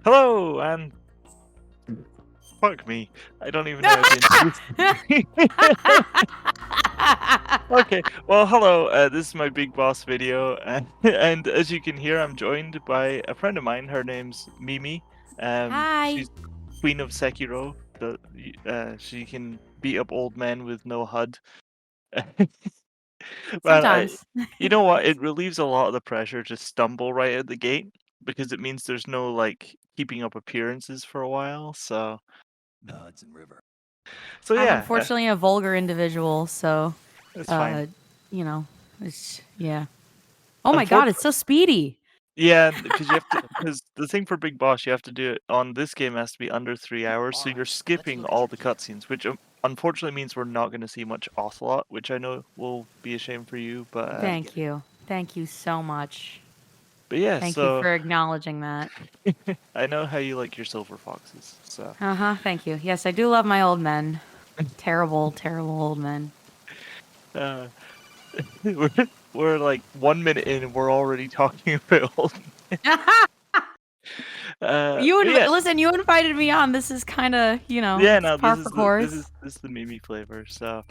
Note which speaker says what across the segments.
Speaker 1: Hello, and fuck me. I don't even know how to introduce. Okay, well, hello. This is my Big Boss video, and as you can hear, I'm joined by a friend of mine. Her name's Mimi.
Speaker 2: Hi.
Speaker 1: She's Queen of Sekiro. She can beat up old men with no HUD. But
Speaker 2: Sometimes.
Speaker 1: you know what? It relieves a lot of the pressure to stumble right at the gate because it means there's no like keeping up appearances for a while. So
Speaker 2: I'm
Speaker 1: yeah,
Speaker 2: unfortunately a vulgar individual, so
Speaker 1: it's fine.
Speaker 2: you know, yeah. Oh my god, it's
Speaker 1: Unfortunately,
Speaker 2: so speedy.
Speaker 1: yeah, because the thing for Big Boss, you have to do it on this game has to be under 3 hours, so you're skipping all the cutscenes, which unfortunately means we're not going to see much Ocelot, which I know will be a shame for you, but
Speaker 2: Thank you. Thank you so much.
Speaker 1: yeah,
Speaker 2: Thank you
Speaker 1: so
Speaker 2: for acknowledging that.
Speaker 1: I know how you like your silver foxes, so
Speaker 2: Thank you. Yes, I do love my old men. Terrible, terrible old men.
Speaker 1: uh, we're we're like 1 minute in and we're already talking about old. But yeah,
Speaker 2: Listen, you invited me on. This is kind of,
Speaker 1: yeah,
Speaker 2: it's
Speaker 1: no,
Speaker 2: par for course.
Speaker 1: this is the Mimi flavor. So,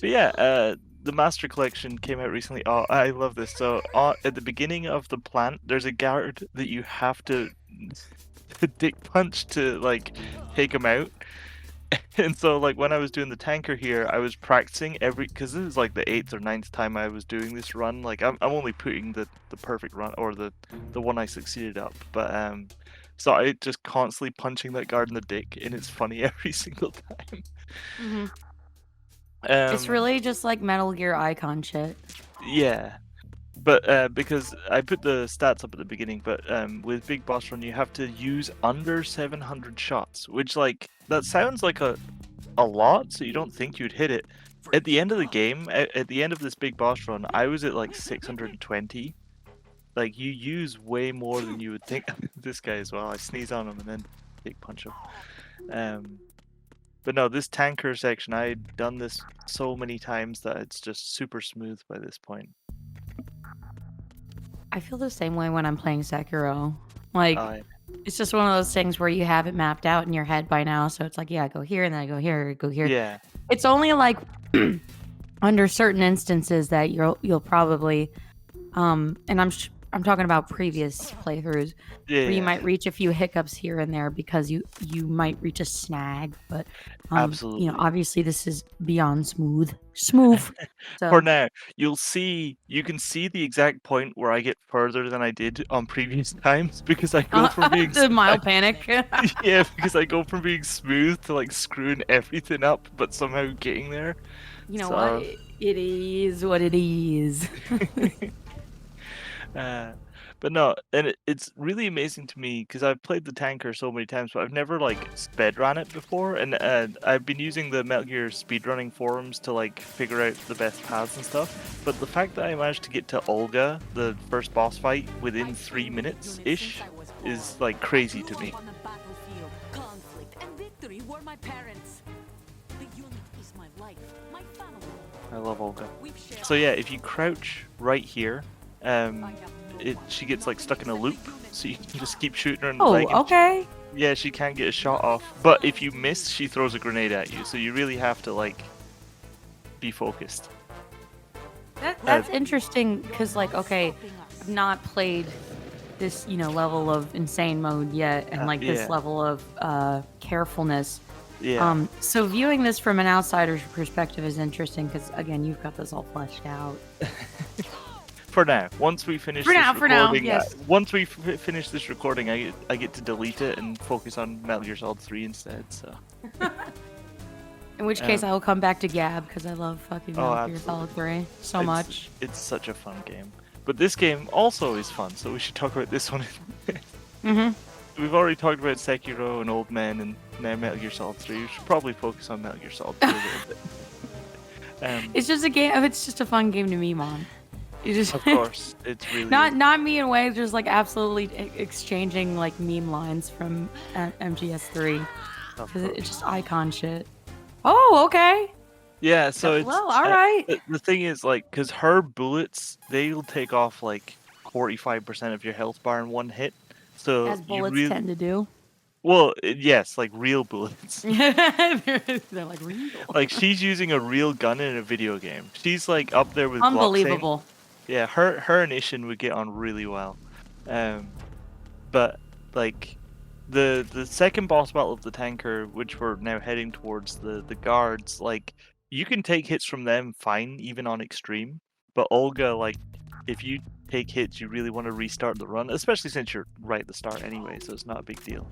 Speaker 1: but yeah, the Master Collection came out recently. Oh, I love this. So, at the beginning of the plant, there's a guard that you have to dick punch to like take him out. And so, like when I was doing the tanker here, I was practicing because this is like the 8th or 9th time I was doing this run. Like I'm only putting the perfect run or the one I succeeded up, but so I just constantly punching that guard in the dick, and it's funny every single time.
Speaker 2: hmm It's
Speaker 1: Um,
Speaker 2: really just like Metal Gear icon shit.
Speaker 1: yeah, but because I put the stats up at the beginning, but with Big Boss Run you have to use under 700 shots, which like that sounds like a lot, so you don't think you'd hit it. At the end of the game, at the end of this Big Boss Run, I was at like 620. Like you use way more than you would think. This guy as well. I sneeze on him and then big punch him. But no, this tanker section, I'd done this so many times that it's just super smooth by this point.
Speaker 2: I feel the same way when I'm playing Sekiro. Like,
Speaker 1: I
Speaker 2: it's just one of those things where you have it mapped out in your head by now. So it's like, yeah, go here and then I go here, go here.
Speaker 1: yeah,
Speaker 2: It's only like under certain instances that you'll probably, and I'm talking about previous playthroughs where you
Speaker 1: yeah,
Speaker 2: might reach a few hiccups here and there because you might reach a snag. But
Speaker 1: absolutely.
Speaker 2: obviously this is beyond smooth. So
Speaker 1: For now, you can see the exact point where I get further than I did on previous times because I go from being
Speaker 2: the mild panic.
Speaker 1: yeah, because I go from being smooth to like screwing everything up, but somehow getting there.
Speaker 2: You know
Speaker 1: So,
Speaker 2: what? It is what it is.
Speaker 1: but no, and it's really amazing to me because I've played the tanker so many times, but I've never like speedrun it before, and I've been using the Metal Gear speedrunning forums to like figure out the best paths and stuff. But the fact that I managed to get to Olga, the first boss fight, within 3 minutes ish, is like crazy to me. I love Olga. So yeah, if you crouch right here, she gets like stuck in a loop, so you can just keep shooting her in the leg.
Speaker 2: Oh, okay.
Speaker 1: Yeah, she can't get a shot off, but if you miss, she throws a grenade at you, so you really have to like be focused.
Speaker 2: That's interesting because, like, okay, I've not played this, level of insane mode yet, and like this
Speaker 1: Yeah,
Speaker 2: level of carefulness.
Speaker 1: yeah.
Speaker 2: So viewing this from an outsider's perspective is interesting because, again, you've got this all fleshed out.
Speaker 1: For now, once we finish
Speaker 2: For
Speaker 1: this
Speaker 2: now,
Speaker 1: recording,
Speaker 2: yes.
Speaker 1: once we finish this recording, I get to delete it and focus on Metal Gear Solid 3 instead. So.
Speaker 2: In which case, I will come back to Gab because I love fucking Metal Gear
Speaker 1: absolutely.
Speaker 2: Solid 3 so much.
Speaker 1: It's such a fun game. But this game also is fun, so we should talk about this one. We've already talked about Sekiro and Old Men and now Metal Gear Solid 3. We should probably focus on Metal Gear Solid 3 a little bit.
Speaker 2: It's just a game. It's just a fun game to meme on. You just
Speaker 1: Of course, it's really
Speaker 2: not me in ways, just like absolutely exchanging like meme lines from MGS3 because it's just icon shit. Oh, okay.
Speaker 1: Yeah, so it's
Speaker 2: well, all right.
Speaker 1: The thing is, like, because her bullets, they'll take off like 45% of your health bar in one hit, So
Speaker 2: As bullets tend to do.
Speaker 1: Well, yes, like real bullets.
Speaker 2: They're like real.
Speaker 1: Like she's using a real gun in a video game. She's like up there with
Speaker 2: Unbelievable.
Speaker 1: Glock. Yeah, her and Ishin would get on really well. But like the second boss battle of the tanker, which we're now heading towards, the guards, like you can take hits from them fine, even on extreme. But Olga, like if you take hits, you really want to restart the run, especially since you're right at the start anyway, so it's not a big deal.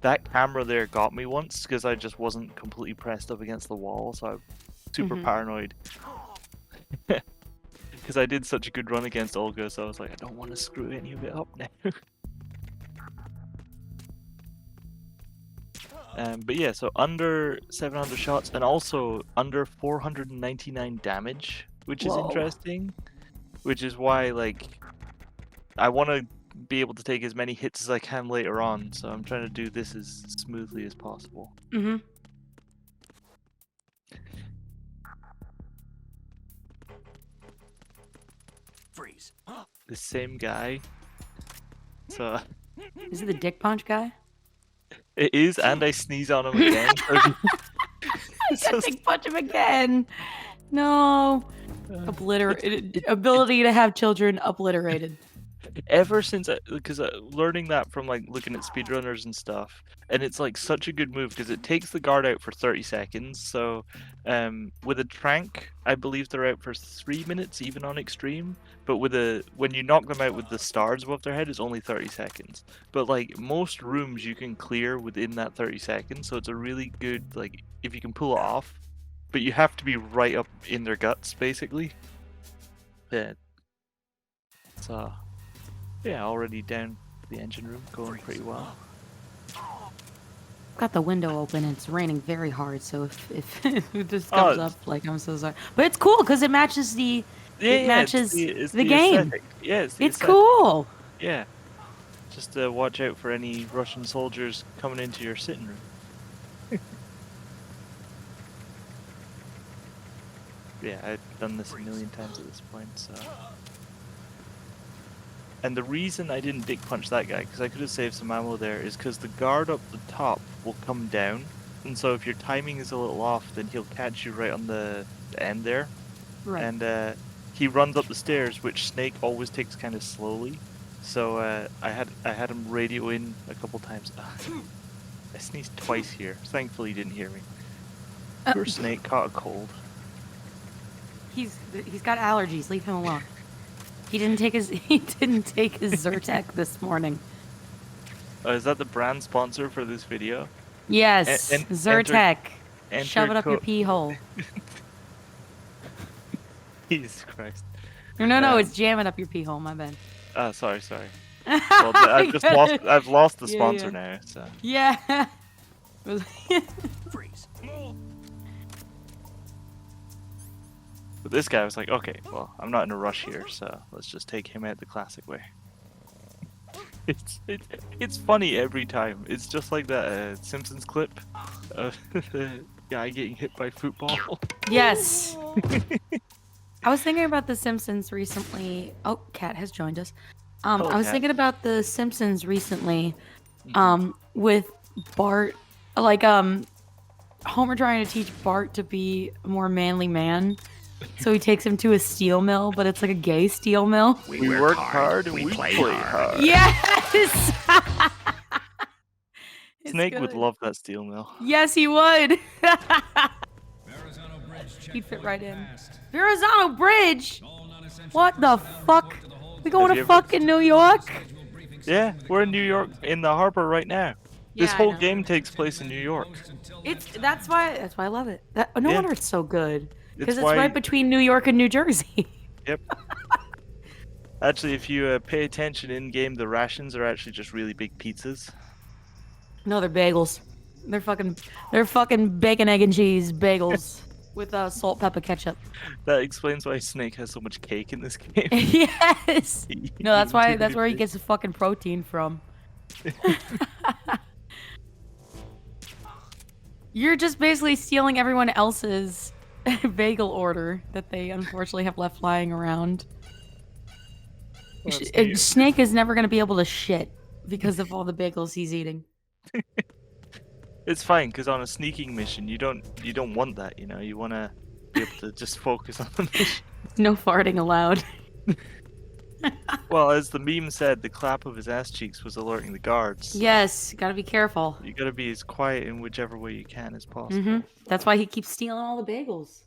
Speaker 1: That camera there got me once because I just wasn't completely pressed up against the wall, so I'm super paranoid. Because I did such a good run against Olga, so I was like, I don't want to screw any of it up now. But yeah, so under 700 shots and also under 499 damage, which is interesting. Which is why, like, I want to be able to take as many hits as I can later on, so I'm trying to do this as smoothly as possible.
Speaker 3: Freeze.
Speaker 1: The same guy. So.
Speaker 2: Is it the dick punch guy?
Speaker 1: It is, and I sneeze on him again.
Speaker 2: I got dick punch him again. No. Obliterated. Ability to have children obliterated.
Speaker 1: Ever since, because learning that from like looking at speedrunners and stuff, and it's like such a good move because it takes the guard out for 30 seconds. So, with a trank, I believe they're out for 3 minutes, even on extreme. But when you knock them out with the stars above their head, it's only 30 seconds. But like most rooms, you can clear within that 30 seconds. So it's a really good, like, if you can pull it off. But you have to be right up in their guts, basically. Yeah. So. Yeah, already down the engine room, going pretty well.
Speaker 2: Got the window open and it's raining very hard, so if this comes up, like, I'm so sorry. But it's cool because it matches the matches the game.
Speaker 1: Aesthetic. Yeah,
Speaker 2: it's cool.
Speaker 1: Yeah. Just watch out for any Russian soldiers coming into your sitting room. Yeah, I've done this a million times at this point, so. And the reason I didn't dick punch that guy, because I could have saved some ammo there, is because the guard up the top will come down. And so if your timing is a little off, then he'll catch you right on the end there.
Speaker 2: Right.
Speaker 1: And he runs up the stairs, which Snake always takes kind of slowly. So I had him radio in a couple times. I sneezed twice here. Thankfully he didn't hear me. Poor Snake caught a cold.
Speaker 2: He's got allergies. Leave him alone. He didn't take his Zyrtec this morning.
Speaker 1: Is that the brand sponsor for this video?
Speaker 2: Yes, Zyrtec. Shove it up your pee hole.
Speaker 1: Jesus Christ.
Speaker 2: No, it's jamming up your pee hole. My bad.
Speaker 1: Sorry. Well, I've lost the sponsor now. So.
Speaker 2: Yeah.
Speaker 3: Freeze.
Speaker 1: But this guy was like, okay, well, I'm not in a rush here, so let's just take him out the classic way. It's funny every time. It's just like that Simpsons clip of the guy getting hit by football.
Speaker 2: Yes. I was thinking about The Simpsons recently. Oh, Kat has joined us. I was thinking about The Simpsons recently, with Bart, like Homer trying to teach Bart to be a more manly man. So he takes him to a steel mill, but it's like a gay steel mill.
Speaker 1: We work hard and we play hard.
Speaker 2: Yes!
Speaker 1: Snake would love that steel mill.
Speaker 2: Yes, he would. He'd fit right in. Verrazano Bridge? What the fuck? We going to fucking New York?
Speaker 1: Yeah, we're in New York, in the harbor right now.
Speaker 2: Yeah,
Speaker 1: this whole game takes place in New York.
Speaker 2: That's why I love it. No wonder it's so good. Because it's right between New York and New Jersey.
Speaker 1: Yep. Actually, if you pay attention in game, the rations are actually just really big pizzas.
Speaker 2: No, they're bagels. They're fucking bacon, egg, and cheese bagels with salt, pepper, ketchup.
Speaker 1: That explains why Snake has so much cake in this game.
Speaker 2: Yes. No, that's where he gets the fucking protein from. You're just basically stealing everyone else's bagel order that they unfortunately have left lying around. Snake is never going to be able to shit because of all the bagels he's eating.
Speaker 1: It's fine because on a sneaking mission, you don't want that. You know, you want to be able to just focus on the mission.
Speaker 2: No farting allowed.
Speaker 1: Well, as the meme said, the clap of his ass cheeks was alerting the guards. So
Speaker 2: Yes, gotta be careful.
Speaker 1: you gotta be as quiet in whichever way you can as possible.
Speaker 2: That's why he keeps stealing all the bagels.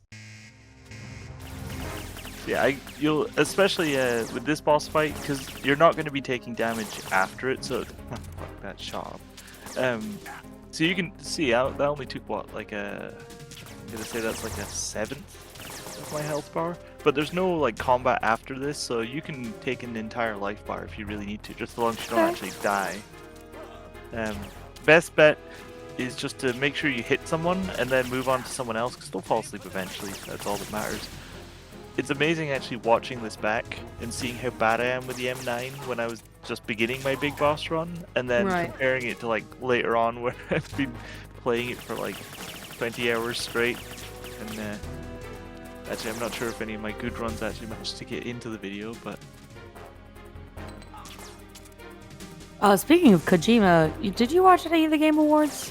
Speaker 1: Yeah, you'll especially with this boss fight because you're not going to be taking damage after it. So fuck that shot. So you can see that only took what, like I'm gonna say that's like a 1/7 of my health bar. But there's no like combat after this, so you can take an entire life bar if you really need to, just as long as you don't actually die. Best bet is just to make sure you hit someone and then move on to someone else, because they'll fall asleep eventually. That's all that matters. It's amazing actually watching this back and seeing how bad I am with the M9 when I was just beginning my big boss run, and then comparing it to like later on where I've been playing it for like 20 hours straight. And actually, I'm not sure if any of my good runs actually managed to get into the video, but...
Speaker 2: Speaking of Kojima, did you watch any of the Game Awards?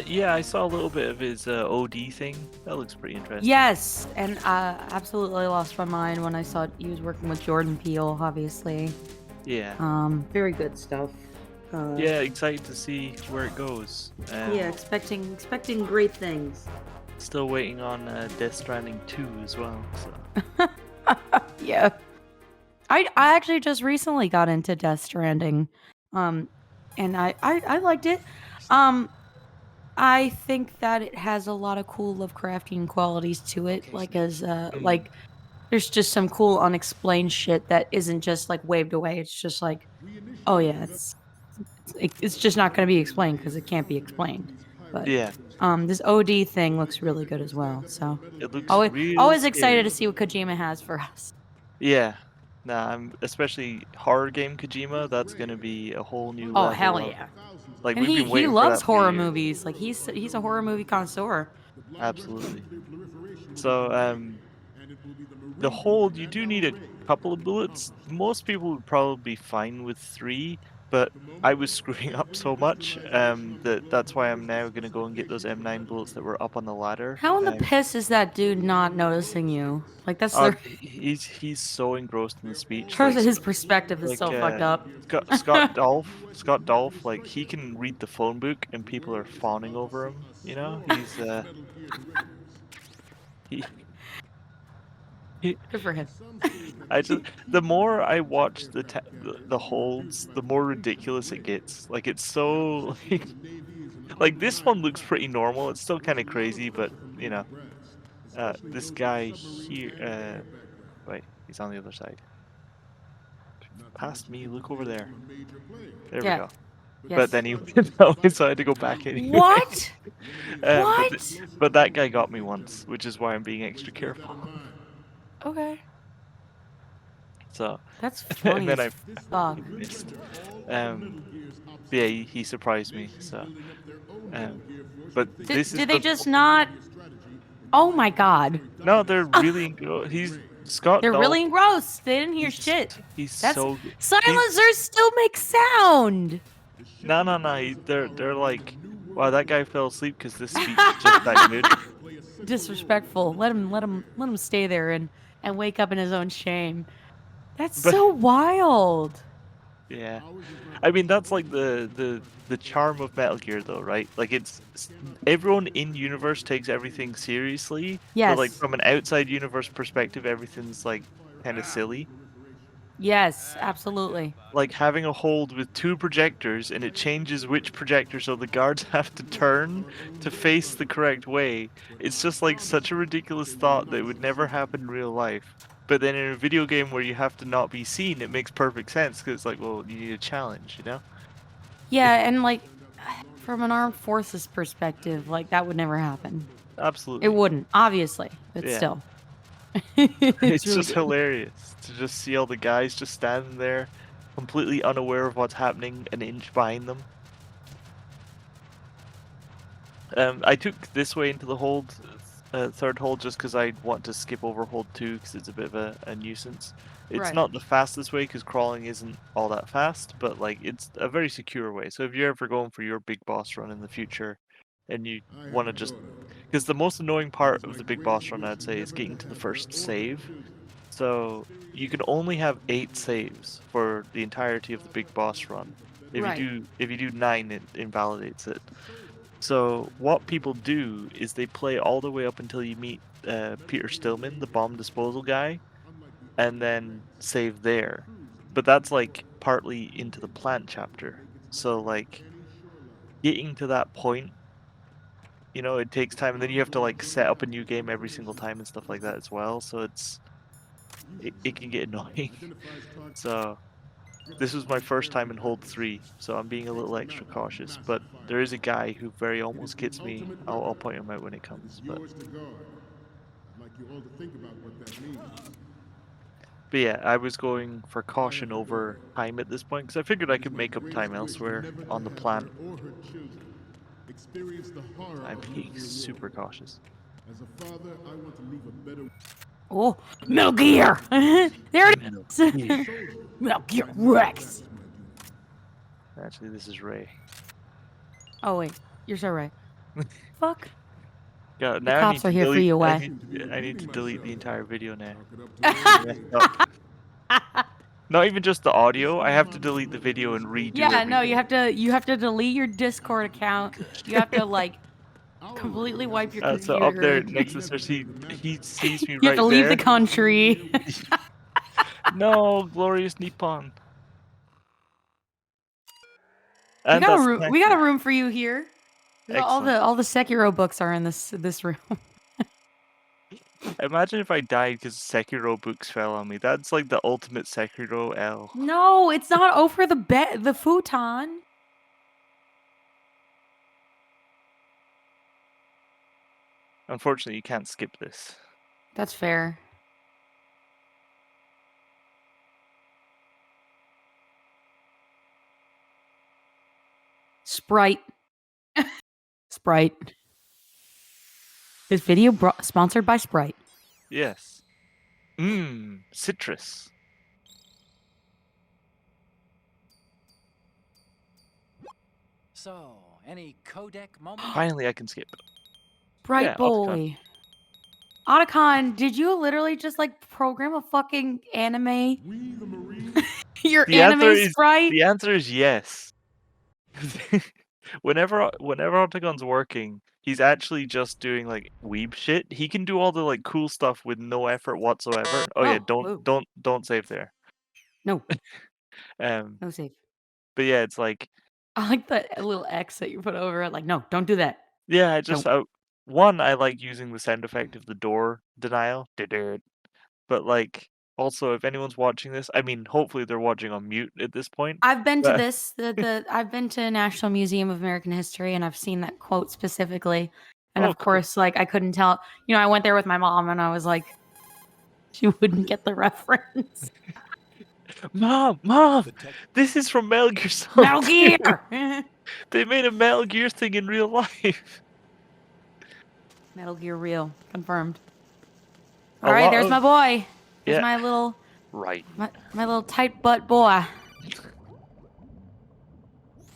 Speaker 1: Yeah, I saw a little bit of his OD thing. That looks pretty interesting.
Speaker 2: Yes, and absolutely lost my mind when I saw he was working with Jordan Peele, obviously.
Speaker 1: Yeah.
Speaker 2: Very good stuff.
Speaker 1: Yeah, excited to see where it goes.
Speaker 2: Yeah, expecting great things.
Speaker 1: Still waiting on Death Stranding 2 as well. So.
Speaker 2: Yeah. I actually just recently got into Death Stranding, and I liked it. I think that it has a lot of cool Lovecraftian qualities to it, like like there's just some cool unexplained shit that isn't just like waved away. It's just like, oh yeah, it's just not going to be explained because it can't be explained. But
Speaker 1: yeah,
Speaker 2: this OD thing looks really good as well. So
Speaker 1: it looks
Speaker 2: always excited to see what Kojima has for us.
Speaker 1: Yeah, nah, I'm especially horror game Kojima. That's gonna be a whole new level.
Speaker 2: Oh hell yeah!
Speaker 1: Like
Speaker 2: and
Speaker 1: we've been waiting
Speaker 2: he loves
Speaker 1: for that
Speaker 2: horror movies. Like he's a horror movie connoisseur.
Speaker 1: Absolutely. So the hold, you do need a couple of bullets. Most people would probably be fine with 3, but I was screwing up so much that's why I'm now gonna go and get those M9 bullets that were up on the ladder.
Speaker 2: How in the piss is that dude not noticing you? Like that's
Speaker 1: he's so engrossed in the speech.
Speaker 2: Like, his perspective is so fucked up.
Speaker 1: Scott Dolph, like he can read the phone book and people are fawning over him. You know,
Speaker 2: Good for him.
Speaker 1: The more I watch the holds, the more ridiculous it gets. Like it's so like this one looks pretty normal. It's still kind of crazy, but you know, this guy here. Wait, he's on the other side. Past me. Look over there. There we go. Yes. But then he went that way, so I had to go back anyway.
Speaker 2: What? What?
Speaker 1: But that guy got me once, which is why I'm being extra careful.
Speaker 2: Okay.
Speaker 1: So
Speaker 2: that's funny.
Speaker 1: And then I missed. Yeah, he surprised me. So, but
Speaker 2: did they just not? Oh my god.
Speaker 1: No, they're really. He's Scott.
Speaker 2: They're really engrossed. They didn't hear shit.
Speaker 1: That's so good.
Speaker 2: Silencers still make sound.
Speaker 1: No. They're like, wow, that guy fell asleep because this speech is just that good.
Speaker 2: Disrespectful. Let him stay there and wake up in his own shame. That's so wild.
Speaker 1: Yeah, I mean that's like the charm of Metal Gear, though, right? Like it's everyone in universe takes everything seriously.
Speaker 2: Yes.
Speaker 1: But like from an outside universe perspective, everything's like kind of silly.
Speaker 2: Yes, absolutely.
Speaker 1: Like having a hold with 2 projectors and it changes which projector, so the guards have to turn to face the correct way. It's just like such a ridiculous thought that would never happen in real life. But then in a video game where you have to not be seen, it makes perfect sense because it's like, well, you need a challenge, you know?
Speaker 2: Yeah, and like from an armed forces perspective, like that would never happen.
Speaker 1: Absolutely.
Speaker 2: It wouldn't, obviously, but still.
Speaker 1: It's really just hilarious to just see all the guys just standing there, completely unaware of what's happening an inch behind them. I took this way into the hold third hold just because I want to skip over hold 2 because it's a bit of a nuisance. It's
Speaker 2: Right.
Speaker 1: not the fastest way because crawling isn't all that fast, but like it's a very secure way. So if you're ever going for your big boss run in the future, and you want to just, because the most annoying part of the big boss run I'd say is getting to the first save. So you can only have 8 saves for the entirety of the big boss run.
Speaker 2: Right.
Speaker 1: If you do 9, it invalidates it. So what people do is they play all the way up until you meet Peter Stillman, the bomb disposal guy, and then save there. But that's like partly into the plant chapter. So like getting to that point, it takes time, and then you have to like set up a new game every single time and stuff like that as well. So it can get annoying. So this was my first time in hold 3, so I'm being a little extra cautious. But there is a guy who very almost gets me. I'll point him out when it comes. But yeah, I was going for caution over time at this point because I figured I could make up time elsewhere on the plant. I'm being super cautious.
Speaker 2: Oh, Metal Gear! There it
Speaker 1: Metal
Speaker 2: is!
Speaker 1: Gear.
Speaker 2: Metal Gear Rex!
Speaker 1: Actually, this is Ray.
Speaker 2: Oh, wait. You're so right. Fuck.
Speaker 1: God,
Speaker 2: The
Speaker 1: now
Speaker 2: cops are here for you,
Speaker 1: I
Speaker 2: Way.
Speaker 1: need to delete the entire video now. I messed up. Not even just the audio. I have to delete the video and redo
Speaker 2: Yeah,
Speaker 1: everything.
Speaker 2: no, you have to delete your Discord account. You have to like completely wipe your computer.
Speaker 1: So up there next to search, he sees me
Speaker 2: You
Speaker 1: right
Speaker 2: have to leave
Speaker 1: there.
Speaker 2: the country.
Speaker 1: No, glorious Nippon.
Speaker 2: we
Speaker 1: And
Speaker 2: got
Speaker 1: that's
Speaker 2: a room for you here.
Speaker 1: excellent.
Speaker 2: All the Sekiro books are in this room.
Speaker 1: Imagine if I died because Sekiro books fell on me. That's like the ultimate Sekiro L.
Speaker 2: No, it's not over the futon.
Speaker 1: Unfortunately, you can't skip this.
Speaker 2: That's fair. Sprite. Sprite. This video sponsored by Sprite.
Speaker 1: Yes. Citrus.
Speaker 3: So, any codec moment?
Speaker 1: Finally, I can skip.
Speaker 2: Sprite
Speaker 1: Yeah, Otacon.
Speaker 2: boy. Otacon, did you literally just like program a fucking anime? Your
Speaker 1: The
Speaker 2: anime sprite?
Speaker 1: The answer is yes. whenever Octagon's working, he's actually just doing like weeb shit. He can do all the like cool stuff with no effort whatsoever. Oh yeah,
Speaker 2: whoa.
Speaker 1: don't save there.
Speaker 2: No.
Speaker 1: No
Speaker 2: save.
Speaker 1: But yeah, it's like
Speaker 2: I like that little X that you put over it. Like, no, don't do that.
Speaker 1: yeah, I like using the sound effect of the door denial. But like also if anyone's watching this, I mean hopefully they're watching on mute at this point.
Speaker 2: I've been to this. I've been to National Museum of American History and I've seen that quote specifically. And of course, like I couldn't tell. I went there with my mom and I was like, she wouldn't get the reference.
Speaker 1: Mom, this is from Metal Gear Solid.
Speaker 2: Metal Gear.
Speaker 1: They made a Metal Gear thing in real life.
Speaker 2: Metal Gear real confirmed. All right, there's my boy. There's my little
Speaker 1: my
Speaker 2: little tight butt boy.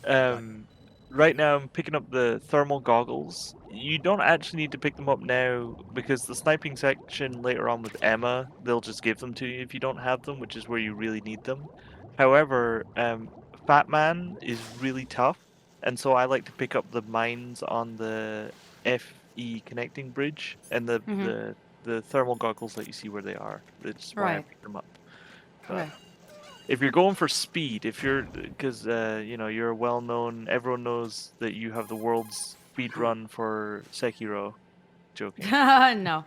Speaker 1: Right now I'm picking up the thermal goggles. You don't actually need to pick them up now because the sniping section later on with Emma, they'll just give them to you if you don't have them, which is where you really need them. However, Fatman is really tough, and so I like to pick up the mines on the FE connecting bridge and the thermal goggles that you see where they are. That's why I pick them up.
Speaker 2: Okay.
Speaker 1: If you're going for speed, because you're a well-known, everyone knows that you have the world's speed run for Sekiro. Joking.
Speaker 2: No.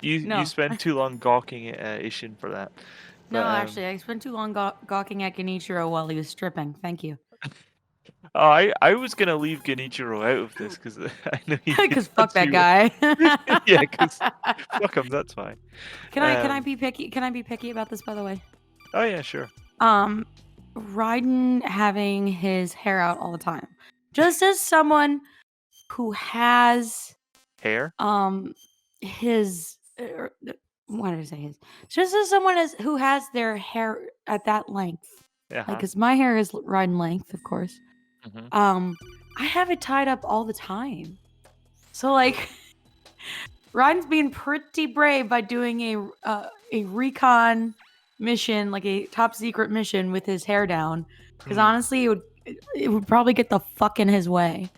Speaker 1: You spend too long gawking at Ishin for that.
Speaker 2: No, actually, I spent too long gawking at Genichiro while he was stripping. Thank you.
Speaker 1: Oh, I was gonna leave Genichiro out of this because I know he.
Speaker 2: Because fuck that guy.
Speaker 1: Yeah, because fuck him. That's fine.
Speaker 2: Can I be picky? Can I be picky about this, by the way?
Speaker 1: Oh yeah, sure.
Speaker 2: Raiden having his hair out all the time, just as someone who has
Speaker 1: Hair?
Speaker 2: His what did I say? His just as someone who has their hair at that length, like
Speaker 1: Uh-huh.
Speaker 2: because my hair is right in length, of course.
Speaker 1: Mhm.
Speaker 2: I have it tied up all the time. So like, Ryan's being pretty brave by doing a recon mission, like a top secret mission with his hair down. Because honestly, it would probably get the fuck in his way.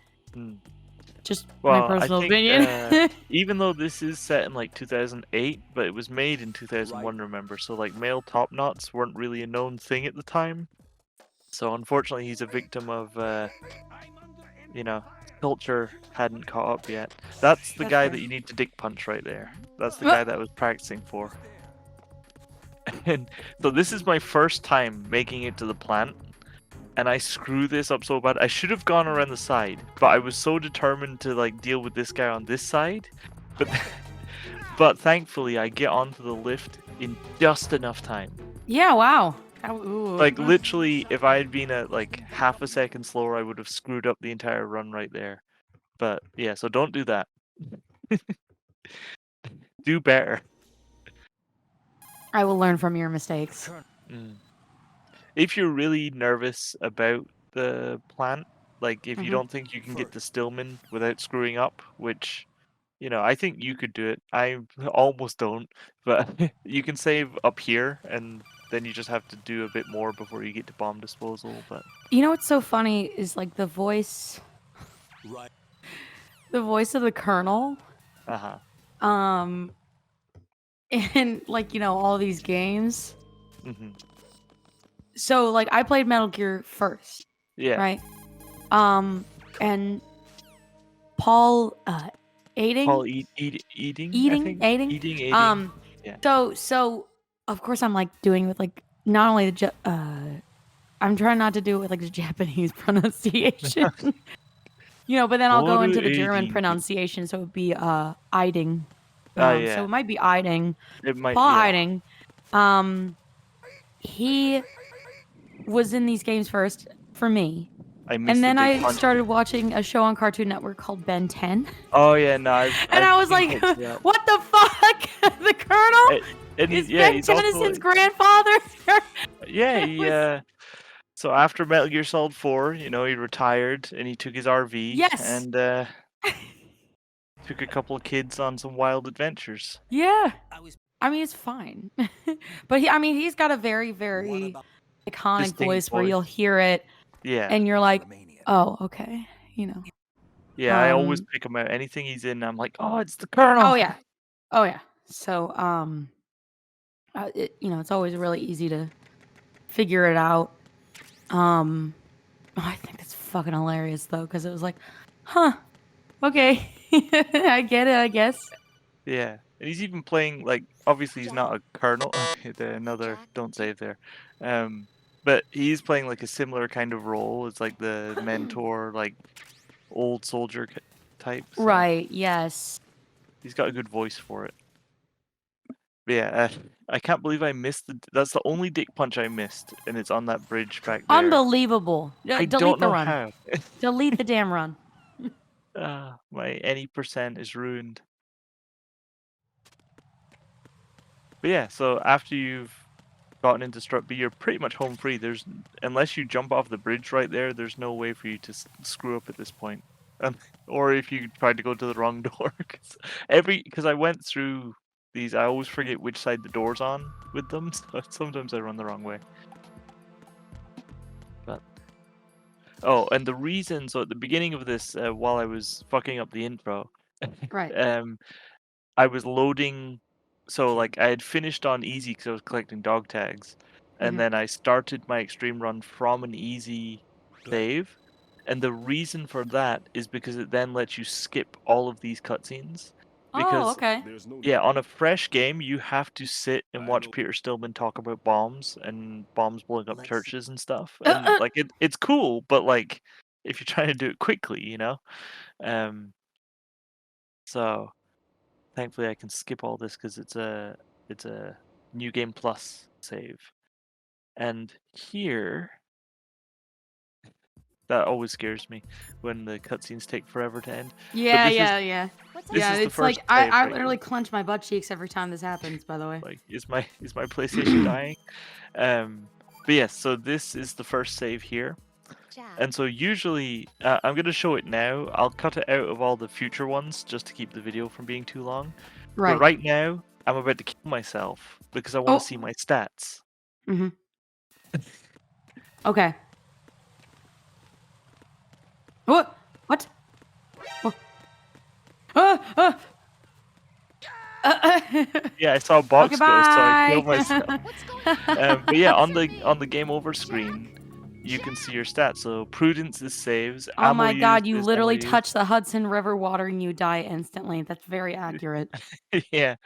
Speaker 2: Just my
Speaker 1: Well, I
Speaker 2: personal
Speaker 1: think
Speaker 2: opinion.
Speaker 1: even though this is set in like 2008, but it was made in 2001, remember? So like male top knots weren't really a known thing at the time. So unfortunately, he's a victim of you know, culture hadn't caught up yet. That's the
Speaker 2: That's
Speaker 1: guy
Speaker 2: fair.
Speaker 1: that you need to dick punch right there. That's the guy that I was practicing for. And so this is my first time making it to the plant, and I screw this up so bad. I should have gone around the side, but I was so determined to like deal with this guy on this side. But but thankfully I get onto the lift in just enough time.
Speaker 2: Yeah, wow. Ooh.
Speaker 1: Like literally, if I had been at like half a second slower, I would have screwed up the entire run right there. But yeah, so don't do that. Do better.
Speaker 2: I will learn from your mistakes.
Speaker 1: If you're really nervous about the plant, like if you
Speaker 2: Mhm.
Speaker 1: don't think you can get to Stillman without screwing up, which I think you could do it. I almost don't, but you can save up here, and then you just have to do a bit more before you get to bomb disposal. But
Speaker 2: You know what's so funny is like the voice of the Colonel,
Speaker 1: uh-huh.
Speaker 2: in like all these games.
Speaker 1: Hmm.
Speaker 2: So like I played Metal Gear first,
Speaker 1: Yeah.
Speaker 2: right? And Paul aiding,
Speaker 1: Paul eating, I think.
Speaker 2: aiding.
Speaker 1: Eating.
Speaker 2: Um,
Speaker 1: Yeah.
Speaker 2: so of course I'm like doing with like not only I'm trying not to do it with like the Japanese pronunciation. But then I'll go
Speaker 1: Moru
Speaker 2: into the German
Speaker 1: eating.
Speaker 2: pronunciation, so it would be eiding.
Speaker 1: Oh
Speaker 2: So
Speaker 1: yeah.
Speaker 2: it might be eiding.
Speaker 1: It might.
Speaker 2: Paul
Speaker 1: Yeah.
Speaker 2: Eiding, he was in these games first for me.
Speaker 1: I missed
Speaker 2: And
Speaker 1: the
Speaker 2: then
Speaker 1: dick
Speaker 2: I
Speaker 1: punch.
Speaker 2: started watching a show on Cartoon Network called Ben 10.
Speaker 1: Oh yeah, no,
Speaker 2: And
Speaker 1: I've
Speaker 2: I was
Speaker 1: seen
Speaker 2: like,
Speaker 1: clips of that.
Speaker 2: what the fuck? The Colonel
Speaker 1: And
Speaker 2: is
Speaker 1: yeah,
Speaker 2: Ben
Speaker 1: he's also
Speaker 2: Tennyson's grandfather?
Speaker 1: yeah,
Speaker 2: It
Speaker 1: he
Speaker 2: was-
Speaker 1: so after Metal Gear Solid 4, he retired and he took his RV
Speaker 2: Yes.
Speaker 1: and took a couple of kids on some wild adventures.
Speaker 2: Yeah. I mean, it's fine. But he's got a very, very iconic
Speaker 1: Distinct
Speaker 2: voice where you'll
Speaker 1: voice.
Speaker 2: hear it
Speaker 1: Yeah.
Speaker 2: and you're like, oh, okay.
Speaker 1: Yeah, I always pick him out. Anything he's in, I'm like, oh, it's the Colonel.
Speaker 2: Oh yeah. Oh yeah. So it's always really easy to figure it out. I think that's fucking hilarious though, because it was like, huh, okay, I get it, I guess.
Speaker 1: Yeah, and he's even playing like obviously he's not a colonel. Okay, another don't save there. But he's playing like a similar kind of role. It's like the mentor, like old soldier type. So
Speaker 2: Right. Yes.
Speaker 1: he's got a good voice for it. But yeah, I can't believe I missed That's the only dick punch I missed, and it's on that bridge back there.
Speaker 2: Unbelievable.
Speaker 1: I
Speaker 2: Delete
Speaker 1: don't
Speaker 2: the
Speaker 1: know
Speaker 2: run.
Speaker 1: how.
Speaker 2: Delete the damn run.
Speaker 1: My any percent is ruined. But yeah, so after you've gotten into Strut B, you're pretty much home free. Unless you jump off the bridge right there, there's no way for you to screw up at this point. Or if you tried to go to the wrong door, because I went through these, I always forget which side the door's on with them. So sometimes I run the wrong way. But and the reason, so at the beginning of this, while I was fucking up the intro,
Speaker 2: Right.
Speaker 1: I was loading. So like I had finished on easy because I was collecting dog tags, and then I started my extreme run from an easy save, and the reason for that is because it then lets you skip all of these cutscenes.
Speaker 2: Oh,
Speaker 1: Because
Speaker 2: okay.
Speaker 1: yeah, on a fresh game you have to sit and watch Peter Stillman talk about bombs and bombs blowing up churches and stuff, and like it's cool, but like if you're trying to do it quickly, so. Thankfully, I can skip all this because it's a new game plus save. And here, That always scares me when the cutscenes take forever to end.
Speaker 2: Yeah,
Speaker 1: But this
Speaker 2: yeah,
Speaker 1: is
Speaker 2: yeah.
Speaker 1: this
Speaker 2: Yeah,
Speaker 1: is the
Speaker 2: it's like
Speaker 1: first save
Speaker 2: I
Speaker 1: right here.
Speaker 2: literally clench my butt cheeks every time this happens, by the way.
Speaker 1: Like, is my PlayStation dying? But yes, so this is the first save here. And so usually, I'm going to show it now. I'll cut it out of all the future ones just to keep the video from being too long. But
Speaker 2: Right.
Speaker 1: right now, I'm about to kill myself because I want
Speaker 2: Oh.
Speaker 1: to see my stats.
Speaker 2: Mm-hmm. Okay. What? What? What?
Speaker 1: Yeah, I saw a box
Speaker 2: Okay,
Speaker 1: go, so I
Speaker 2: bye.
Speaker 1: killed myself. But yeah, on the game over screen, you can see your stats. So prudence is saves,
Speaker 2: Oh
Speaker 1: ammo
Speaker 2: my
Speaker 1: used
Speaker 2: god, you
Speaker 1: is ammo
Speaker 2: literally
Speaker 1: used.
Speaker 2: touch the Hudson River water and you die instantly. That's very accurate.
Speaker 1: Yeah.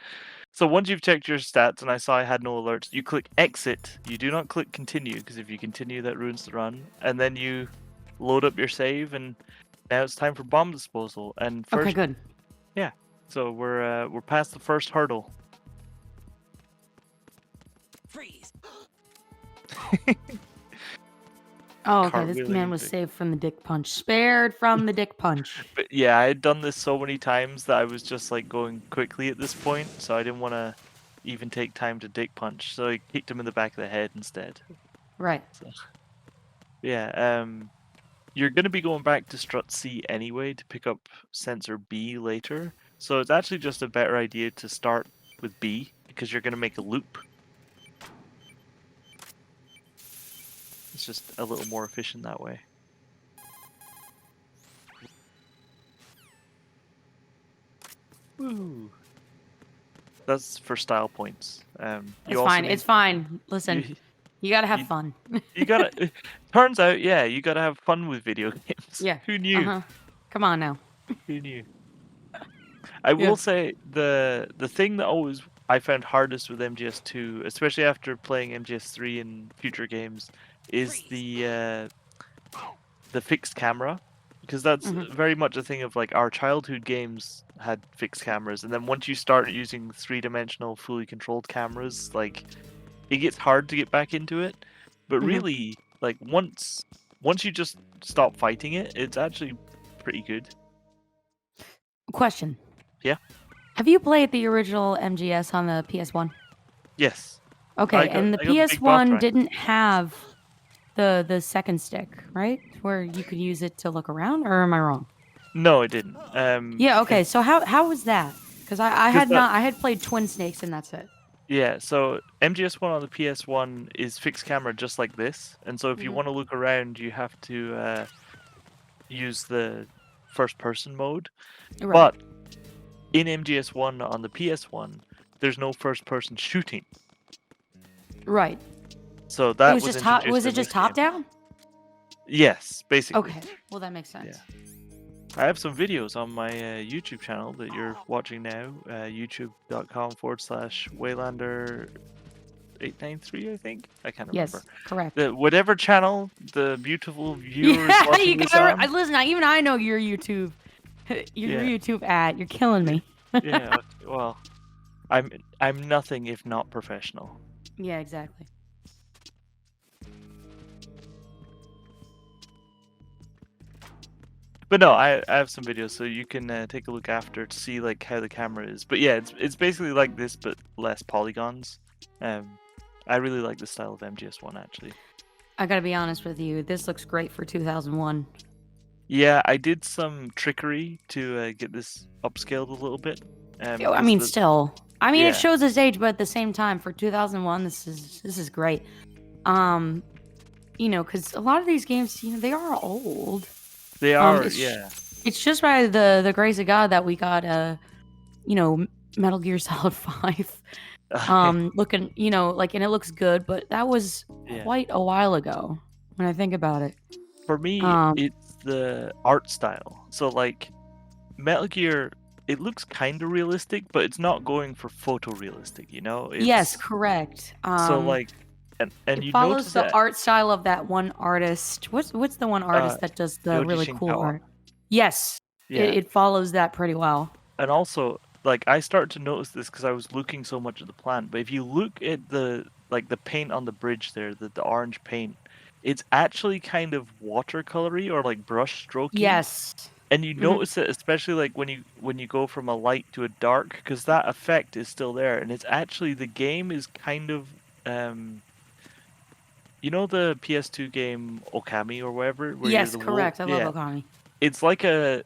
Speaker 1: So once you've checked your stats, and I saw I had no alerts, you click exit. You do not click continue, because if you continue, that ruins the run. And then you load up your save, and now it's time for bomb disposal. And first,
Speaker 2: Okay, good.
Speaker 1: yeah. So we're past the first hurdle.
Speaker 3: Freeze.
Speaker 2: Oh, okay.
Speaker 1: Can't
Speaker 2: This
Speaker 1: really
Speaker 2: man was
Speaker 1: do-
Speaker 2: saved from the dick punch. Spared from the dick punch.
Speaker 1: But yeah, I had done this so many times that I was just like going quickly at this point, so I didn't want to even take time to dick punch. So I kicked him in the back of the head instead.
Speaker 2: Right.
Speaker 1: So, yeah. You're going to be going back to Strut C anyway to pick up sensor B later. So it's actually just a better idea to start with B because you're going to make a loop. It's just a little more efficient that way. Woo. That's for style points.
Speaker 2: It's fine. It's fine. Listen, you gotta have fun.
Speaker 1: You gotta. Turns out, yeah, you gotta have fun with video games.
Speaker 2: Yeah.
Speaker 1: Who knew?
Speaker 2: Come on now.
Speaker 1: Who knew? I will say the thing that always I found hardest with MGS2, especially after playing MGS3 and future games, is the fixed camera, because that's very much a thing of like our childhood games had fixed cameras, and then once you start using three-dimensional, fully controlled cameras, like it gets hard to get back into it. But really, like once you just stop fighting it, it's actually pretty good.
Speaker 2: Question.
Speaker 1: Yeah.
Speaker 2: Have you played the original MGS on the PS1?
Speaker 1: Yes.
Speaker 2: Okay, and the
Speaker 1: I got the big boss
Speaker 2: PS1
Speaker 1: right.
Speaker 2: didn't have the second stick, right? Where you could use it to look around, or am I wrong?
Speaker 1: No, it didn't.
Speaker 2: Yeah, okay. So how was that? Because I had
Speaker 1: that-
Speaker 2: not. I had played Twin Snakes, and that's it.
Speaker 1: Yeah, so MGS1 on the PS1 is fixed camera just like this, and so if you want to look around, you have to use the first-person mode.
Speaker 2: Right.
Speaker 1: But in MGS1 on the PS1, there's no first-person shooting.
Speaker 2: Right.
Speaker 1: So that
Speaker 2: was just top. Was it just top down?
Speaker 1: Yes, basically.
Speaker 2: Okay. Well, that makes sense.
Speaker 1: Yeah. I have some videos on my YouTube channel that you're watching now, youtube.com/Waylander 893, I think. I can't remember.
Speaker 2: Yes, correct.
Speaker 1: Whatever channel the beautiful viewer is
Speaker 2: Yeah,
Speaker 1: watching
Speaker 2: you
Speaker 1: this
Speaker 2: gotta
Speaker 1: on.
Speaker 2: listen. Even I know your YouTube. Your YouTube ad. You're killing me.
Speaker 1: Yeah. Well, I'm nothing if not professional.
Speaker 2: Yeah, exactly.
Speaker 1: But no, I have some videos, so you can take a look after to see like how the camera is. But yeah, it's basically like this, but less polygons. I really like the style of MGS1 actually.
Speaker 2: I gotta be honest with you. This looks great for 2001.
Speaker 1: Yeah, I did some trickery to get this upscaled a little bit.
Speaker 2: I mean, still. I mean,
Speaker 1: Yeah.
Speaker 2: it shows its age, but at the same time, for 2001, this is great. You know, because a lot of these games, you know, they are old.
Speaker 1: They are,
Speaker 2: yeah. It's just by the grace of God that we got you know, Metal Gear Solid 5. Looking, you know, like, and it looks good, but that was quite a while ago when I think about it.
Speaker 1: For me, it's the art style. So like Metal Gear, it looks kind of realistic, but it's not going for photorealistic, you know?
Speaker 2: Yes, correct.
Speaker 1: So like, and
Speaker 2: it
Speaker 1: you
Speaker 2: follows
Speaker 1: notice
Speaker 2: the
Speaker 1: that
Speaker 2: art style of that one artist. What's the one artist that does the
Speaker 1: Yoji
Speaker 2: really cool
Speaker 1: Shinkawa.
Speaker 2: art? Yes,
Speaker 1: Yeah.
Speaker 2: it follows that pretty well.
Speaker 1: And also, like, I started to notice this because I was looking so much at the plant. But if you look at the paint on the bridge there, the orange paint, it's actually kind of watercolory or like brush strokey.
Speaker 2: Yes.
Speaker 1: And you
Speaker 2: Mhm.
Speaker 1: notice it especially like when you go from a light to a dark, because that effect is still there, and it's actually the game is kind of you know the PS2 game Okami or whatever, where you're
Speaker 2: Yes,
Speaker 1: the wolf?
Speaker 2: correct. I love
Speaker 1: Yeah.
Speaker 2: Okami.
Speaker 1: It's like a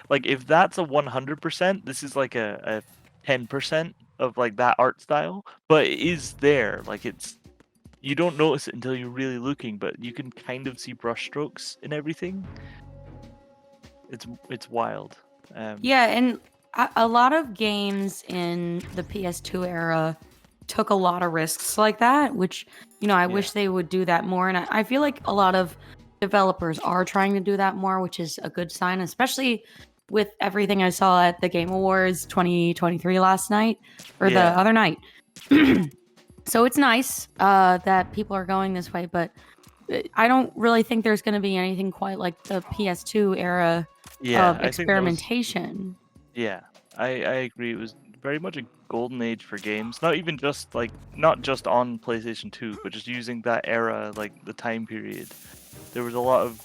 Speaker 1: like if that's a 100%, this is like a 10% of like that art style, but it is there. Like it's you don't notice it until you're really looking, but you can kind of see brushstrokes in everything. It's wild.
Speaker 2: Yeah, and a lot of games in the PS2 era took a lot of risks like that, which, you know, I
Speaker 1: Yeah.
Speaker 2: wish they would do that more. And I feel like a lot of developers are trying to do that more, which is a good sign, especially with everything I saw at the Game Awards 2023 last night or the
Speaker 1: Yeah.
Speaker 2: other night. So it's nice that people are going this way, but I don't really think there's going to be anything quite like the PS2 era
Speaker 1: Yeah,
Speaker 2: of
Speaker 1: I think that was
Speaker 2: experimentation.
Speaker 1: yeah. I agree. It was very much a golden age for games. Not even just like not just on PlayStation 2, but just using that era, like the time period. There was a lot of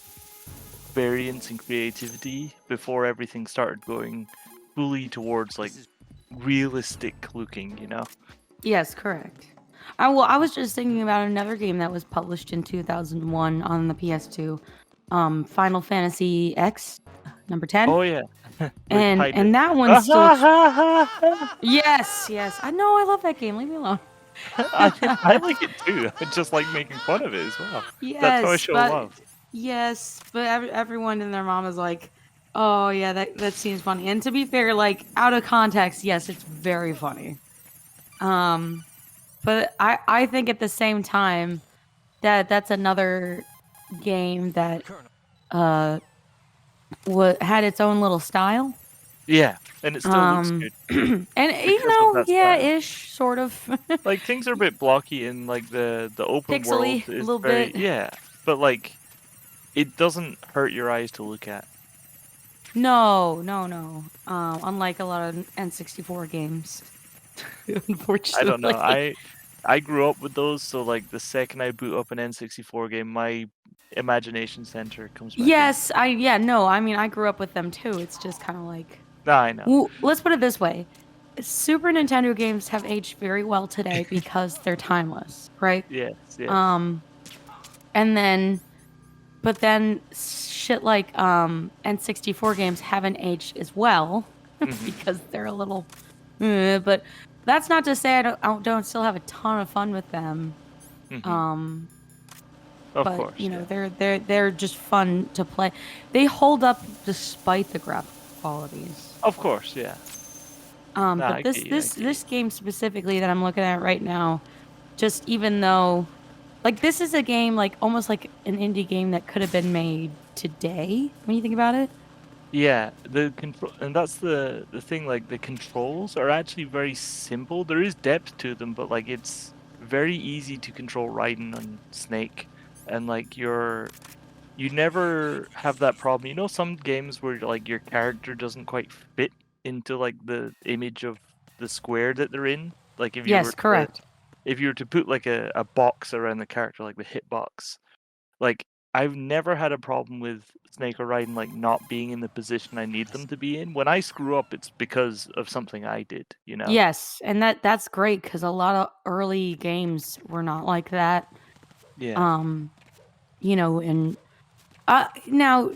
Speaker 1: variance and creativity before everything started going fully towards like realistic looking, you know?
Speaker 2: Yes, correct. I was just thinking about another game that was published in 2001 on the PS2, Final Fantasy X, number 10,
Speaker 1: Oh yeah. With Titus.
Speaker 2: and that one still. Yes, yes. I know. I love that game. Leave me alone.
Speaker 1: I like it too. I just like making fun of it as well. That's how I
Speaker 2: Yes,
Speaker 1: show
Speaker 2: but
Speaker 1: love.
Speaker 2: everyone and their mom is like, "Oh yeah, that seems funny." And to be fair, like out of context, yes, it's very funny. Um, but I think at the same time that that's another game that uh had its own little style.
Speaker 1: Yeah, and it still looks good
Speaker 2: And you
Speaker 1: because of
Speaker 2: know,
Speaker 1: that
Speaker 2: yeah,
Speaker 1: style.
Speaker 2: ish, sort of.
Speaker 1: Like things are a bit blocky and like the open world
Speaker 2: Pixely a
Speaker 1: is
Speaker 2: little
Speaker 1: very
Speaker 2: bit.
Speaker 1: yeah, but like it doesn't hurt your eyes to look at.
Speaker 2: No, no, no. Unlike a lot of N64 games,
Speaker 1: I don't know.
Speaker 2: unfortunately.
Speaker 1: I grew up with those, so like the second I boot up an N64 game, my imagination center comes back in.
Speaker 2: Yes, no. I mean, I grew up with them too. It's just kind of like,
Speaker 1: Nah, I know.
Speaker 2: well, let's put it this way: Super Nintendo games have aged very well today because they're timeless, right?
Speaker 1: Yes, yes.
Speaker 2: Um, and then but then shit like N64 games haven't aged as well because they're a little but that's not to say I don't still have a ton of fun with them. Um
Speaker 1: Of
Speaker 2: but
Speaker 1: course,
Speaker 2: you know,
Speaker 1: yeah.
Speaker 2: they're just fun to play. They hold up despite the graphic qualities.
Speaker 1: Of course, yeah. Nah,
Speaker 2: But
Speaker 1: I get you. I get you.
Speaker 2: this game specifically that I'm looking at right now, just even though like this is a game like almost like an indie game that could have been made today when you think about it.
Speaker 1: Yeah, the control, and that's the thing. Like the controls are actually very simple. There is depth to them, but like it's very easy to control Raiden on Snake, and like you never have that problem. You know, some games where like your character doesn't quite fit into like the image of the square that they're in. Like
Speaker 2: Yes, correct.
Speaker 1: if you were to put like a box around the character, like the hitbox, like I've never had a problem with Snake or Raiden like not being in the position I need them to be in. When I screw up, it's because of something I did, you know?
Speaker 2: Yes, and that's great because a lot of early games were not like that.
Speaker 1: Yeah.
Speaker 2: You know, and now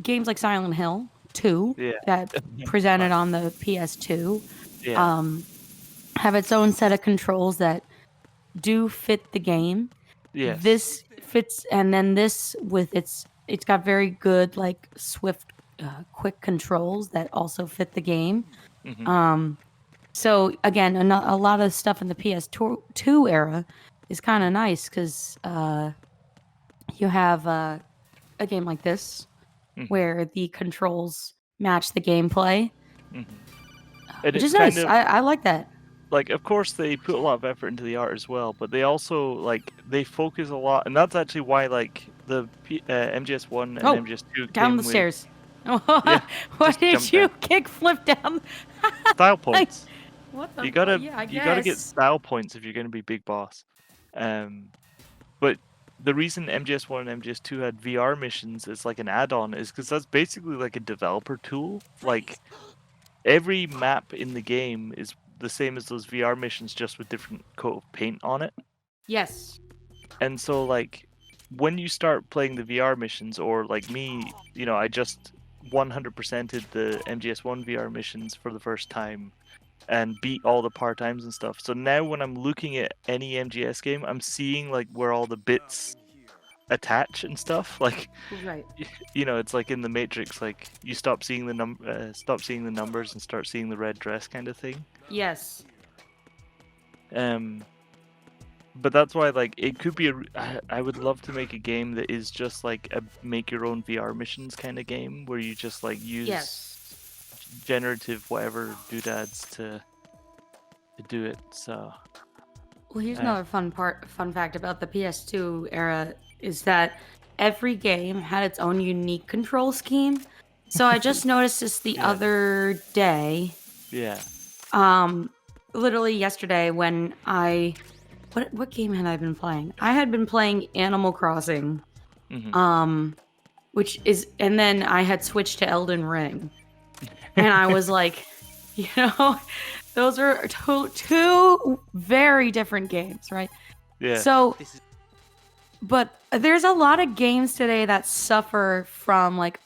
Speaker 2: games like Silent Hill 2
Speaker 1: Yeah.
Speaker 2: that presented on the PS2
Speaker 1: Yeah.
Speaker 2: have its own set of controls that do fit the game.
Speaker 1: Yes.
Speaker 2: This fits, and then this with it's got very good like swift, quick controls that also fit the game. So again, a lot of stuff in the PS2 era is kind of nice because you have a game like this where the controls match the gameplay,
Speaker 1: And
Speaker 2: which
Speaker 1: it's
Speaker 2: is
Speaker 1: kind
Speaker 2: nice.
Speaker 1: of
Speaker 2: I like that.
Speaker 1: like, of course, they put a lot of effort into the art as well, but they also like they focus a lot, and that's actually why like the MGS1 and
Speaker 2: Oh,
Speaker 1: MGS2
Speaker 2: down
Speaker 1: came
Speaker 2: the
Speaker 1: with
Speaker 2: stairs.
Speaker 1: yeah,
Speaker 2: What
Speaker 1: just
Speaker 2: did
Speaker 1: jump
Speaker 2: you
Speaker 1: down.
Speaker 2: kick flip down?
Speaker 1: Style points.
Speaker 2: What the?
Speaker 1: You gotta
Speaker 2: Yeah, I
Speaker 1: you gotta get
Speaker 2: guess.
Speaker 1: style points if you're gonna be big boss. Um, but the reason MGS1 and MGS2 had VR missions as like an add-on is because that's basically like a developer tool. Like every map in the game is the same as those VR missions, just with different coat of paint on it.
Speaker 2: Yes.
Speaker 1: And so like when you start playing the VR missions, or like me, I just 100%ed the MGS1 VR missions for the first time and beat all the part-times and stuff. So now when I'm looking at any MGS game, I'm seeing like where all the bits attach and stuff. Like,
Speaker 2: Right.
Speaker 1: it's like in the Matrix, like you stop seeing the numbers and start seeing the red dress kind of thing.
Speaker 2: Yes.
Speaker 1: But that's why, like, it could be I would love to make a game that is just like a make your own VR missions kind of game, where you just like use generative whatever doodads to do it. So
Speaker 2: Well, here's another fun fact about the PS2 era is that every game had its own unique control scheme. So I just noticed this the other day.
Speaker 1: Yeah.
Speaker 2: Literally yesterday when what game had I been playing? I had been playing Animal Crossing.
Speaker 1: Mm-hmm.
Speaker 2: And then I had switched to Elden Ring. And I was like, those are two very different games, right?
Speaker 1: Yeah.
Speaker 2: So, but there's a lot of games today that suffer from like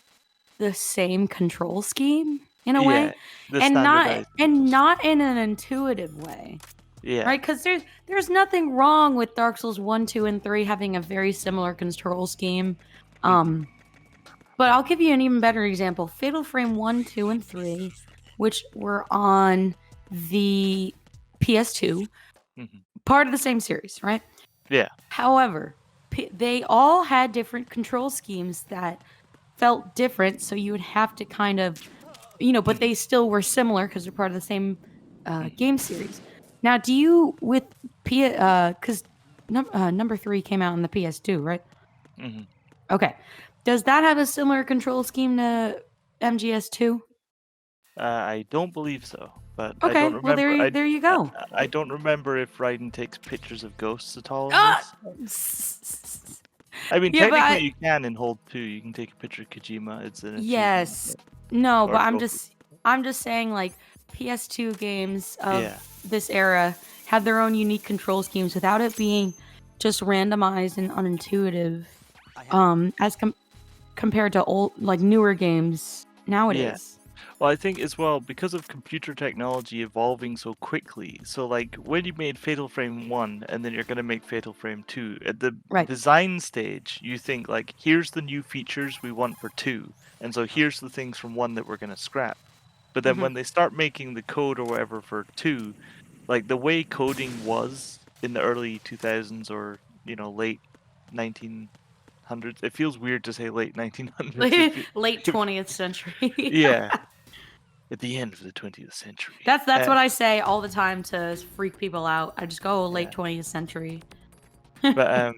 Speaker 2: the same control scheme in a way, and not in an intuitive way.
Speaker 1: Yeah.
Speaker 2: Right? Because there's nothing wrong with Dark Souls 1, 2, and 3 having a very similar control scheme. But I'll give you an even better example. Fatal Frame 1, 2, and 3, which were on the PS2, part of the same series, right?
Speaker 1: Yeah.
Speaker 2: However, they all had different control schemes that felt different, so you would have to kind of, but they still were similar because they're part of the same game series. Now, do you, with because number 3 came out on the PS2, right?
Speaker 1: Mm-hmm.
Speaker 2: Okay. Does that have a similar control scheme to MGS2?
Speaker 1: I don't believe so, but
Speaker 2: okay,
Speaker 1: I don't remember.
Speaker 2: Well, there you go.
Speaker 1: I don't remember if Raiden takes pictures of ghosts at all in this. I mean, technically you can in Hold 2. You can take a picture of Kojima. It's an
Speaker 2: yes. No, but I'm just saying, like, PS2 games of this era have their own unique control schemes without it being just randomized and unintuitive, as compared to old, like, newer games nowadays.
Speaker 1: Yeah. Well, I think as well, because of computer technology evolving so quickly, so like when you made Fatal Frame 1 and then you're going to make Fatal Frame 2, at the design stage, you think like, here's the new features we want for 2, and so here's the things from 1 that we're going to scrap. But then when they start making the code or whatever for 2, like the way coding was in the early 2000s or, late 1900s, it feels weird to say late 1900s.
Speaker 2: Late 20th century.
Speaker 1: Yeah. At the end of the 20th century.
Speaker 2: That's what I say all the time to freak people out. I just go late 20th century.
Speaker 1: But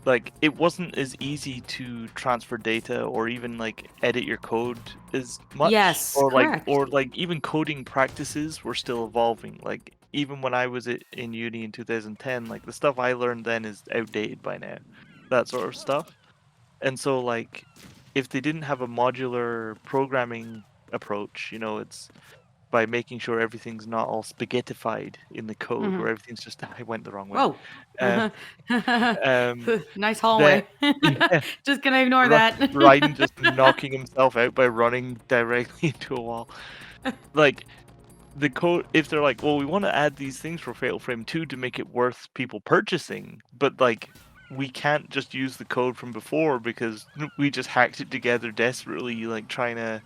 Speaker 1: like it wasn't as easy to transfer data or even like edit your code as much.
Speaker 2: Yes,
Speaker 1: or
Speaker 2: correct.
Speaker 1: like even coding practices were still evolving. Like even when I was in uni in 2010, like the stuff I learned then is outdated by now. That sort of stuff. And so like if they didn't have a modular programming approach, it's by making sure everything's not all spaghettified in the code where everything's just I went the wrong way.
Speaker 2: Whoa. Nice hallway. Just gonna ignore that.
Speaker 1: Raiden just knocking himself out by running directly into a wall. Like the code, if they're like, well, we want to add these things for Fatal Frame 2 to make it worth people purchasing, but like we can't just use the code from before because we just hacked it together desperately, like trying to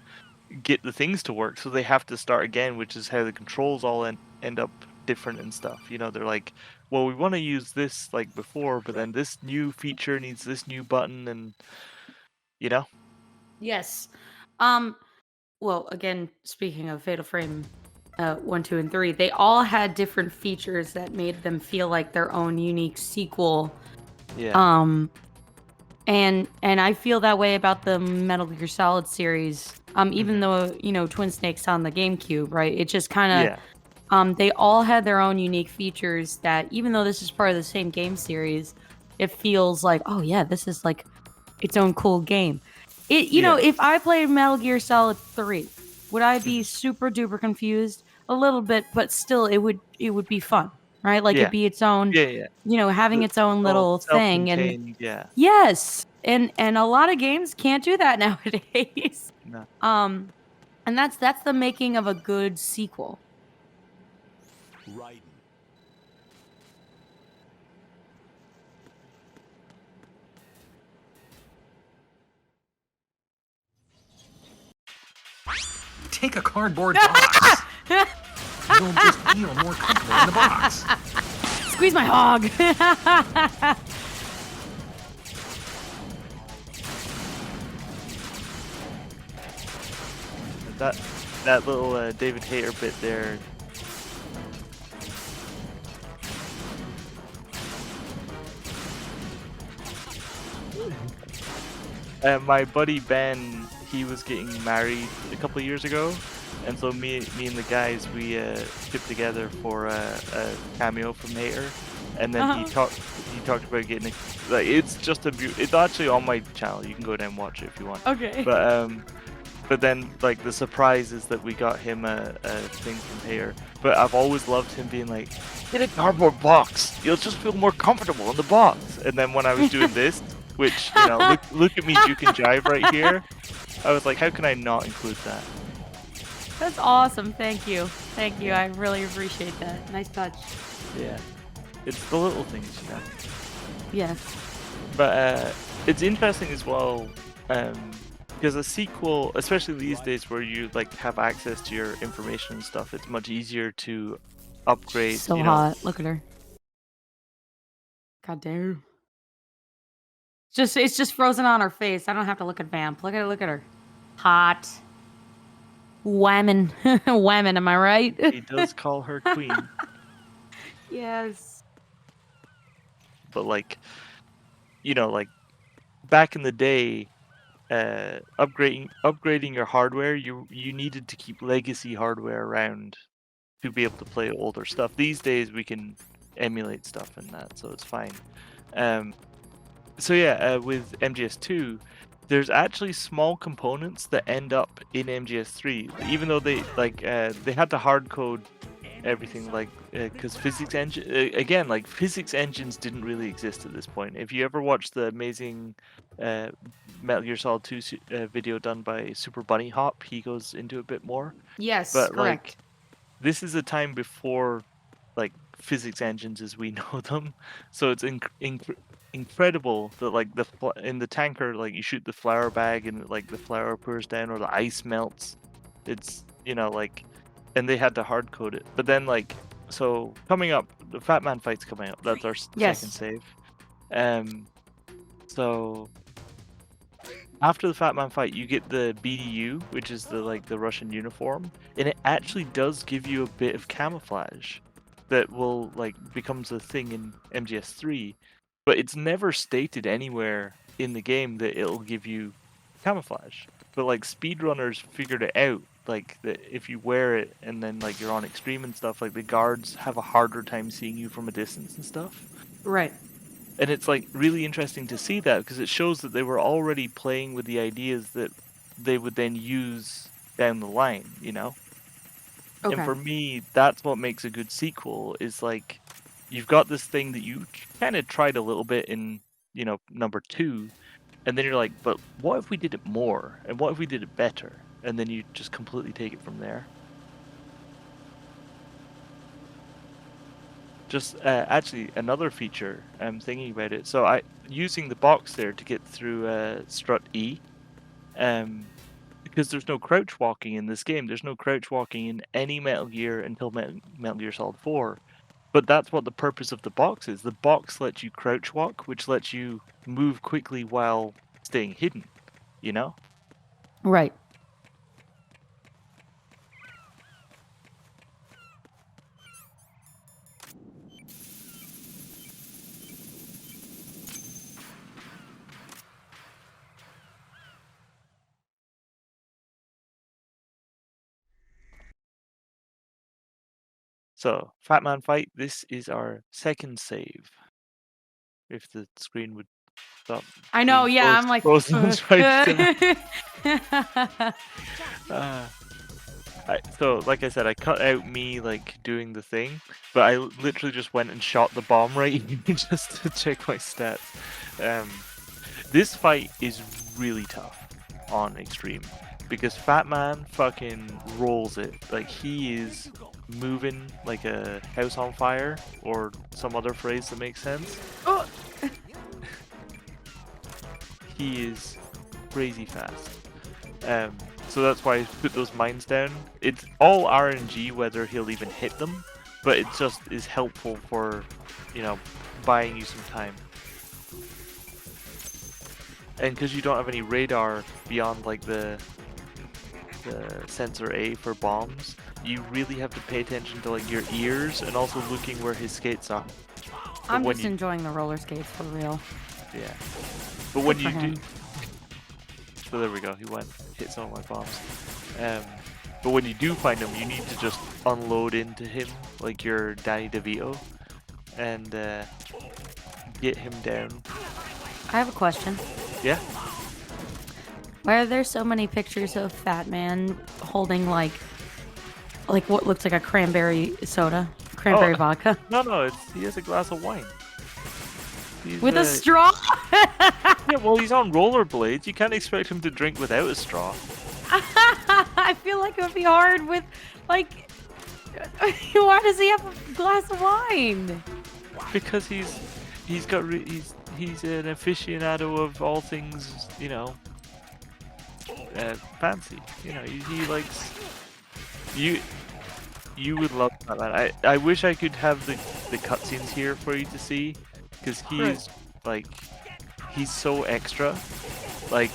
Speaker 1: get the things to work, so they have to start again, which is how the controls all end up different and stuff. They're like, well, we want to use this like before, but then this new feature needs this new button, and
Speaker 2: Yes. Well, again, speaking of Fatal Frame 1, 2, and 3, they all had different features that made them feel like their own unique sequel.
Speaker 1: Yeah.
Speaker 2: And I feel that way about the Metal Gear Solid series. Even though, Twin Snake's on the GameCube, right? It just kind of, they all had their own unique features that, even though this is part of the same game series, it feels like, oh yeah, this is like its own cool game. You know,
Speaker 1: Yeah.
Speaker 2: if I played Metal Gear Solid 3, would I be super duper confused? A little bit, but still it would be fun, right? Like
Speaker 1: Yeah.
Speaker 2: it'd be its own,
Speaker 1: Yeah.
Speaker 2: you know, having its own
Speaker 1: All
Speaker 2: little thing. And
Speaker 1: self-contained. Yeah.
Speaker 2: yes, and a lot of games can't do that nowadays.
Speaker 1: No.
Speaker 2: Um, and that's the making of a good sequel.
Speaker 4: Right.
Speaker 5: Take a cardboard box. You'll just feel more comfortable in the box.
Speaker 2: Squeeze my hog.
Speaker 1: That little David Hayter bit there. My buddy Ben, he was getting married a couple of years ago, and so me and the guys, we shipped together for a cameo from Hayter, and then he talked about getting like it's just it's actually on my channel. You can go down and watch it if you want.
Speaker 2: Okay.
Speaker 1: But then like the surprise is that we got him a thing from Hayter. But I've always loved him being like, get a cardboard box. You'll just feel more comfortable in the box. And then when I was doing this, which, you know, look at me juke and jive right here. I was like, how can I not include that?
Speaker 2: That's awesome. Thank you. Thank you. I really appreciate that. Nice touch.
Speaker 1: Yeah. It's the little things, you know.
Speaker 2: Yes.
Speaker 1: But it's interesting as well, because a sequel, especially these days where you like have access to your information and stuff, it's much easier to upgrade.
Speaker 2: So
Speaker 1: you know.
Speaker 2: hot. Look at her. God damn. It's just frozen on her face. I don't have to look at Vamp. Look at her. Hot. Whamming. Whamming, am I right?
Speaker 1: He does call her queen,
Speaker 2: Yes.
Speaker 1: but like, you know, like back in the day, upgrading your hardware, you needed to keep legacy hardware around to be able to play older stuff. These days we can emulate stuff and that, so it's fine. So yeah, with MGS2, there's actually small components that end up in MGS3, even though they had to hard code everything, like because physics engine again, like physics engines didn't really exist at this point. If you ever watched the amazing Metal Gear Solid 2 video done by Super Bunny Hop, he goes into a bit more.
Speaker 2: Yes,
Speaker 1: But
Speaker 2: correct.
Speaker 1: like, this is a time before like physics engines as we know them, so it's incredible that like in the tanker, like you shoot the flour bag and like the flour pours down or the ice melts. It's, you know, like, and they had to hard code it. But then like, so coming up, the Fatman fight's coming up. That's our
Speaker 2: Yes.
Speaker 1: second save. So after the Fatman fight, you get the BDU, which is the Russian uniform, and it actually does give you a bit of camouflage that will like becomes a thing in MGS3, but it's never stated anywhere in the game that it'll give you camouflage. But like speedrunners figured it out, like that if you wear it and then like you're on extreme and stuff, like the guards have a harder time seeing you from a distance and stuff.
Speaker 2: Right.
Speaker 1: And it's like really interesting to see that because it shows that they were already playing with the ideas that they would then use down the line, you know?
Speaker 2: Okay.
Speaker 1: And for me, that's what makes a good sequel is like you've got this thing that you kind of tried a little bit in, you know, number 2, and then you're like, but what if we did it more? And what if we did it better? And then you just completely take it from there. Just actually another feature, I'm thinking about it. So I using the box there to get through Strut E, because there's no crouch walking in this game. There's no crouch walking in any Metal Gear until Metal Gear Solid 4. But that's what the purpose of the box is. The box lets you crouch walk, which lets you move quickly while staying hidden, you know?
Speaker 2: Right.
Speaker 1: So, Fatman fight, this is our second save. if the screen would stop
Speaker 2: I know,
Speaker 1: being
Speaker 2: yeah, I'm like,
Speaker 1: frozen and stripes to so like I said, I cut out me like doing the thing, but I literally just went and shot the bomb right just to check my stats. This fight is really tough on extreme because Fatman fucking rolls it. Like he is moving like a house on fire, or some other phrase that makes sense.
Speaker 2: oh,
Speaker 1: He is crazy fast. So that's why I put those mines down. It's all RNG whether he'll even hit them, but it just is helpful for, you know, buying you some time. And because you don't have any radar beyond like the sensor A for bombs, you really have to pay attention to like your ears and also looking where his skates are.
Speaker 2: I'm just enjoying the roller skates for real.
Speaker 1: Yeah. But when
Speaker 2: Good
Speaker 1: you
Speaker 2: for
Speaker 1: do,
Speaker 2: him.
Speaker 1: so there we go. He went hit some of my bombs. But when you do find him, you need to just unload into him like your Danny DeVito and get him down.
Speaker 2: I have a question.
Speaker 1: Yeah.
Speaker 2: Why are there so many pictures of Fatman holding like what looks like a cranberry soda, cranberry vodka,
Speaker 1: No, he has a glass of wine. He's,
Speaker 2: with a straw?
Speaker 1: Yeah, well, he's on rollerblades. You can't expect him to drink without a straw.
Speaker 2: I feel like it would be hard with like. Why does he have a glass of wine?
Speaker 1: Because he's an aficionado of all things, you know, fancy. You know, he likes you. You would love that, man. I wish I could have the cutscenes here for you to see, because he's like, he's so extra. Like,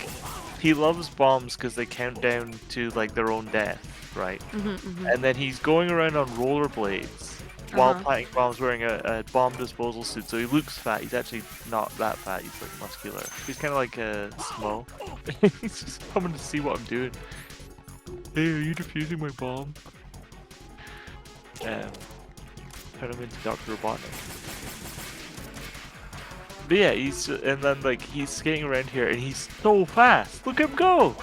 Speaker 1: he loves bombs because they count down to like their own death, right? And then he's going around on rollerblades while planting bombs, wearing a bomb disposal suit. So he looks fat. He's actually not that fat. He's like muscular. He's kind of like a Smo. He's just coming to see what I'm doing. Hey, are you defusing my bomb? Turn him into Dr. Robotnik. But yeah, and then like he's skating around here and he's so fast. Look at him go!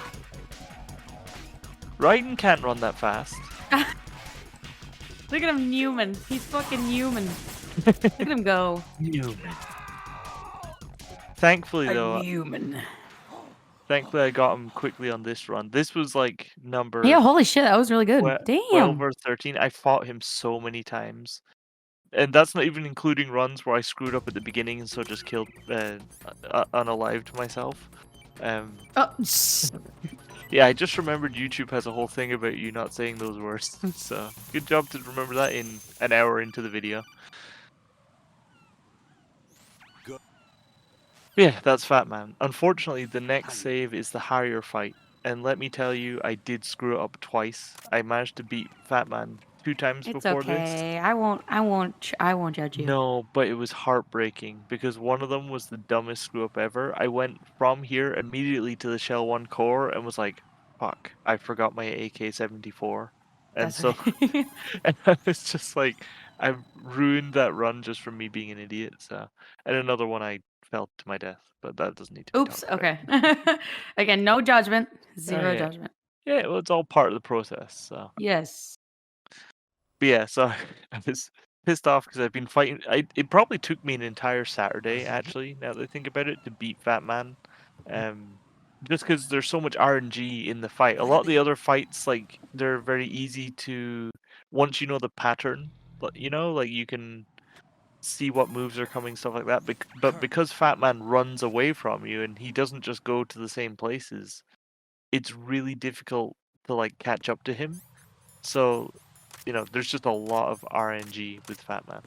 Speaker 1: Raiden can't run that fast.
Speaker 2: Look at him, Newman. He's fucking Newman. Look at him go.
Speaker 1: Newman. Thankfully though,
Speaker 2: Newman.
Speaker 1: thankfully I got him quickly on this run. This was like number
Speaker 2: Yeah, holy shit, that was really good.
Speaker 1: 12
Speaker 2: Damn.
Speaker 1: or 13. I fought him so many times. And that's not even including runs where I screwed up at the beginning and so just killed, unalived myself.
Speaker 2: Oh,
Speaker 1: Yeah, I just remembered YouTube has a whole thing about you not saying those words. So, good job to remember that in an hour into the video.
Speaker 4: Good.
Speaker 1: Yeah, that's Fatman. Unfortunately, the next save is the Harrier fight. And let me tell you, I did screw it up twice. I managed to beat Fatman 2 times
Speaker 2: it's
Speaker 1: before this.
Speaker 2: okay. I won't judge you.
Speaker 1: No, but it was heartbreaking because one of them was the dumbest screw up ever. I went from here immediately to the Shell 1 core and was like, fuck, I forgot my AK-74. And
Speaker 2: That's
Speaker 1: so and I was just like, I've ruined that run just from me being an idiot. So, and another one I fell to my death, but that doesn't need to be
Speaker 2: Oops.
Speaker 1: talked about.
Speaker 2: Okay. Again, no judgment. Zero
Speaker 1: yeah.
Speaker 2: judgment.
Speaker 1: Yeah, well, it's all part of the process. So.
Speaker 2: Yes.
Speaker 1: But yeah, so I was pissed off because I've been fighting. It probably took me an entire Saturday, actually, now that I think about it, to beat Fatman. Just because there's so much RNG in the fight. A lot of the other fights, like, they're very easy to, once you know the pattern, you know, like you can see what moves are coming, stuff like that. But because Fatman runs away from you and he doesn't just go to the same places, it's really difficult to like catch up to him. So, you know, there's just a lot of RNG with Fatman.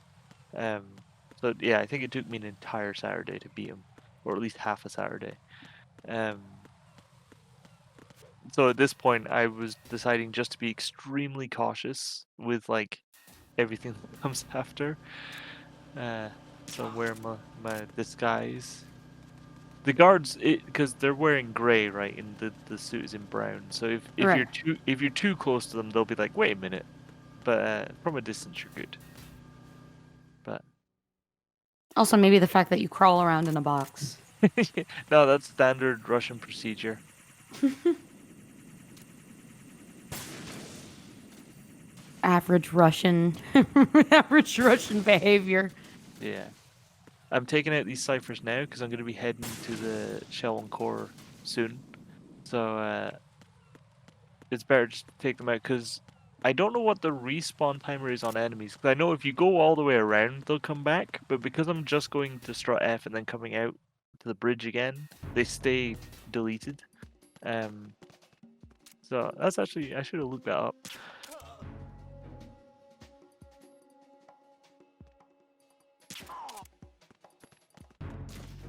Speaker 1: So yeah, I think it took me an entire Saturday to beat him, or at least half a Saturday. So at this point, I was deciding just to be extremely cautious with like everything that comes after. So I'm wearing my disguise. The guards, because they're wearing grey, right, and the suit is in brown. So if
Speaker 2: Right.
Speaker 1: you're too close to them, they'll be like, wait a minute. But from a distance, you're good. But
Speaker 2: Also, maybe the fact that you crawl around in a box.
Speaker 1: No, that's standard Russian procedure.
Speaker 2: Average Russian, average Russian behavior.
Speaker 1: Yeah. I'm taking out these ciphers now because I'm going to be heading to the shell and core soon. So it's better just to take them out because I don't know what the respawn timer is on enemies. Because I know if you go all the way around, they'll come back. But because I'm just going to Strut F and then coming out to the bridge again, they stay deleted. So that's actually, I should have looked that up.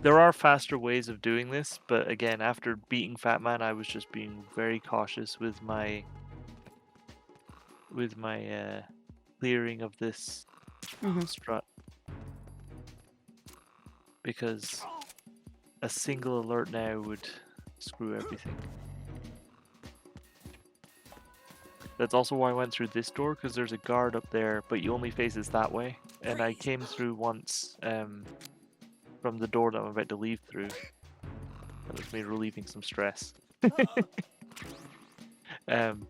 Speaker 1: There are faster ways of doing this, but again, after beating Fatman, I was just being very cautious with my clearing of this strut, because a single alert now would screw everything. That's also why I went through this door, because there's a guard up there, but you only face it that way. And I came through once from the door that I'm about to leave through. That was me relieving some stress.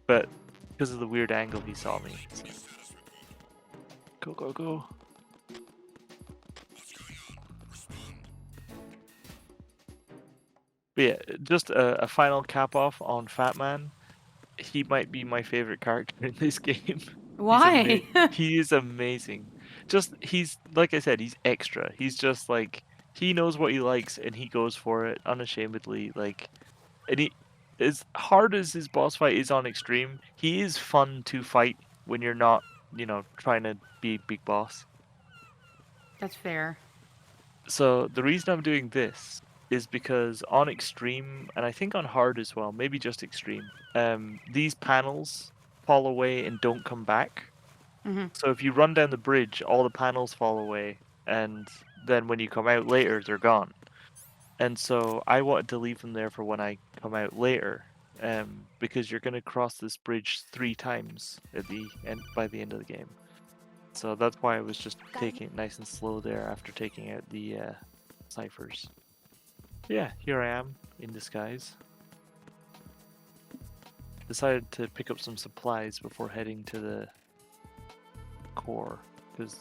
Speaker 1: But because of the weird angle, he saw me. So. Go, go, go. But yeah, just a final cap off on Fatman. He might be my favorite character in this game.
Speaker 2: Why?
Speaker 1: He is amazing. Just, he's, like I said, he's extra. He's just like, he knows what he likes and he goes for it unashamedly. Like, and he, as hard as his boss fight is on extreme, he is fun to fight when you're not, you know, trying to be big boss.
Speaker 2: That's fair.
Speaker 1: So the reason I'm doing this is because on extreme, and I think on hard as well, maybe just extreme, these panels fall away and don't come back. So if you run down the bridge, all the panels fall away, and then when you come out later, they're gone. And so I wanted to leave them there for when I come out later, because you're going to cross this bridge 3 times at the end by the end of the game. So that's why I was just taking it nice and slow there after taking out the ciphers. Yeah, here I am in disguise. Decided to pick up some supplies before heading to the core, because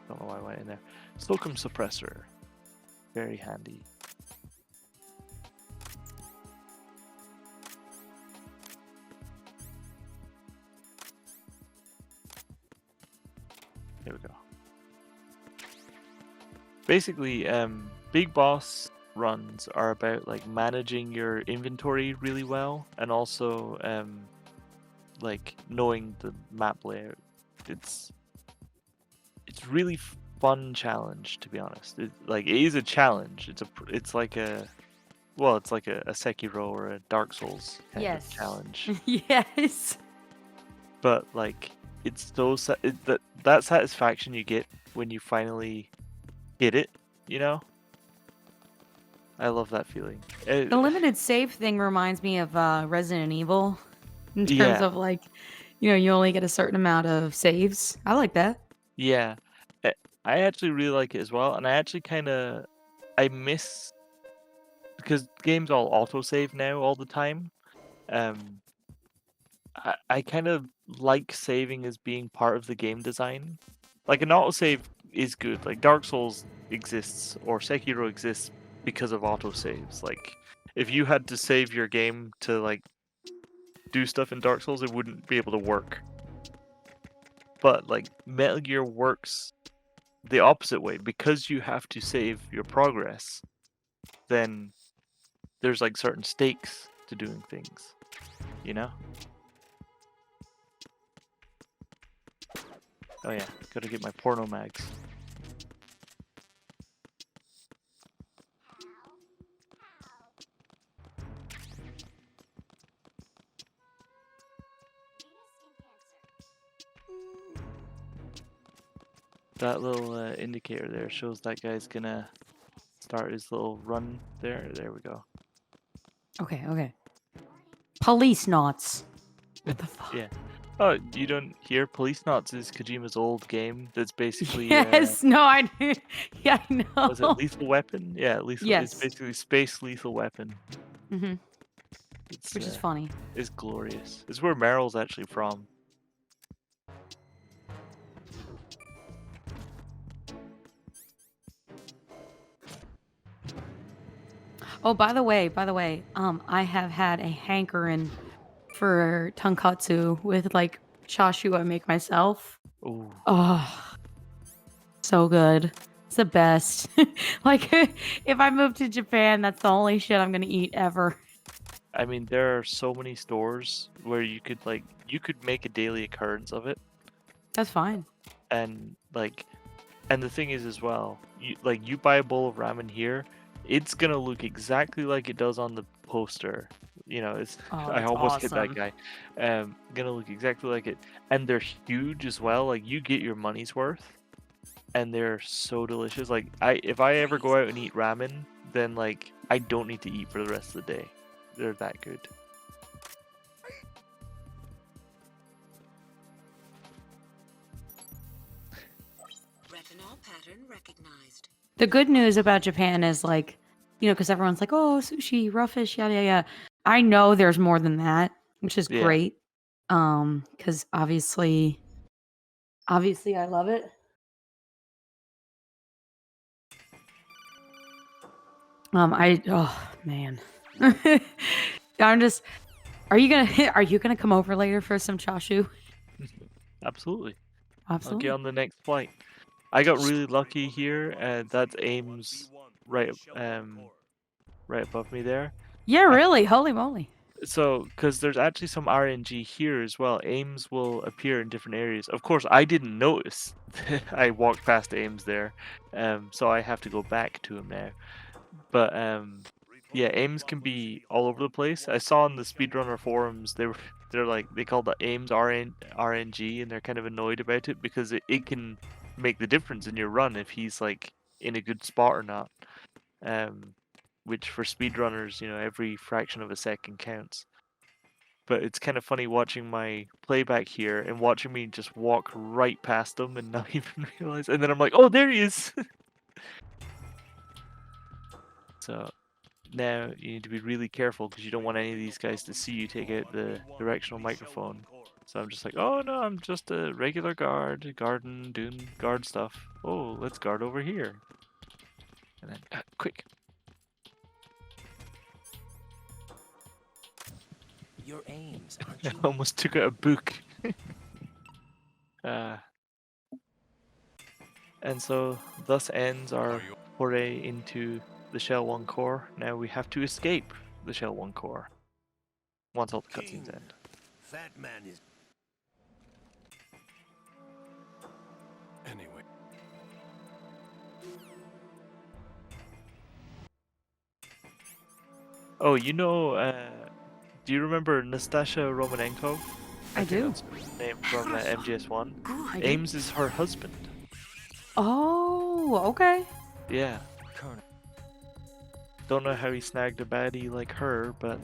Speaker 1: I don't know why I went in there. Slocum suppressor, very handy. There we go. Basically, big boss runs are about like managing your inventory really well, and also like knowing the map layout. It's really fun challenge, to be honest. It is a challenge. It's like a Sekiro or a Dark Souls kind of challenge.
Speaker 2: Yes.
Speaker 1: But like, it's so that satisfaction you get when you finally get it, you know? I love that feeling.
Speaker 2: The limited save thing reminds me of Resident Evil in terms of like, you know, you only get a certain amount of saves. I like that.
Speaker 1: Yeah. I actually really like it as well, and I miss, because games all autosave now all the time. I kind of like saving as being part of the game design. Like, an autosave is good. Like, Dark Souls exists, or Sekiro exists because of autosaves. Like, if you had to save your game to like do stuff in Dark Souls, it wouldn't be able to work. But like, Metal Gear works the opposite way. Because you have to save your progress, then there's like certain stakes to doing things, you know? Oh yeah, gotta get my porno mags. That little indicator there shows that guy's gonna start his little run there. There we go.
Speaker 2: Okay. Police knots. What the fuck?
Speaker 1: Yeah. Oh, you don't hear Police Knots is Kojima's old game that's basically
Speaker 2: Yes, no, I do. Yeah, I
Speaker 1: was it
Speaker 2: know.
Speaker 1: Lethal Weapon? Yeah, lethal. It's
Speaker 2: Yes.
Speaker 1: basically Space Lethal Weapon.
Speaker 2: Hmm.
Speaker 1: It's
Speaker 2: Which is funny.
Speaker 1: It's glorious. It's where Meryl's actually from.
Speaker 2: Oh, by the way, I have had a hankering for tonkatsu with like chashu I make myself.
Speaker 1: Ooh.
Speaker 2: Oh, so good. It's the best. Like if I move to Japan, that's the only shit I'm gonna eat ever.
Speaker 1: I mean, there are so many stores where you could make a daily occurrence of it,
Speaker 2: That's fine.
Speaker 1: and and the thing is as well, you buy a bowl of ramen here, it's gonna look exactly like it does on the poster. You know, it's
Speaker 2: Oh,
Speaker 1: I
Speaker 2: that's
Speaker 1: almost hit that
Speaker 2: awesome.
Speaker 1: guy. Gonna look exactly like it, and they're huge as well. Like you get your money's worth, and they're so delicious. Like if I ever go out and eat ramen, then like I don't need to eat for the rest of the day. They're that good.
Speaker 6: Retinol pattern recognized.
Speaker 2: The good news about Japan is like, because everyone's like, oh, sushi, raw fish, yada yada yada. I know there's more than that, which is
Speaker 1: Yeah.
Speaker 2: great. Because obviously I love it. Oh man. I'm just are you gonna come over later for some chashu?
Speaker 1: Absolutely. I'll
Speaker 2: Absolutely.
Speaker 1: get on the next flight. I got really lucky here, and that's Ames right above me there.
Speaker 2: Yeah, really. Holy moly.
Speaker 1: So, because there's actually some RNG here as well. Ames will appear in different areas. Of course, I didn't notice. I walked past Ames there, so I have to go back to him now. But yeah, Ames can be all over the place. I saw on the speedrunner forums they call the Ames RNG, and they're kind of annoyed about it because it can make the difference in your run if he's like in a good spot or not. Which for speedrunners, every fraction of a second counts. But it's kind of funny watching my playback here and watching me just walk right past them and not even realize. And then I'm like, oh, there he is. So now you need to be really careful because you don't want any of these guys to see you take out the directional microphone. So I'm just like, oh no, I'm just a regular guarding, doing guard stuff. Oh, let's guard over here. And then, quick.
Speaker 3: Your Ames, aren't you?
Speaker 1: Almost took out a book. And so thus ends our foray into the Shell 1 core. Now we have to escape the Shell 1 core once all the cutscenes end.
Speaker 4: Fatman is. Anyway.
Speaker 1: Oh, do you remember Nastasha Romanenko?
Speaker 2: I do.
Speaker 1: That's her name from MGS1.
Speaker 2: I do.
Speaker 1: Ames is her husband.
Speaker 2: Oh, okay.
Speaker 1: Yeah. Don't know how he snagged a baddie like her, but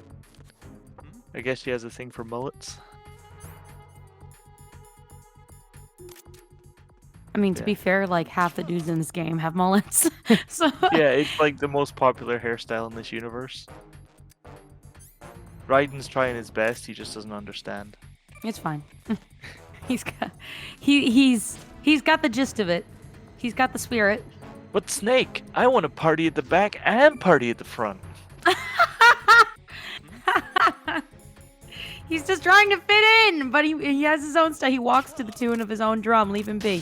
Speaker 1: I guess she has a thing for mullets.
Speaker 2: I mean, to be fair, like half the dudes in this game have mullets. So
Speaker 1: Yeah, it's like the most popular hairstyle in this universe. Raiden's trying his best, he just doesn't understand.
Speaker 2: it's fine. he's got the gist of it. He's got the spirit.
Speaker 1: But Snake, I want to party at the back and party at the front.
Speaker 2: He's just trying to fit in, but he has his own style. He walks to the tune of his own drum. Leave him be.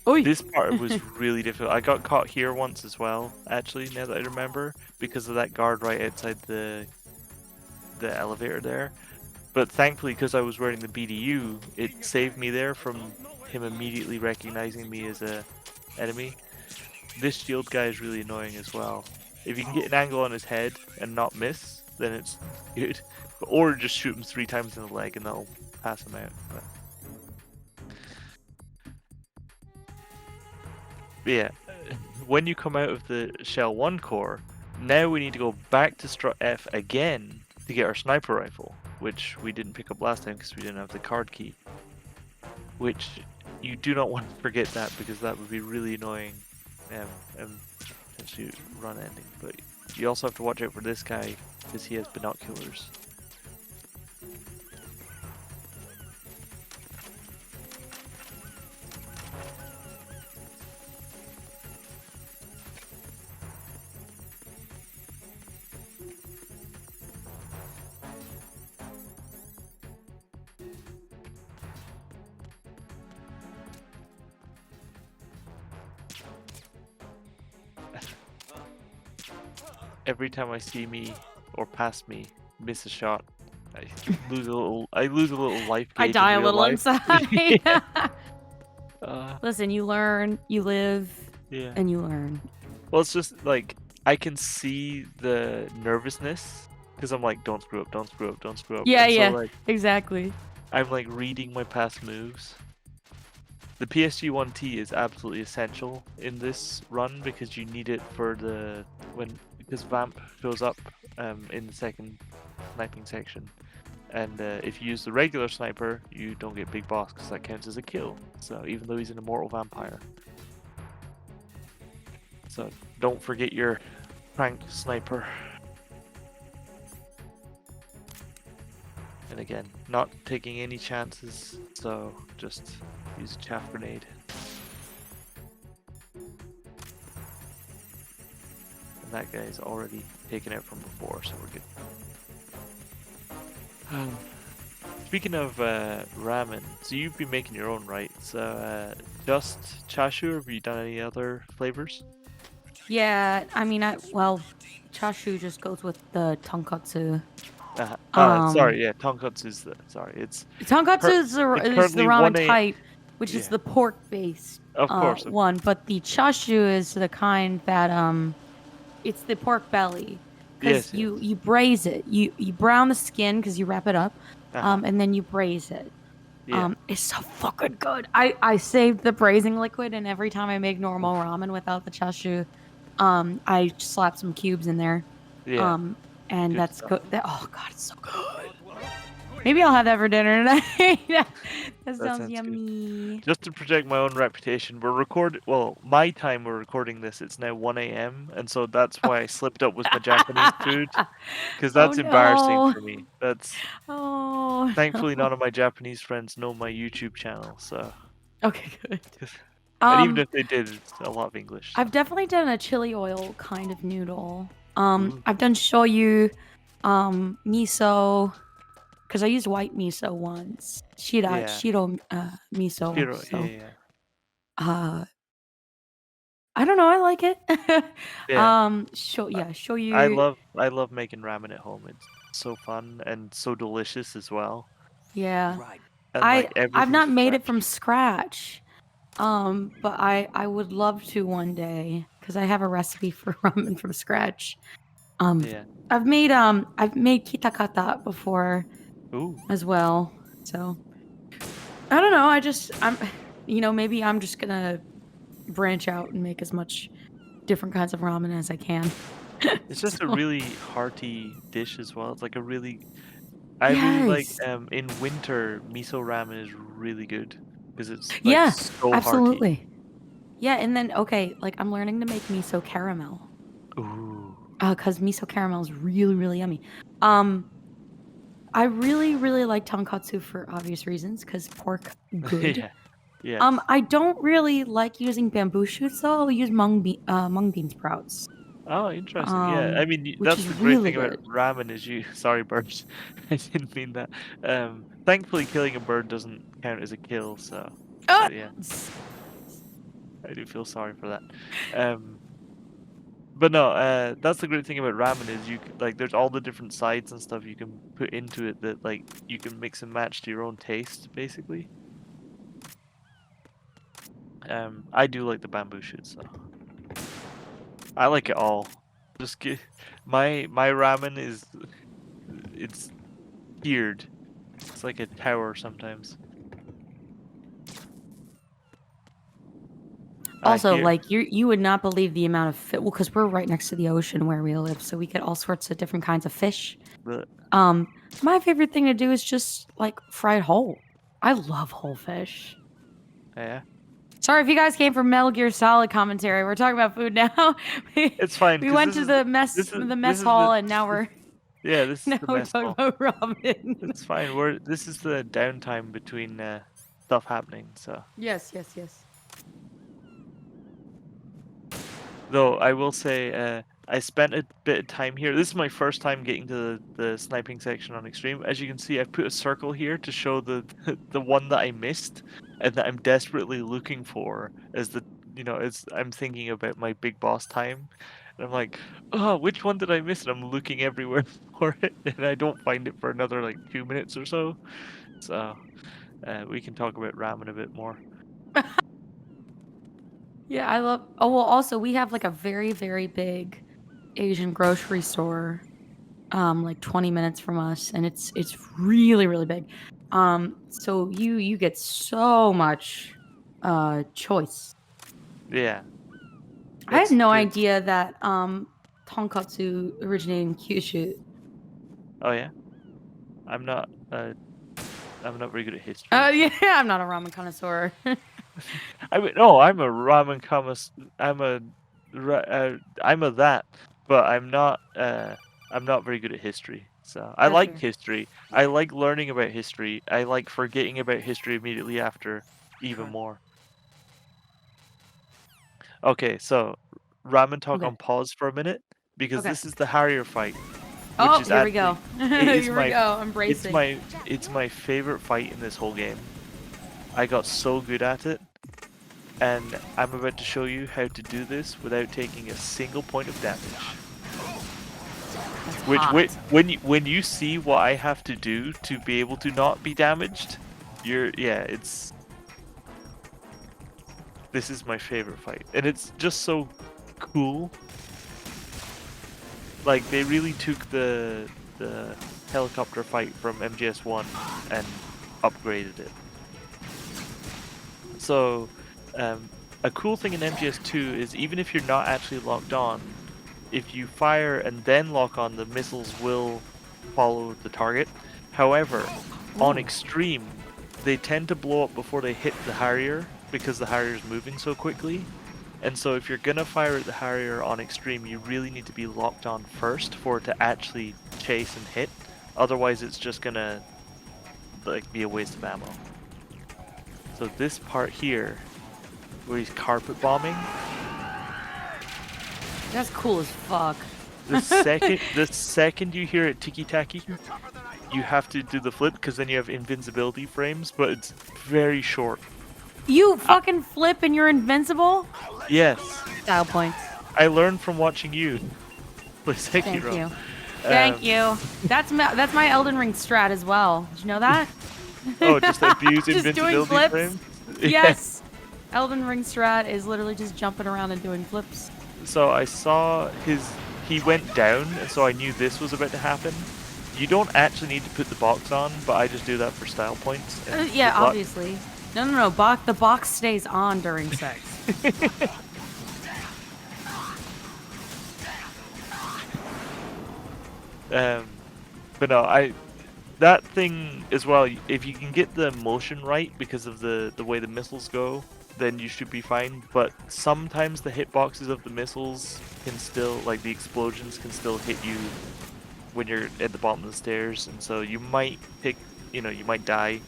Speaker 2: Oy.
Speaker 1: This part was really difficult. I got caught here once as well, actually, now that I remember, because of that guard right outside the elevator there. But thankfully, because I was wearing the BDU, it saved me there from him immediately recognizing me as a enemy. This shield guy is really annoying as well. If you can get an angle on his head and not miss, then it's good. Or just shoot him 3 times in the leg and that'll pass him out. But yeah, when you come out of the Shell 1 core, now we need to go back to Strut F again to get our sniper rifle. which we didn't pick up last time because we didn't have the card key. Which you do not want to forget that, because that would be really annoying and potentially run ending. But you also have to watch out for this guy because he has binoculars. Every time I see me or pass me miss a shot, I lose a little. I lose a little life gauge.
Speaker 2: I die
Speaker 1: in
Speaker 2: a
Speaker 1: real
Speaker 2: little
Speaker 1: life.
Speaker 2: inside.
Speaker 1: Yeah.
Speaker 2: Listen, you learn, you live,
Speaker 1: Yeah.
Speaker 2: and you learn.
Speaker 1: Well, it's just like I can see the nervousness because I'm like, don't screw up, don't screw up, don't screw up.
Speaker 2: Yeah,
Speaker 1: and so,
Speaker 2: yeah,
Speaker 1: like,
Speaker 2: exactly.
Speaker 1: I'm like reading my past moves. The PSG-1T is absolutely essential in this run because you need it for because Vamp shows up in the second sniping section, and if you use the regular sniper, you don't get big boss because that counts as a kill. So even though he's an immortal vampire, so don't forget your crank sniper. And again, not taking any chances, so just use a chaff grenade. And that guy's already taken out from before, so we're good. Speaking of ramen, so you've been making your own, right? So just chashu, or have you done any other flavors?
Speaker 2: Yeah, I mean, well, chashu just goes with the tonkatsu.
Speaker 1: Sorry, yeah, tonkatsu is it's
Speaker 2: Tonkatsu is the
Speaker 1: currently
Speaker 2: ramen
Speaker 1: 1 a.m.
Speaker 2: type, which is
Speaker 1: Yeah.
Speaker 2: the pork-based
Speaker 1: Of course.
Speaker 2: one, but the chashu is the kind that it's the pork belly, because
Speaker 1: Yes,
Speaker 2: you braise it, you brown the skin because you wrap it up, and then you braise it.
Speaker 1: Yeah.
Speaker 2: It's so fucking good. I saved the braising liquid, and every time I make normal ramen without the chashu, I slap some cubes in there.
Speaker 1: Yeah.
Speaker 2: And
Speaker 1: Good
Speaker 2: that's
Speaker 1: stuff.
Speaker 2: good. Oh god, it's so good. Maybe I'll have that for dinner tonight. That sounds
Speaker 1: good.
Speaker 2: yummy.
Speaker 1: Just to protect my own reputation, my time we're recording this, it's now 1 a.m. and so that's why I slipped up with my Japanese food, because that's embarrassing
Speaker 2: no.
Speaker 1: for me. That's
Speaker 2: Oh.
Speaker 1: thankfully none of my Japanese friends know my YouTube channel, so
Speaker 2: Okay, good.
Speaker 1: and even if they did, it's a lot of English. So.
Speaker 2: I've definitely done a chili oil kind of noodle.
Speaker 1: Ooh.
Speaker 2: I've done shoyu, miso, because I used white miso once. Shiro miso.
Speaker 1: Hero,
Speaker 2: So,
Speaker 1: yeah.
Speaker 2: I don't know. I like it.
Speaker 1: Yeah.
Speaker 2: Shoyu.
Speaker 1: I love making ramen at home. It's so fun and so delicious as well.
Speaker 2: Yeah.
Speaker 3: Right.
Speaker 1: And
Speaker 2: I've
Speaker 1: everything's
Speaker 2: not made it
Speaker 1: fresh.
Speaker 2: from scratch. But I would love to one day, because I have a recipe for ramen from scratch.
Speaker 1: Yeah.
Speaker 2: I've made kitakata before
Speaker 1: Ooh.
Speaker 2: as well. So I don't know. Maybe I'm just gonna branch out and make as much different kinds of ramen as I can.
Speaker 1: It's just a
Speaker 2: So-
Speaker 1: really hearty dish as well. It's like I really like
Speaker 2: Yes.
Speaker 1: in winter miso ramen is really good because it's like
Speaker 2: Yeah,
Speaker 1: so
Speaker 2: absolutely. Yeah, and then like I'm learning to make miso caramel.
Speaker 1: hearty. Ooh.
Speaker 2: Because miso caramel is really, really yummy. I really, really like tonkatsu for obvious reasons, because pork good.
Speaker 1: Yeah. Yes.
Speaker 2: I don't really like using bamboo shoots though. I'll use mung bean sprouts.
Speaker 1: Oh, interesting. Yeah. I mean,
Speaker 2: Which
Speaker 1: that's
Speaker 2: is
Speaker 1: the great
Speaker 2: really
Speaker 1: thing about
Speaker 2: good.
Speaker 1: ramen is sorry, birds. I didn't mean that. Thankfully, killing a bird doesn't count as a kill. So, but yeah, I do feel sorry for that. But no, that's the great thing about ramen is there's all the different sides and stuff you can put into it that like you can mix and match to your own taste, basically. I do like the bamboo shoots, so I like it all. Just my ramen it's tiered. It's like a tower sometimes.
Speaker 2: Also,
Speaker 1: Here,
Speaker 2: like you would not believe the amount of well, because we're right next to the ocean where we live, so we get all sorts of different kinds of fish.
Speaker 1: But
Speaker 2: My favorite thing to do is just like fried whole. I love whole fish.
Speaker 1: yeah,
Speaker 2: Sorry if you guys came from Metal Gear Solid commentary. We're talking about food now.
Speaker 1: it's fine.
Speaker 2: We
Speaker 1: 'Cause
Speaker 2: went to the mess
Speaker 1: this is
Speaker 2: the
Speaker 1: this
Speaker 2: mess
Speaker 1: is the
Speaker 2: hall, and now we're
Speaker 1: yeah, this is
Speaker 2: now
Speaker 1: the
Speaker 2: we're
Speaker 1: mess
Speaker 2: talking
Speaker 1: hall.
Speaker 2: about ramen.
Speaker 1: It's fine. This is the downtime between stuff happening. So
Speaker 2: Yes, yes, yes.
Speaker 1: though I will say I spent a bit of time here. This is my first time getting to the sniping section on extreme. As you can see, I've put a circle here to show the the one that I missed and that I'm desperately looking for as the as I'm thinking about my big boss time. And I'm like, oh, which one did I miss? And I'm looking everywhere for it, and I don't find it for another like 2 minutes or so. So we can talk about ramen a bit more.
Speaker 2: Yeah, I love. Oh well, also we have like a very very big Asian grocery store, like 20 minutes from us, and it's really really big. So you get so much choice.
Speaker 1: Yeah,
Speaker 2: I had
Speaker 1: it's
Speaker 2: no
Speaker 1: good.
Speaker 2: idea that tonkatsu originated in Kyushu.
Speaker 1: Oh yeah, I'm not. I'm not very good at history.
Speaker 2: Yeah, I'm not a ramen connoisseur.
Speaker 1: I mean, no, I'm a ramen kamas. I'm a that, but I'm not. I'm not very good at history. So I
Speaker 2: That's
Speaker 1: like
Speaker 2: fair.
Speaker 1: history. I like learning about history. I like forgetting about history immediately after, even more. Okay, so ramen talk
Speaker 2: Okay.
Speaker 1: on pause for a minute because
Speaker 2: Okay.
Speaker 1: this is the Harrier fight, which
Speaker 2: Oh,
Speaker 1: is
Speaker 2: here we go.
Speaker 1: actually it is
Speaker 2: Here we go. I'm
Speaker 1: it's
Speaker 2: bracing.
Speaker 1: my it's my favorite fight in this whole game. I got so good at it. And I'm about to show you how to do this without taking a single point of damage.
Speaker 2: That's
Speaker 1: Which
Speaker 2: hot.
Speaker 1: when you see what I have to do to be able to not be damaged, this is my favorite fight. And it's just so cool. Like they really took the helicopter fight from MGS1 and upgraded it. So a cool thing in MGS2 is even if you're not actually locked on, if you fire and then lock on, the missiles will follow the target. However, on extreme, they tend to blow up before they hit the Harrier because the Harrier is moving so quickly. And so if you're gonna fire at the Harrier on extreme, you really need to be locked on first for it to actually chase and hit. Otherwise, it's just gonna like be a waste of ammo. So this part here, where he's carpet bombing,
Speaker 2: That's cool as fuck.
Speaker 1: the second you hear it ticky-tacky, you have to do the flip because then you have invincibility frames, but it's very short.
Speaker 2: You fucking flip and you're invincible?
Speaker 1: Yes,
Speaker 2: Style points.
Speaker 1: I learned from watching you play
Speaker 2: Thank
Speaker 1: Sekiro.
Speaker 2: you. Thank you. That's my Elden Ring strat as well. Did you know that?
Speaker 1: Oh, just abuse
Speaker 2: Just doing
Speaker 1: invincibility
Speaker 2: flips?
Speaker 1: frames?
Speaker 2: Yes. Elden Ring strat is literally just jumping around and doing flips.
Speaker 1: So I saw he went down, and so I knew this was about to happen. You don't actually need to put the box on, but I just do that for style points. And
Speaker 2: Yeah,
Speaker 1: good luck.
Speaker 2: obviously. No. The box stays on during sex.
Speaker 1: But no, that thing as well. If you can get the motion right because of the way the missiles go, then you should be fine. But sometimes the hitboxes of the missiles can still, like the explosions, can still hit you when you're at the bottom of the stairs, and so you might you might die.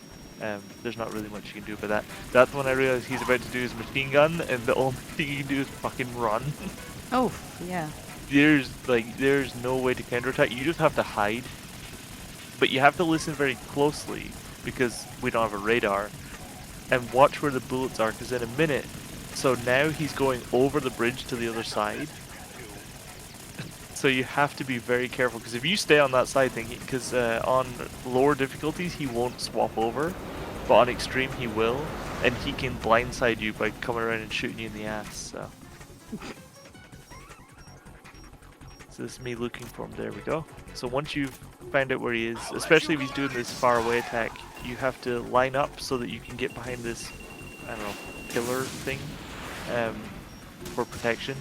Speaker 1: There's not really much you can do about that. That's when I realized he's about to do his machine gun, and the only thing you can do is fucking run.
Speaker 2: Oh, yeah.
Speaker 1: There's no way to counterattack. You just have to hide. But you have to listen very closely because we don't have a radar, and watch where the bullets are, because in a minute, so now he's going over the bridge to the other side. So you have to be very careful, because if you stay on that side thinking, because on lower difficulties he won't swap over, but on extreme he will, and he can blindside you by coming around and shooting you in the ass, so. So this is me looking for him, there we go. So once you've found out where he is, especially if he's doing this far away attack, you have to line up so that you can get behind this, I don't know, pillar thing, for protection.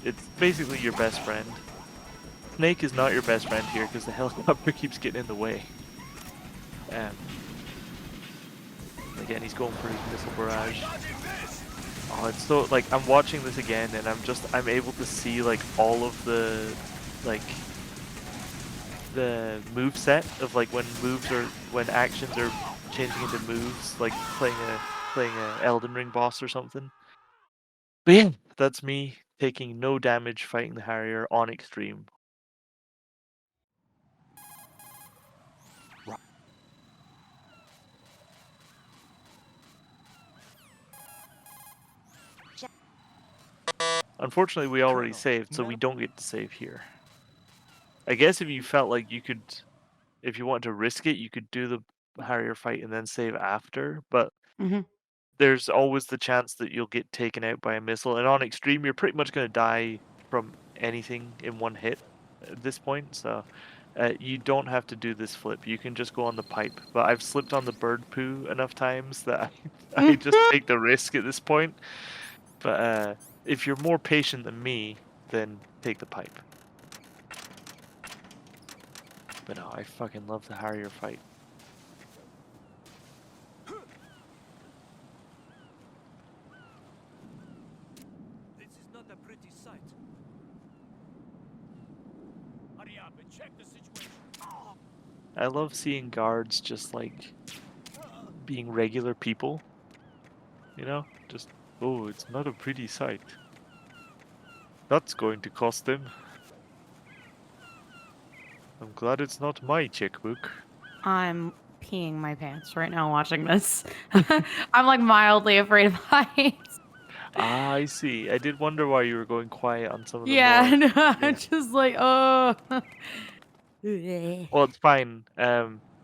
Speaker 1: It's basically your best friend. snake is not your best friend here because the helicopter keeps getting in the way. Again, he's going for his missile barrage. Oh, it's so like I'm watching this again, and I'm able to see like all of the move set of like when actions are changing into moves, like playing a Elden Ring boss or something. But yeah, that's me taking no damage fighting the Harrier on extreme. Unfortunately, we already saved, so we don't get to save here. I guess if you felt like you could, if you want to risk it, you could do the Harrier fight and then save after, but
Speaker 2: Mm-hmm.
Speaker 1: there's always the chance that you'll get taken out by a missile, and on extreme, you're pretty much going to die from anything in one hit at this point, so you don't have to do this flip. You can just go on the pipe, but I've slipped on the bird poo enough times that I just take the risk at this point. But if you're more patient than me, then take the pipe. But no, I fucking love the Harrier fight.
Speaker 3: This is not a pretty sight. Hurry up and check the situation.
Speaker 1: I love seeing guards just like being regular people. You know? Just, oh, it's not a pretty sight. That's going to cost them. I'm glad it's not my checkbook.
Speaker 2: I'm peeing my pants right now watching this. I'm like mildly afraid of heights.
Speaker 1: Ah, I see. I did wonder why you were going quiet on some of the
Speaker 2: Yeah,
Speaker 1: more...
Speaker 2: no,
Speaker 1: Yeah.
Speaker 2: I'm just like, oh.
Speaker 1: Well, it's fine.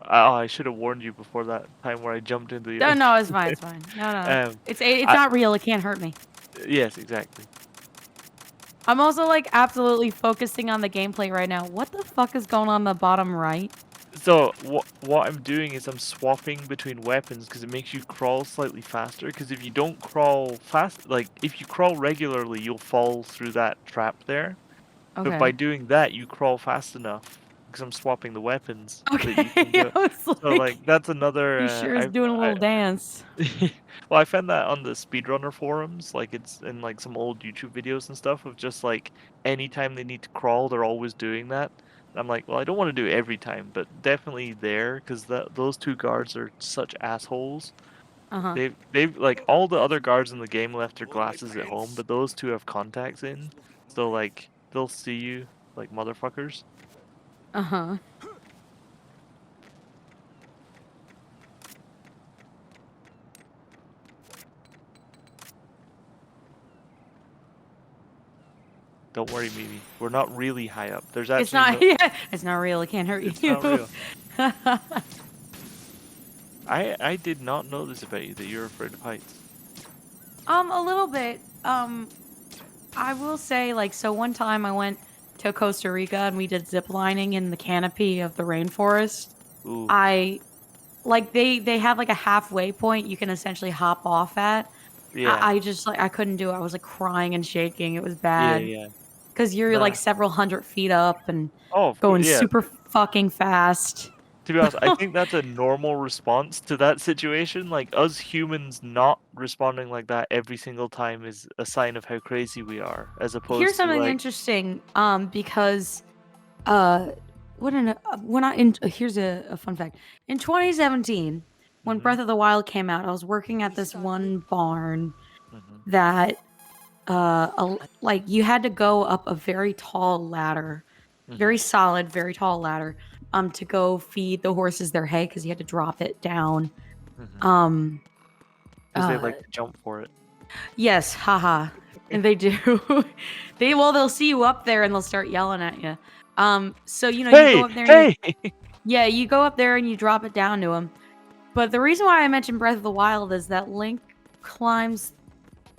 Speaker 1: I should have warned you before that time where I jumped into the...
Speaker 2: No, it's fine, it's fine. No. It's
Speaker 1: I-
Speaker 2: not real, it can't hurt me.
Speaker 1: Yes, exactly.
Speaker 2: I'm also like absolutely focusing on the gameplay right now. What the fuck is going on the bottom right?
Speaker 1: So what I'm doing is I'm swapping between weapons because it makes you crawl slightly faster. Because if you don't crawl fast, like if you crawl regularly, you'll fall through that trap there.
Speaker 2: Okay.
Speaker 1: But by doing that, you crawl fast enough because I'm swapping the weapons.
Speaker 2: Okay.
Speaker 1: That you can go.
Speaker 2: I was
Speaker 1: So like that's another.
Speaker 2: he sure is doing a little dance.
Speaker 1: Well, I found that on the speedrunner forums, like it's in like some old YouTube videos and stuff of just like anytime they need to crawl, they're always doing that. And I'm like, well, I don't want to do it every time, but definitely there because those two guards are such assholes.
Speaker 2: Uh-huh.
Speaker 1: They've like all the other guards in the game left their glasses at home, but those two have contacts in, so like they'll see you like motherfuckers.
Speaker 2: Uh-huh.
Speaker 1: Don't worry, Mimi. We're not really high up. There's
Speaker 2: It's
Speaker 1: actually
Speaker 2: not it's not real, it can't hurt you.
Speaker 1: It's not real. I did not know this about you, that you're afraid of heights.
Speaker 2: A little bit. I will say, like, so one time I went to Costa Rica and we did zip lining in the canopy of the rainforest.
Speaker 1: Ooh.
Speaker 2: They have like a halfway point you can essentially hop off at.
Speaker 1: Yeah.
Speaker 2: I just like I couldn't do it. I was like crying and shaking. It was bad.
Speaker 1: Yeah.
Speaker 2: Because you're
Speaker 1: Nah.
Speaker 2: like several hundred feet up and
Speaker 1: Oh, of
Speaker 2: going
Speaker 1: course, yeah.
Speaker 2: super fucking fast.
Speaker 1: To be honest, I think that's a normal response to that situation. Like us humans not responding like that every single time is a sign of how crazy we are, as opposed
Speaker 2: Here's
Speaker 1: to
Speaker 2: something
Speaker 1: like,
Speaker 2: interesting. Because here's a fun fact. In 2017, when
Speaker 1: Mhm.
Speaker 2: Breath of the Wild came out, I was working at this one barn
Speaker 1: Mhm.
Speaker 2: that like you had to go up a very tall ladder, very solid, very tall ladder, to go feed the horses their hay because you had to drop it down.
Speaker 1: Because they like to jump for it.
Speaker 2: Yes, haha. And they do. They'll see you up there and they'll start yelling at you. So you know you go up there. And
Speaker 1: Hey!
Speaker 2: you go up there and you drop it down to them. But the reason why I mentioned Breath of the Wild is that Link climbs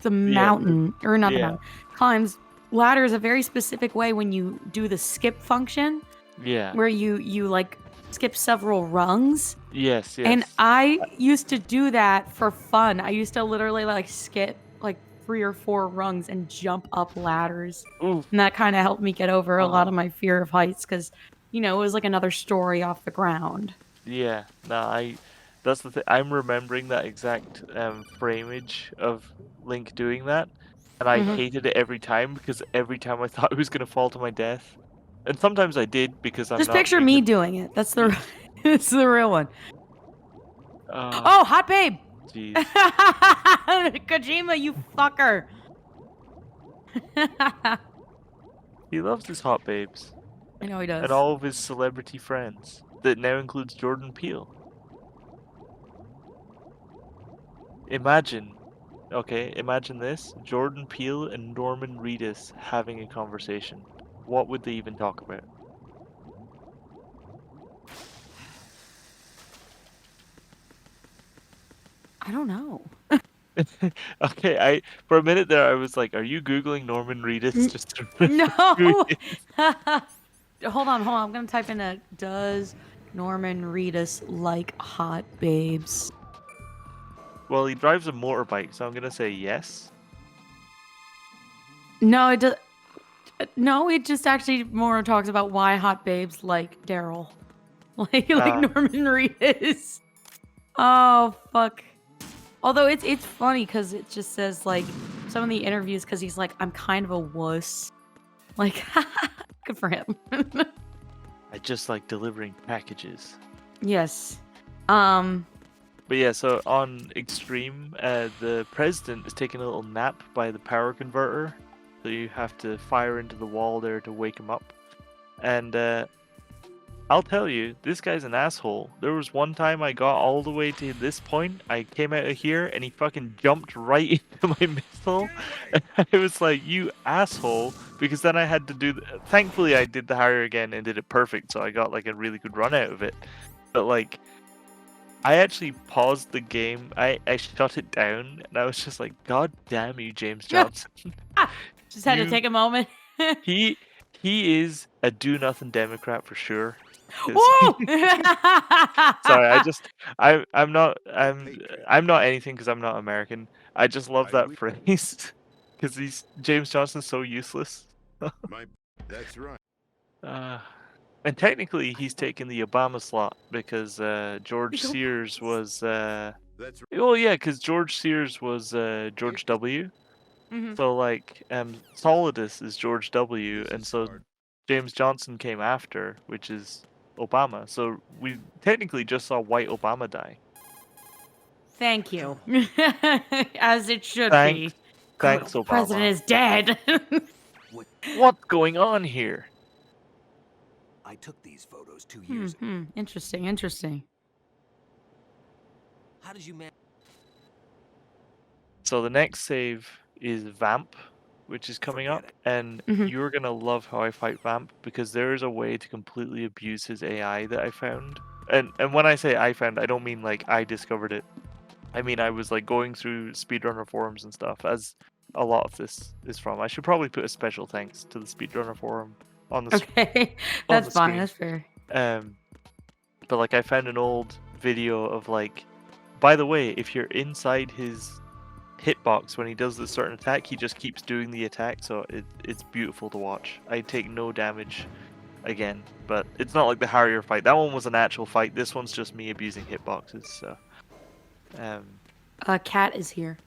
Speaker 2: the mountain, or not the mountain, climbs ladders a very specific way when you do the skip function.
Speaker 1: Yeah.
Speaker 2: Where you like skip several rungs.
Speaker 1: Yes.
Speaker 2: And I used to do that for fun. I used to literally like skip like 3 or 4 rungs and jump up ladders.
Speaker 1: Ooh.
Speaker 2: And that kind of helped me get over a lot of my fear of heights because, you know, it was like another story off the ground.
Speaker 1: Yeah, no, that's the thing. I'm remembering that exact frameage of Link doing that, and I hated it every time because every time I thought I was gonna fall to my death, and sometimes I did because I'm
Speaker 2: Just
Speaker 1: not
Speaker 2: picture
Speaker 1: very
Speaker 2: me
Speaker 1: good.
Speaker 2: doing it. That's the it's the real one.
Speaker 1: Oh,
Speaker 2: Oh, hot babe!
Speaker 1: jeez.
Speaker 2: Kojima, you fucker!
Speaker 1: He loves his hot babes
Speaker 2: I know he does.
Speaker 1: and all of his celebrity friends. That now includes Jordan Peele. Imagine, okay, imagine this: Jordan Peele and Norman Reedus having a conversation. What would they even talk about?
Speaker 2: I don't know.
Speaker 1: Okay, for a minute there I was like, are you Googling Norman Reedus just to remember who
Speaker 2: No!
Speaker 1: he is?
Speaker 2: Hold on. I'm gonna type in does Norman Reedus like hot babes?
Speaker 1: Well, he drives a motorbike, so I'm gonna say yes.
Speaker 2: No, it does. No, it just actually more talks about why hot babes like Daryl. Like Norman Reedus. Oh, fuck. Although it's funny because it just says like some of the interviews because he's like, I'm kind of a wuss. Like, good for him.
Speaker 1: I just like delivering packages.
Speaker 2: Yes.
Speaker 1: But yeah, so on Extreme, the president is taking a little nap by the power converter. So you have to fire into the wall there to wake him up. And I'll tell you, this guy's an asshole. There was one time I got all the way to this point, I came out of here, and he fucking jumped right into my missile. And I was like, you asshole. Because then I had to do... Thankfully, I did the Harrier again and did it perfect, so I got like a really good run out of it. But like... I actually paused the game, I shut it down, and I was just like, God damn you, James Johnson.
Speaker 2: Just had to take a moment.
Speaker 1: He is a do-nothing Democrat for sure. 'Cause
Speaker 2: Whoa!
Speaker 1: Sorry, I'm not anything because I'm not American. I just love that phrase because James Johnson's so useless.
Speaker 7: That's right.
Speaker 1: And technically he's taken the Obama slot because George Sears was
Speaker 7: That's right.
Speaker 1: well, yeah, because George Sears was George W. So like Solidus is George W, and so James Johnson came after, which is Obama. So we technically just saw white Obama die.
Speaker 2: Thank you. As it should
Speaker 1: Thanks,
Speaker 2: be.
Speaker 1: Thanks,
Speaker 2: The
Speaker 1: Obama.
Speaker 2: president is dead.
Speaker 1: What's going on here?
Speaker 4: I took these photos 2 years ago.
Speaker 2: Interesting.
Speaker 3: How did you manage?
Speaker 1: So the next save is Vamp, which is coming up, and you're gonna love how I fight Vamp because there is a way to completely abuse his AI that I found. And when I say I found, I don't mean like I discovered it. I mean I was like going through speedrunner forums and stuff, as a lot of this is from. I should probably put a special thanks to the speedrunner forum on the
Speaker 2: Okay, that's fine. That's fair.
Speaker 1: But like I found an old video of like, by the way, if you're inside his hitbox when he does this certain attack, he just keeps doing the attack, so it's beautiful to watch. I take no damage again, but it's not like the Harrier fight. That one was an actual fight. This one's just me abusing hitboxes. So,
Speaker 2: Cat is here.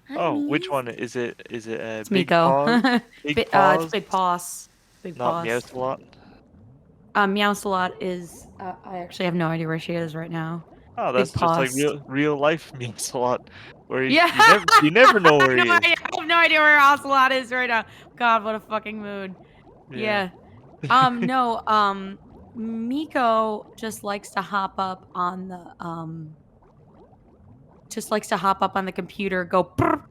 Speaker 1: oh, which one is it? Is it
Speaker 2: It's
Speaker 1: Big
Speaker 2: Miko.
Speaker 1: Paws? Big Paws?
Speaker 2: It's Big Paws. Big
Speaker 1: Not
Speaker 2: Paws.
Speaker 1: Meowsalot?
Speaker 2: Meowsalot is. I actually have no idea where she is right now.
Speaker 1: Oh, that's
Speaker 2: Big
Speaker 1: just like
Speaker 2: Paws.
Speaker 1: real life Meowsalot, where
Speaker 2: Yeah.
Speaker 1: you never know where he is.
Speaker 2: I have no idea where Ocelot is right now. God, what a fucking mood. Yeah. No. Miko just likes to hop up on the computer, go brr,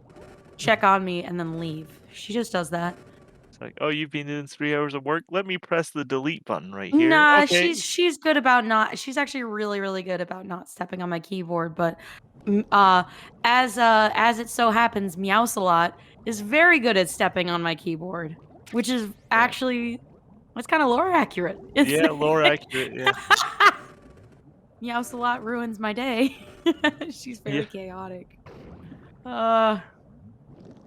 Speaker 2: check on me, and then leave. She just does that.
Speaker 1: It's like, oh, you've been doing 3 hours of work. Let me press the delete button right here.
Speaker 2: Nah,
Speaker 1: Okay.
Speaker 2: she's good about not. She's actually really good about not stepping on my keyboard. But as it so happens, Meowsalot is very good at stepping on my keyboard, which is actually it's kind of lore accurate.
Speaker 1: Yeah, lore accurate. Yeah.
Speaker 2: Meowsalot ruins my day. She's very chaotic.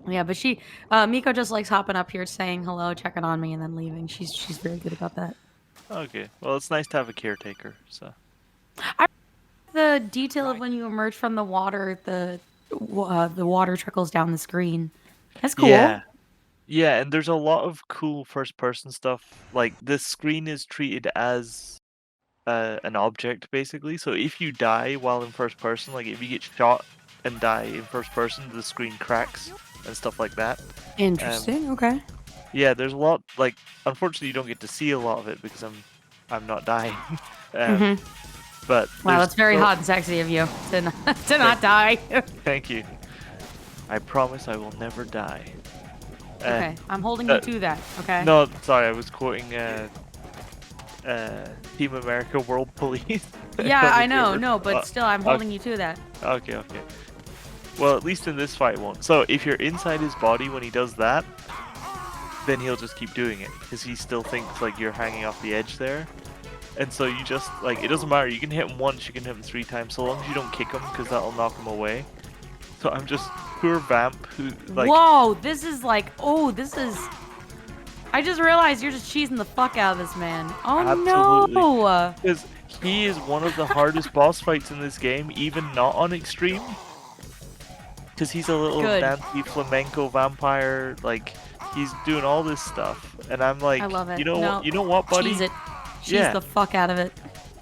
Speaker 2: Yeah, but Miko just likes hopping up here, saying hello, checking on me, and then leaving. She's very good about that.
Speaker 1: Okay, well, it's nice to have a caretaker. So
Speaker 2: The detail of when you emerge from the water, the water trickles down the screen. That's cool.
Speaker 1: Yeah, and there's a lot of cool first-person stuff. Like this screen is treated as an object basically. So if you die while in first person, like if you get shot and die in first person, the screen cracks and stuff like that.
Speaker 2: Interesting. Okay.
Speaker 1: Yeah, there's a lot. Like, unfortunately, you don't get to see a lot of it because I'm not dying. But
Speaker 2: Wow,
Speaker 1: there's
Speaker 2: that's very
Speaker 1: still-
Speaker 2: hot and sexy of you to not die.
Speaker 1: Thank you. I promise I will never die.
Speaker 2: Okay, I'm holding you to that. Okay.
Speaker 1: No, sorry, I was quoting Team America World Police.
Speaker 2: Yeah, I know,
Speaker 1: Favorite.
Speaker 2: no, but still, I'm holding you to that.
Speaker 1: Okay. Well, at least in this fight, it won't. So if you're inside his body when he does that, then he'll just keep doing it because he still thinks like you're hanging off the edge there. And so you just like it doesn't matter. You can hit him once, you can hit him 3 times, so long as you don't kick him because that'll knock him away. So I'm just poor Vamp who like.
Speaker 2: Whoa, this is like, this is. I just realized you're just cheesing the fuck out of this man. Oh
Speaker 1: Absolutely.
Speaker 2: no!
Speaker 1: Because he is one of the hardest boss fights in this game, even not on extreme. Because he's a little
Speaker 2: Good.
Speaker 1: dancey flamenco vampire, like he's doing all this stuff, and I'm like,
Speaker 2: I love it.
Speaker 1: you know,
Speaker 2: No,
Speaker 1: you know what, buddy?
Speaker 2: Cheese it. Cheese
Speaker 1: Yeah.
Speaker 2: the fuck out of it.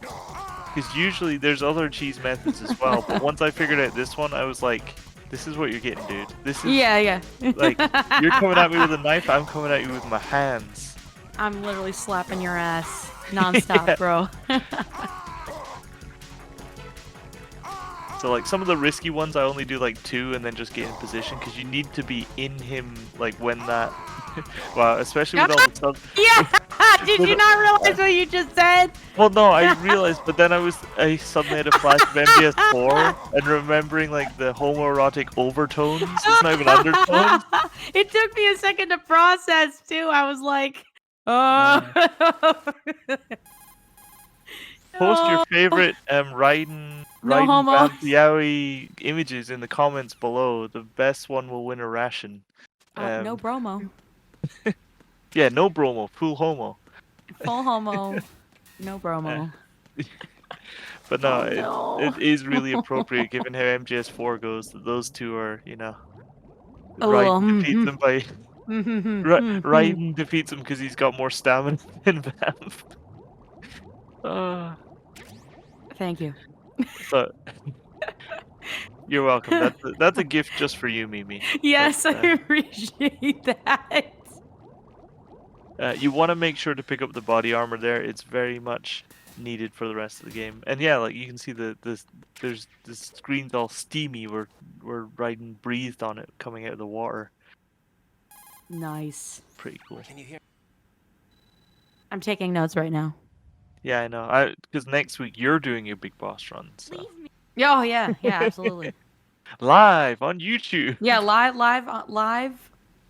Speaker 1: Because usually there's other cheese methods as well, but once I figured out this one, I was like, this is what you're getting, dude. This is
Speaker 2: Yeah.
Speaker 1: like you're coming at me with a knife, I'm coming at you with my hands.
Speaker 2: I'm literally slapping your ass nonstop,
Speaker 1: Yeah.
Speaker 2: bro.
Speaker 1: So like some of the risky ones, I only do like 2 and then just get in position because you need to be in him like when that. Wow, especially with all the stuff.
Speaker 2: Yeah! Did you not realize what you just said?
Speaker 1: Well, no, I realized, but then I suddenly had a flash of MGS4 and remembering like the homoerotic overtones. It's not even undertones.
Speaker 2: It took me a second to process too. I was like, oh.
Speaker 1: Post your
Speaker 2: No.
Speaker 1: favorite Raiden
Speaker 2: No homo.
Speaker 1: Yaoi images in the comments below. The best one will win a ration.
Speaker 2: No bromo.
Speaker 1: Yeah, no bromo, full homo.
Speaker 2: Full homo. No bromo.
Speaker 1: But no,
Speaker 2: Oh, no.
Speaker 1: it is really appropriate given how MGS4 goes. That those two are, you know,
Speaker 2: A little,
Speaker 1: Raiden defeats them by Raiden defeats him because he's got more stamina than Vamp.
Speaker 2: Thank you.
Speaker 1: So you're welcome. That's a gift just for you, Mimi.
Speaker 2: Yes,
Speaker 1: But,
Speaker 2: I appreciate that.
Speaker 1: You want to make sure to pick up the body armor there. It's very much needed for the rest of the game. And yeah, like you can see there's the screen's all steamy where Raiden breathed on it coming out of the water.
Speaker 2: Nice.
Speaker 1: Pretty cool.
Speaker 4: Can you hear?
Speaker 2: I'm taking notes right now.
Speaker 1: Yeah, I know. Because next week you're doing your big boss run. So.
Speaker 2: Oh yeah, absolutely.
Speaker 1: Live on YouTube.
Speaker 2: Yeah, live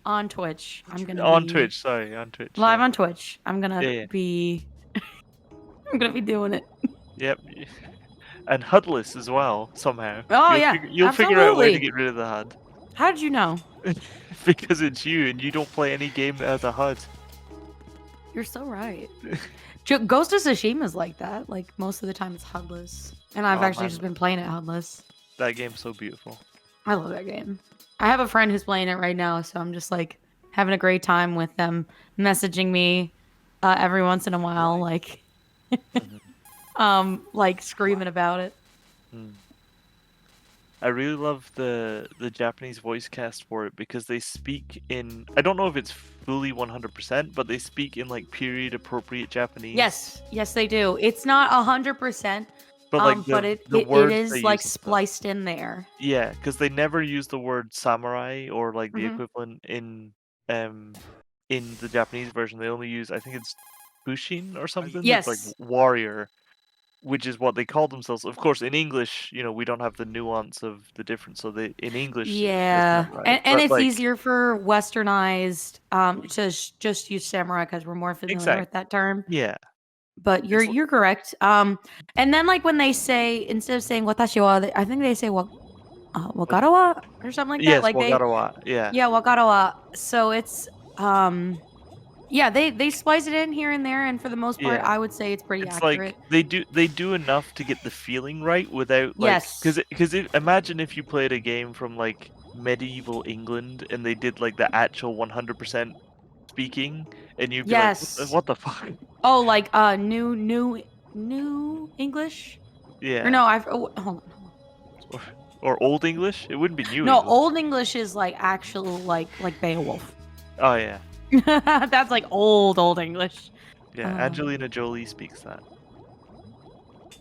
Speaker 2: on Twitch. I'm gonna
Speaker 1: On
Speaker 2: be...
Speaker 1: Twitch, sorry, on Twitch.
Speaker 2: Live
Speaker 1: yeah.
Speaker 2: on Twitch. I'm gonna
Speaker 1: Yeah.
Speaker 2: be. I'm gonna be doing it.
Speaker 1: Yep. And HUDless as well, somehow.
Speaker 2: Oh,
Speaker 1: You'll
Speaker 2: yeah,
Speaker 1: you'll figure out a way to
Speaker 2: absolutely.
Speaker 1: get rid of the HUD.
Speaker 2: How did you know?
Speaker 1: Because it's you and you don't play any game that has a HUD.
Speaker 2: You're so right. Ghost of Tsushima's like that. Like most of the time, it's HUDless, and I've
Speaker 1: Oh,
Speaker 2: actually
Speaker 1: man.
Speaker 2: just been playing it HUDless.
Speaker 1: That game's so beautiful.
Speaker 2: I love that game. I have a friend who's playing it right now, so I'm just like having a great time with them, messaging me every once in a while, like, like screaming about it.
Speaker 1: I really love the Japanese voice cast for it because they speak in, I don't know if it's fully 100%, but they speak in like period appropriate Japanese.
Speaker 2: Yes, they do. It's not 100%,
Speaker 1: but like
Speaker 2: but it
Speaker 1: words
Speaker 2: is
Speaker 1: they
Speaker 2: like
Speaker 1: use and stuff.
Speaker 2: spliced in there.
Speaker 1: Yeah, because they never use the word samurai or like the
Speaker 2: Mhm.
Speaker 1: equivalent in the Japanese version. They only use, I think it's bushin or something. It's like
Speaker 2: Yes.
Speaker 1: warrior, which is what they call themselves. Of course, in English, you know, we don't have the nuance of the difference. So they in English,
Speaker 2: Yeah,
Speaker 1: it's not right.
Speaker 2: and
Speaker 1: But,
Speaker 2: it's
Speaker 1: like,
Speaker 2: easier for westernized to just use samurai because we're more familiar
Speaker 1: Exactly.
Speaker 2: with that term.
Speaker 1: Yeah,
Speaker 2: But you're correct. And then like when they say, instead of saying watashi wa, I think they say Wagarawa or something like that.
Speaker 1: Yes,
Speaker 2: Like
Speaker 1: Wagarawa. Yeah.
Speaker 2: yeah, Wagarawa. So it's yeah, they splice it in here and there, and for the most part,
Speaker 1: Yeah.
Speaker 2: I would say it's pretty
Speaker 1: It's
Speaker 2: accurate.
Speaker 1: like they do enough to get the feeling right without like
Speaker 2: Yes.
Speaker 1: because imagine if you played a game from like medieval England and they did like the actual 100% speaking and you'd be like
Speaker 2: Yes.
Speaker 1: what the fuck?
Speaker 2: Oh, like new English? Or
Speaker 1: Yeah.
Speaker 2: no, hold on.
Speaker 1: Or old English? It wouldn't be new
Speaker 2: No,
Speaker 1: English.
Speaker 2: old English is like actual like Beowulf.
Speaker 1: Oh yeah.
Speaker 2: That's like old English.
Speaker 1: Yeah, Angelina Jolie speaks that.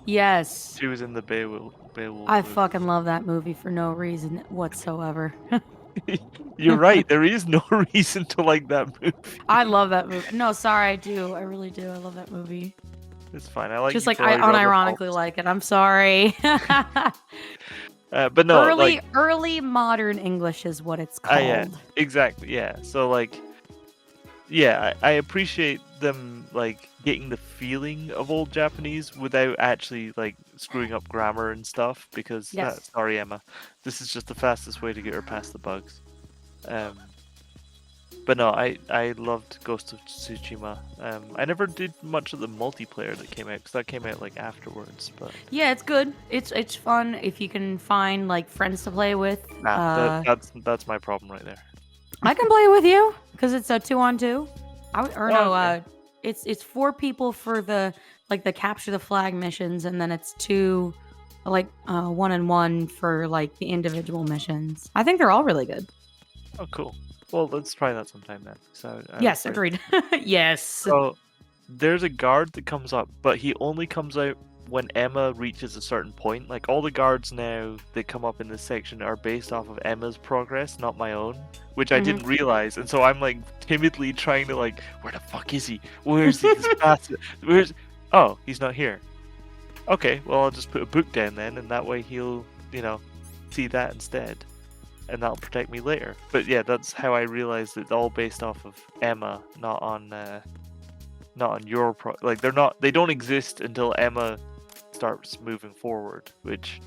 Speaker 2: Yes.
Speaker 1: She was in the Beowulf
Speaker 2: I
Speaker 1: movie.
Speaker 2: fucking love that movie for no reason whatsoever.
Speaker 1: You're right. There is no reason to like that movie.
Speaker 2: I love that movie. No, sorry, I do. I really do. I love that movie.
Speaker 1: It's fine. I like
Speaker 2: Just
Speaker 1: you
Speaker 2: like
Speaker 1: for
Speaker 2: I
Speaker 1: your other
Speaker 2: unironically
Speaker 1: faults.
Speaker 2: like it. I'm sorry.
Speaker 1: But no, like
Speaker 2: early modern English is what it's called.
Speaker 1: yeah, exactly. Yeah. So like, yeah, I appreciate them like getting the feeling of old Japanese without actually like screwing up grammar and stuff. Because
Speaker 2: Yes.
Speaker 1: sorry, Emma, this is just the fastest way to get her past the bugs. But no, I loved Ghost of Tsushima. I never did much of the multiplayer that came out because that came out like afterwards. But
Speaker 2: Yeah, it's good. It's fun if you can find like friends to play with.
Speaker 1: that's my problem right there.
Speaker 2: I can play with you because it's a 2-on-2.
Speaker 1: Okay.
Speaker 2: It's 4 people for the like the capture the flag missions, and then it's 2 like 1-on-1 for like the individual missions. I think they're all really good.
Speaker 1: Oh, cool. Well, let's try that sometime then. So
Speaker 2: Yes, agreed. Yes.
Speaker 1: So there's a guard that comes up, but he only comes out when Emma reaches a certain point. Like all the guards now that come up in this section are based off of Emma's progress, not my own, which I didn't realize. And so I'm like timidly trying to like, where the fuck is he? Where's he? Where's? Oh, he's not here. Okay, well I'll just put a book down then, and that way he'll, see that instead. And that'll protect me later. But yeah, that's how I realized it's all based off of Emma, not on your like they don't exist until Emma starts moving forward, which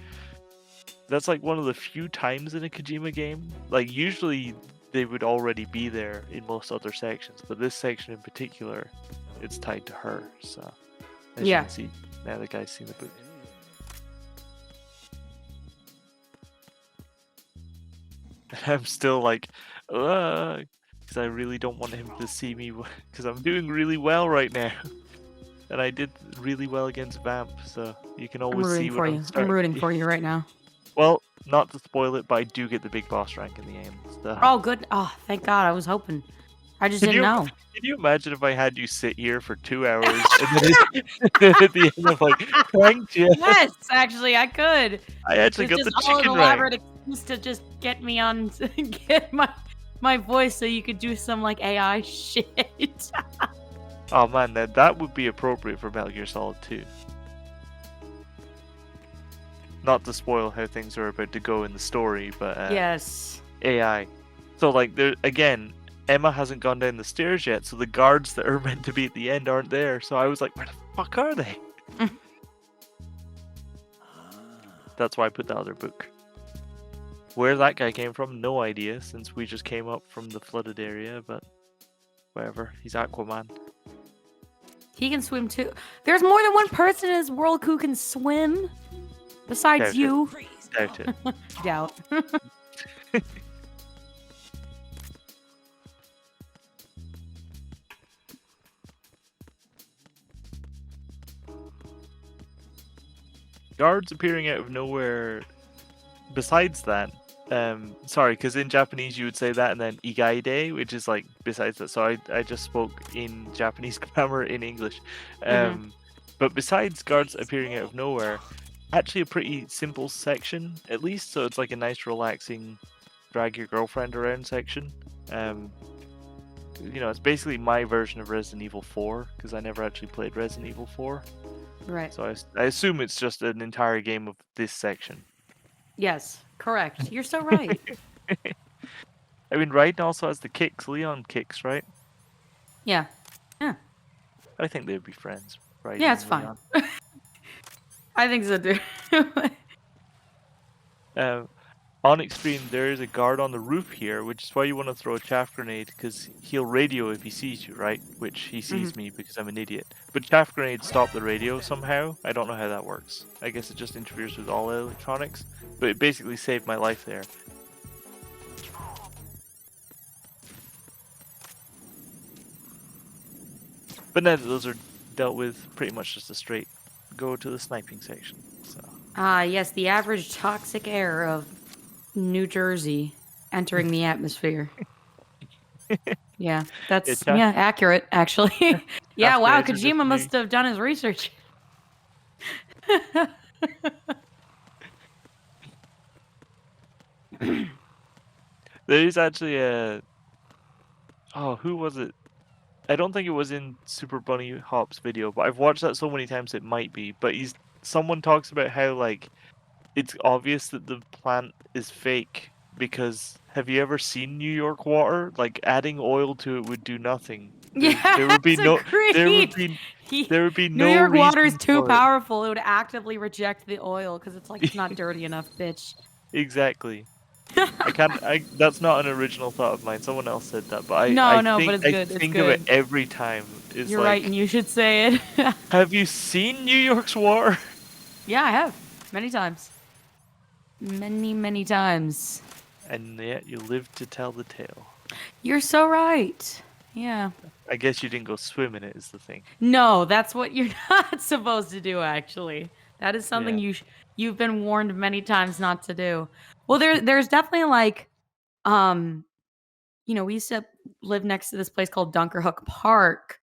Speaker 1: that's like one of the few times in a Kojima game. Like usually they would already be there in most other sections, but this section in particular, it's tied to her. So as you can see, now the guy's seen the book. I'm still like, because I really don't want him to see me, because I'm doing really well right now, and I did really well against Vamp, so you can always see what
Speaker 2: I'm rooting for you right now.
Speaker 1: Well, not to spoil it, but I do get the big boss rank in the Ames. So.
Speaker 2: Oh, good. Oh, thank God. I was hoping. I just didn't know.
Speaker 1: Can you imagine if I had you sit here for 2 hours and then at the end of like ranked you?
Speaker 2: Yes, actually, I could.
Speaker 1: I actually got the chicken
Speaker 2: an elaborate excuse to just get me on, get my voice so you could do some like AI shit.
Speaker 1: Oh man, that would be appropriate for Metal Gear Solid 2. Not to spoil how things are about to go in the story, but
Speaker 2: yes,
Speaker 1: AI. So like there again. Emma hasn't gone down the stairs yet, so the guards that are meant to be at the end aren't there. So I was like, where the fuck are they? That's why I put the other book. Where that guy came from, no idea, since we just came up from the flooded area, but whatever. He's Aquaman.
Speaker 2: He can swim too. There's more than one person in this world who can swim, besides
Speaker 1: Doubt
Speaker 2: you.
Speaker 1: Doubt it.
Speaker 2: Doubt.
Speaker 1: Guards appearing out of nowhere. Besides that, sorry, because in Japanese you would say that and then igaide, which is like besides that. So I just spoke in Japanese grammar in English. But besides guards appearing out of nowhere, actually a pretty simple section at least. So it's like a nice relaxing drag your girlfriend around section. It's basically my version of Resident Evil 4 because I never actually played Resident Evil 4.
Speaker 2: Right.
Speaker 1: So I assume it's just an entire game of this section.
Speaker 2: Yes, correct. You're so right.
Speaker 1: I mean, Raiden also has the kicks. Leon kicks, right?
Speaker 2: Yeah. Yeah.
Speaker 1: I think they'd be friends, right?
Speaker 2: Yeah, it's fine. I think so too.
Speaker 1: On extreme, there is a guard on the roof here, which is why you want to throw a chaff grenade, because he'll radio if he sees you, right? Which he sees me because I'm an idiot. But chaff grenades stop the radio somehow. I don't know how that works. I guess it just interferes with all electronics. But it basically saved my life there. But now that those are dealt with, pretty much just a straight go to the sniping section. So.
Speaker 2: Yes, the average toxic air of New Jersey entering the atmosphere. Yeah, that's accurate, actually. Yeah, wow, Kojima must have done his research.
Speaker 1: There is actually a... Oh, who was it? I don't think it was in Super Bunny Hop's video, but I've watched that so many times it might be. But someone talks about how, like, it's obvious that the plant is fake because have you ever seen New York water? Like, adding oil to it would do nothing. There would be no
Speaker 2: New York water is too
Speaker 1: for it.
Speaker 2: powerful. It would actively reject the oil because it's like it's not dirty enough, bitch.
Speaker 1: Exactly. That's not an original thought of mine. Someone else said that, but
Speaker 2: but it's good.
Speaker 1: I think of it every time.
Speaker 2: You're right, and you should say it.
Speaker 1: Have you seen New York's water?
Speaker 2: Yeah, I have. Many times. Many times.
Speaker 1: And yet you live to tell the tale.
Speaker 2: You're so right. Yeah.
Speaker 1: I guess you didn't go swim in it is the thing.
Speaker 2: No, that's what you're not supposed to do, actually. That is something you've been warned many times not to do. Well, there's definitely like, we used to live next to this place called Dunkerhook Park,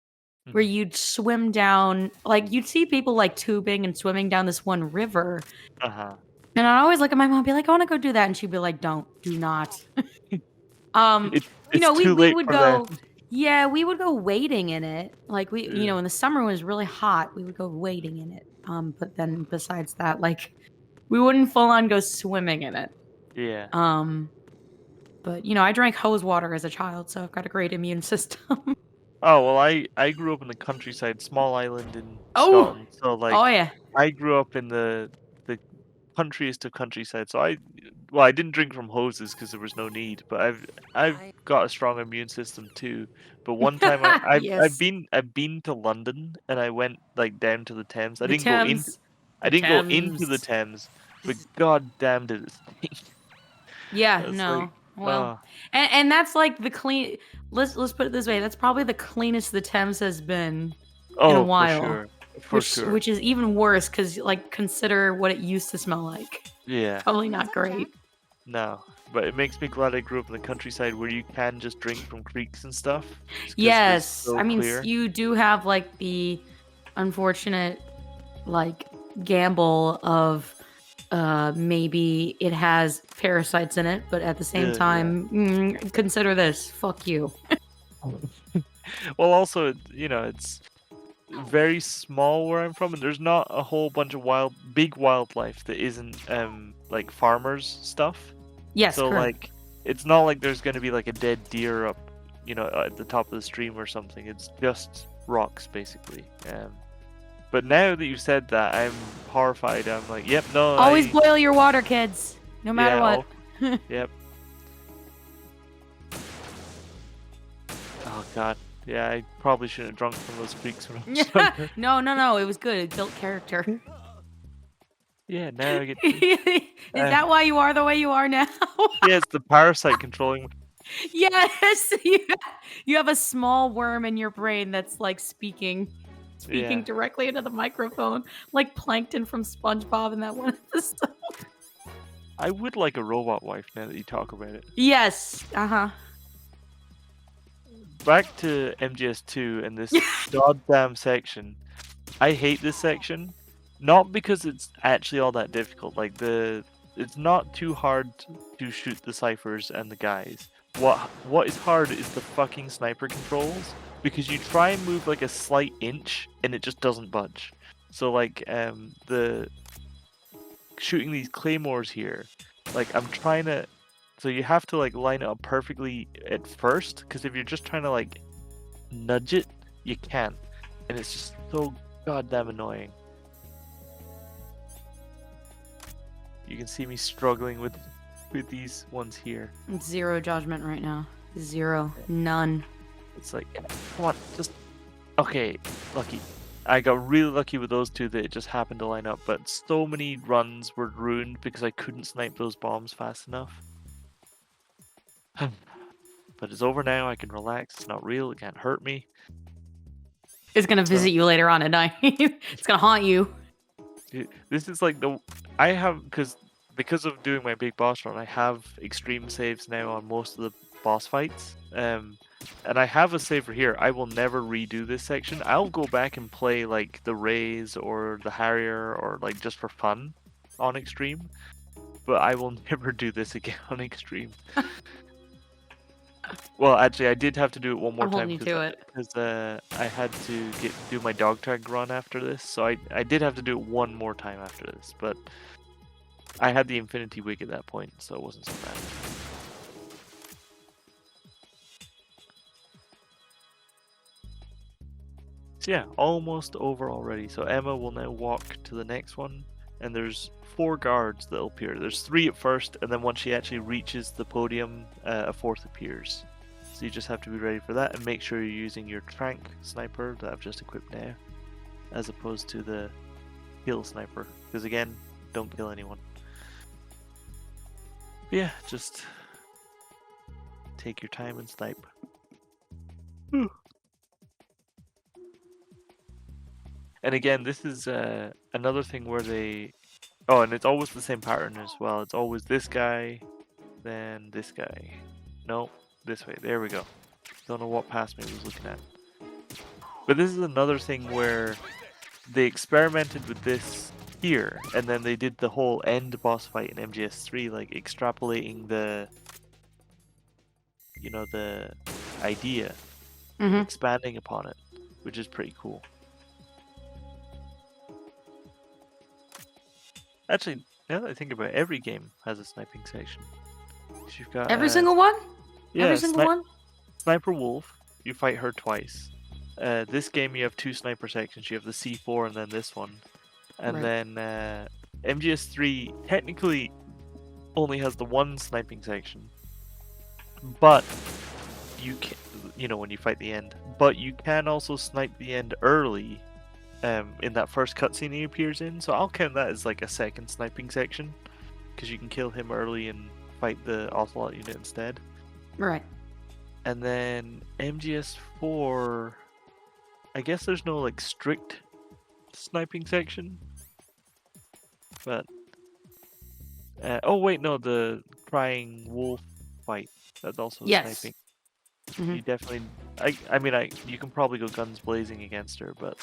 Speaker 2: where you'd swim down, like you'd see people like tubing and swimming down this one river.
Speaker 1: Uh-huh.
Speaker 2: And I'd always look at my mom and be like, I want to go do that. And she'd be like, do not.
Speaker 1: It's
Speaker 2: we would go, we would go wading in it. Like in the summer when it was really hot, we would go wading in it. But then besides that, like we wouldn't full on go swimming in it.
Speaker 1: Yeah.
Speaker 2: But I drank hose water as a child, so I've got a great immune system.
Speaker 1: Oh, well, I grew up in the countryside, small island in Scotland. So like I grew up in the countryest of countryside. So I didn't drink from hoses because there was no need, but I've got a strong immune system too. But one time I've been to London and I went like down to the Thames. I didn't go into the Thames, but god damn did it stink.
Speaker 2: Yeah, no. Well, and that's like the clean. Let's put it this way. That's probably the cleanest the Thames has been in a while.
Speaker 1: For sure.
Speaker 2: Which is even worse because like consider what it used to smell like.
Speaker 1: Yeah.
Speaker 2: Probably not great.
Speaker 1: No, but it makes me glad I grew up in the countryside where you can just drink from creeks and stuff.
Speaker 2: Yes,
Speaker 1: so
Speaker 2: I mean
Speaker 1: clear.
Speaker 2: you do have like the unfortunate like gamble of maybe it has parasites in it, but at the same time, consider this. Fuck you.
Speaker 1: Well, also, it's very small where I'm from, and there's not a whole bunch of big wildlife that isn't like farmers stuff.
Speaker 2: Yes,
Speaker 1: so
Speaker 2: correct.
Speaker 1: Like it's not like there's gonna be like a dead deer up, at the top of the stream or something. It's just rocks basically. But now that you've said that, I'm horrified. I'm like, yep, no.
Speaker 2: Always boil your water, kids, no matter what.
Speaker 1: Yep. Oh god. Yeah, I probably shouldn't have drunk from those creeks when I was younger.
Speaker 2: No. It was good. It built character.
Speaker 1: Yeah, now I get.
Speaker 2: Is that why you are the way you are now?
Speaker 1: Yeah, it's the parasite controlling me.
Speaker 2: Yes, you have a small worm in your brain that's like speaking directly into the microphone, like Plankton from SpongeBob in that one episode.
Speaker 1: I would like a robot wife now that you talk about it.
Speaker 2: Yes.
Speaker 1: Back to MGS2 and this goddamn section. I hate this section, not because it's actually all that difficult. Like it's not too hard to shoot the ciphers and the guys. What is hard is the fucking sniper controls, because you try and move like a slight inch and it just doesn't budge. So like the shooting these claymores here, like I'm trying to. So you have to like line it up perfectly at first, because if you're just trying to like nudge it, you can't, and it's just so goddamn annoying. You can see me struggling with with these ones here.
Speaker 2: Zero judgment right now. Zero. None.
Speaker 1: It's like, come on, just okay. Lucky. I got really lucky with those two that it just happened to line up, but so many runs were ruined because I couldn't snipe those bombs fast enough. But it's over now. I can relax. It's not real. It can't hurt me.
Speaker 2: It's gonna visit you later on at night. It's gonna haunt you.
Speaker 1: Dude, this is like I have because of doing my big boss run, I have extreme saves now on most of the boss fights. And I have a save for here. I will never redo this section. I'll go back and play like the Rays or the Harrier or like just for fun on extreme. But I will never do this again on extreme. Well, actually, I did have to do it one more
Speaker 2: I'm
Speaker 1: time
Speaker 2: holding you to it.
Speaker 1: because I had to do my dog tag run after this, so I did have to do it one more time after this. But I had the infinity wig at that point, so it wasn't so bad. So yeah, almost over already. So Emma will now walk to the next one, and there's 4 guards that'll appear. There's 3 at first, and then once she actually reaches the podium, a 4th appears. So you just have to be ready for that, and make sure you're using your trank sniper that I've just equipped now, as opposed to the kill sniper. Because again, don't kill anyone. But yeah, just take your time and snipe. And again, this is another thing where they... Oh, and it's always the same pattern as well. It's always this guy, then this guy. No, this way. There we go. Don't know what pass me was looking at. But this is another thing where they experimented with this here, and then they did the whole end boss fight in MGS3, like extrapolating the... You know, the idea. Expanding upon it, which is pretty cool. Actually, now that I think about it, every game has a sniping section. You've got
Speaker 2: Every single one?
Speaker 1: Yeah,
Speaker 2: Every single one?
Speaker 1: Sniper Wolf, you fight her twice. This game you have 2 sniper sections. You have the C4 and then this one. And
Speaker 2: Right.
Speaker 1: then MGS3 technically only has the 1 sniping section. But you can, you know, when you fight the end. But you can also snipe the end early. In that first cutscene he appears in, so I'll count that as like a second sniping section, because you can kill him early and fight the Ocelot unit instead.
Speaker 2: Right.
Speaker 1: And then MGS4, I guess there's no like strict sniping section, but oh wait, no, the crying wolf fight, that's also sniping. You definitely, I mean, you can probably go guns blazing against her, but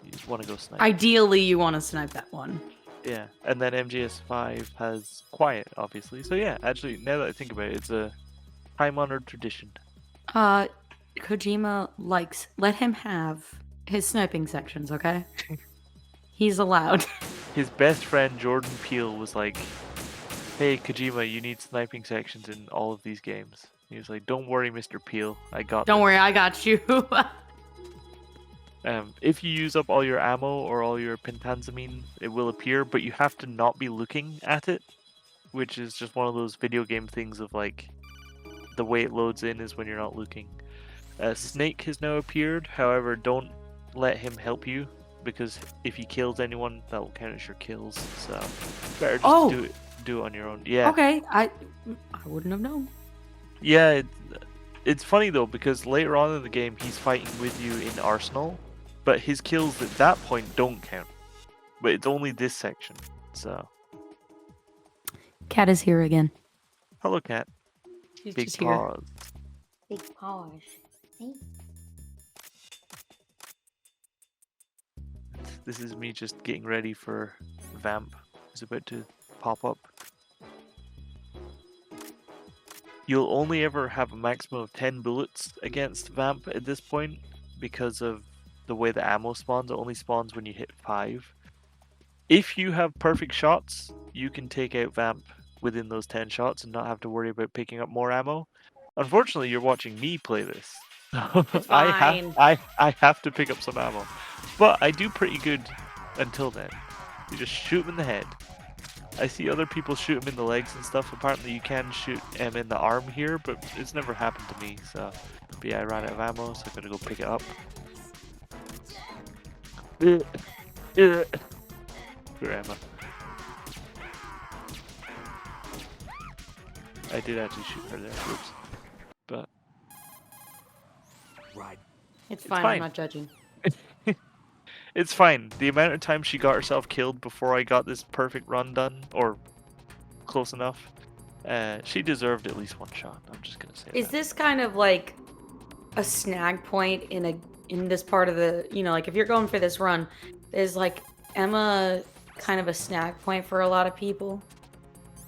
Speaker 1: you want to go snipe.
Speaker 2: Ideally, you want to snipe that one.
Speaker 1: Yeah, and then MGS5 has quiet, obviously. So yeah, actually, now that I think about it, it's a time-honored tradition.
Speaker 2: Kojima likes... Let him have his sniping sections, okay? He's allowed.
Speaker 1: His best friend, Jordan Peele, was like, hey, Kojima, you need sniping sections in all of these games. He was like, don't worry, Mr. Peele, I got
Speaker 2: Don't
Speaker 1: this.
Speaker 2: worry, I got you.
Speaker 1: If you use up all your ammo or all your pentanzamine, it will appear, but you have to not be looking at it, which is just one of those video game things of like, the way it loads in is when you're not looking. Snake has now appeared, however, don't let him help you, because if he kills anyone, that will count as your kills, so better just do it on your own. Yeah.
Speaker 2: Okay, I wouldn't have known.
Speaker 1: Yeah, it's funny though, because later on in the game, he's fighting with you in Arsenal, but his kills at that point don't count. But it's only this section, so...
Speaker 2: Cat is here again.
Speaker 1: Hello, Cat.
Speaker 2: She's
Speaker 1: Big
Speaker 2: just here.
Speaker 1: paws.
Speaker 2: Big paws.
Speaker 1: This is me just getting ready for Vamp. It's about to pop up. You'll only ever have a maximum of 10 bullets against Vamp at this point because of the way the ammo spawns. It only spawns when you hit 5. If you have perfect shots, you can take out Vamp within those 10 shots and not have to worry about picking up more ammo. Unfortunately, you're watching me play this.
Speaker 2: It's fine.
Speaker 1: I have to pick up some ammo. But I do pretty good until then. You just shoot him in the head. I see other people shoot him in the legs and stuff. Apparently you can shoot him in the arm here, but it's never happened to me, so... But yeah, I ran out of ammo, so I'm gonna go pick it up. Poor Emma. I did actually shoot her there, whoops. But...
Speaker 4: Right.
Speaker 2: It's fine.
Speaker 1: fine.
Speaker 2: I'm not judging.
Speaker 1: It's fine. The amount of time she got herself killed before I got this perfect run done, or close enough, she deserved at least one shot. I'm just gonna say
Speaker 2: Is
Speaker 1: that.
Speaker 2: this kind of like a snag point in this part of the, you know, like if you're going for this run, is like Emma kind of a snag point for a lot of people?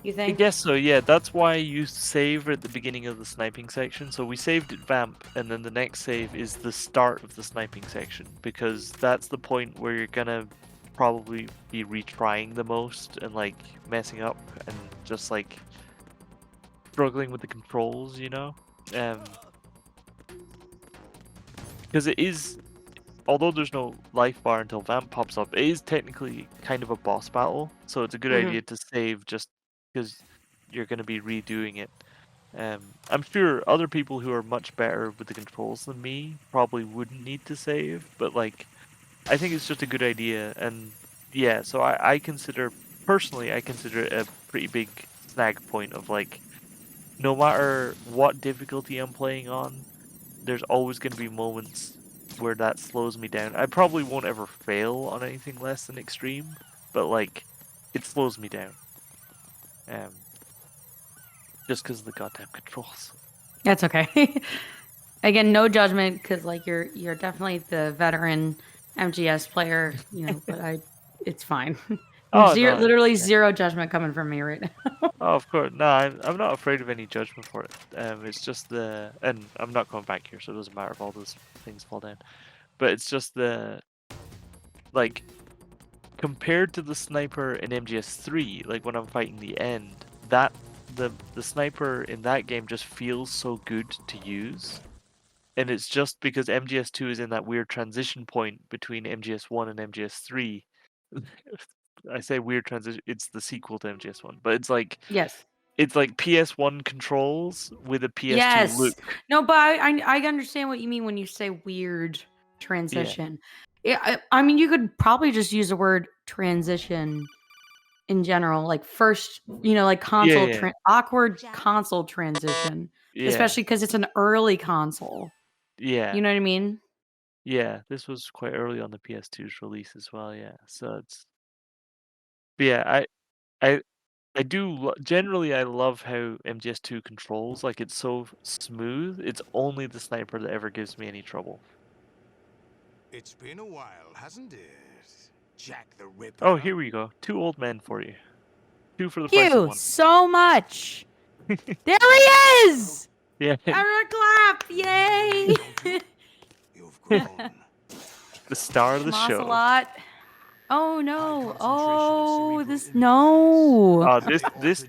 Speaker 2: You
Speaker 1: I
Speaker 2: think?
Speaker 1: guess so, yeah. That's why you save at the beginning of the sniping section. So we saved at Vamp, and then the next save is the start of the sniping section, because that's the point where you're gonna probably be retrying the most and like messing up and just like struggling with the controls, you know? Because it is, although there's no life bar until Vamp pops up, it is technically kind of a boss battle, so it's a good idea to save just because you're going to be redoing it. I'm sure other people who are much better with the controls than me probably wouldn't need to save, but like, I think it's just a good idea, and yeah, so I consider, personally, I consider it a pretty big snag point of like, no matter what difficulty I'm playing on, there's always going to be moments where that slows me down. I probably won't ever fail on anything less than extreme, but like, it slows me down. Just because of the goddamn controls.
Speaker 2: That's okay. Again, no judgment, because like you're definitely the veteran MGS player, you know. But it's fine.
Speaker 1: Oh,
Speaker 2: Zero,
Speaker 1: no,
Speaker 2: literally
Speaker 1: yeah.
Speaker 2: zero judgment coming from me right now.
Speaker 1: Oh, of course. No, I'm not afraid of any judgment for it. It's just and I'm not going back here, so it doesn't matter if all those things fall down. But it's just like, compared to the sniper in MGS3, like when I'm fighting the end, that the sniper in that game just feels so good to use. And it's just because MGS2 is in that weird transition point between MGS1 and MGS3. I say weird transition, it's the sequel to MGS1, but it's like
Speaker 2: Yes.
Speaker 1: it's like PS1 controls with a PS2
Speaker 2: Yes.
Speaker 1: look.
Speaker 2: No, but I understand what you mean when you say weird transition. Yeah, I mean, you could probably just use the word transition in general, like first, you know, like console
Speaker 1: Yeah.
Speaker 2: awkward console transition,
Speaker 1: Yeah.
Speaker 2: especially because it's an early console.
Speaker 1: Yeah.
Speaker 2: You know what I mean?
Speaker 1: Yeah, this was quite early on the PS2's release as well, yeah. So it's... But yeah, I do generally I love how MGS2 controls, like it's so smooth. It's only the sniper that ever gives me any trouble.
Speaker 7: It's been a while, hasn't it? Jack the Ripper.
Speaker 1: Oh, here we go. 2 old men for you. 2 for the
Speaker 2: Thank
Speaker 1: price of
Speaker 2: you
Speaker 1: 1.
Speaker 2: so much. There he is!
Speaker 1: Yeah,
Speaker 2: Everyone clap! Yay!
Speaker 7: You've grown.
Speaker 1: the star of the show.
Speaker 2: Ocelot. Oh no! Oh, no!
Speaker 1: This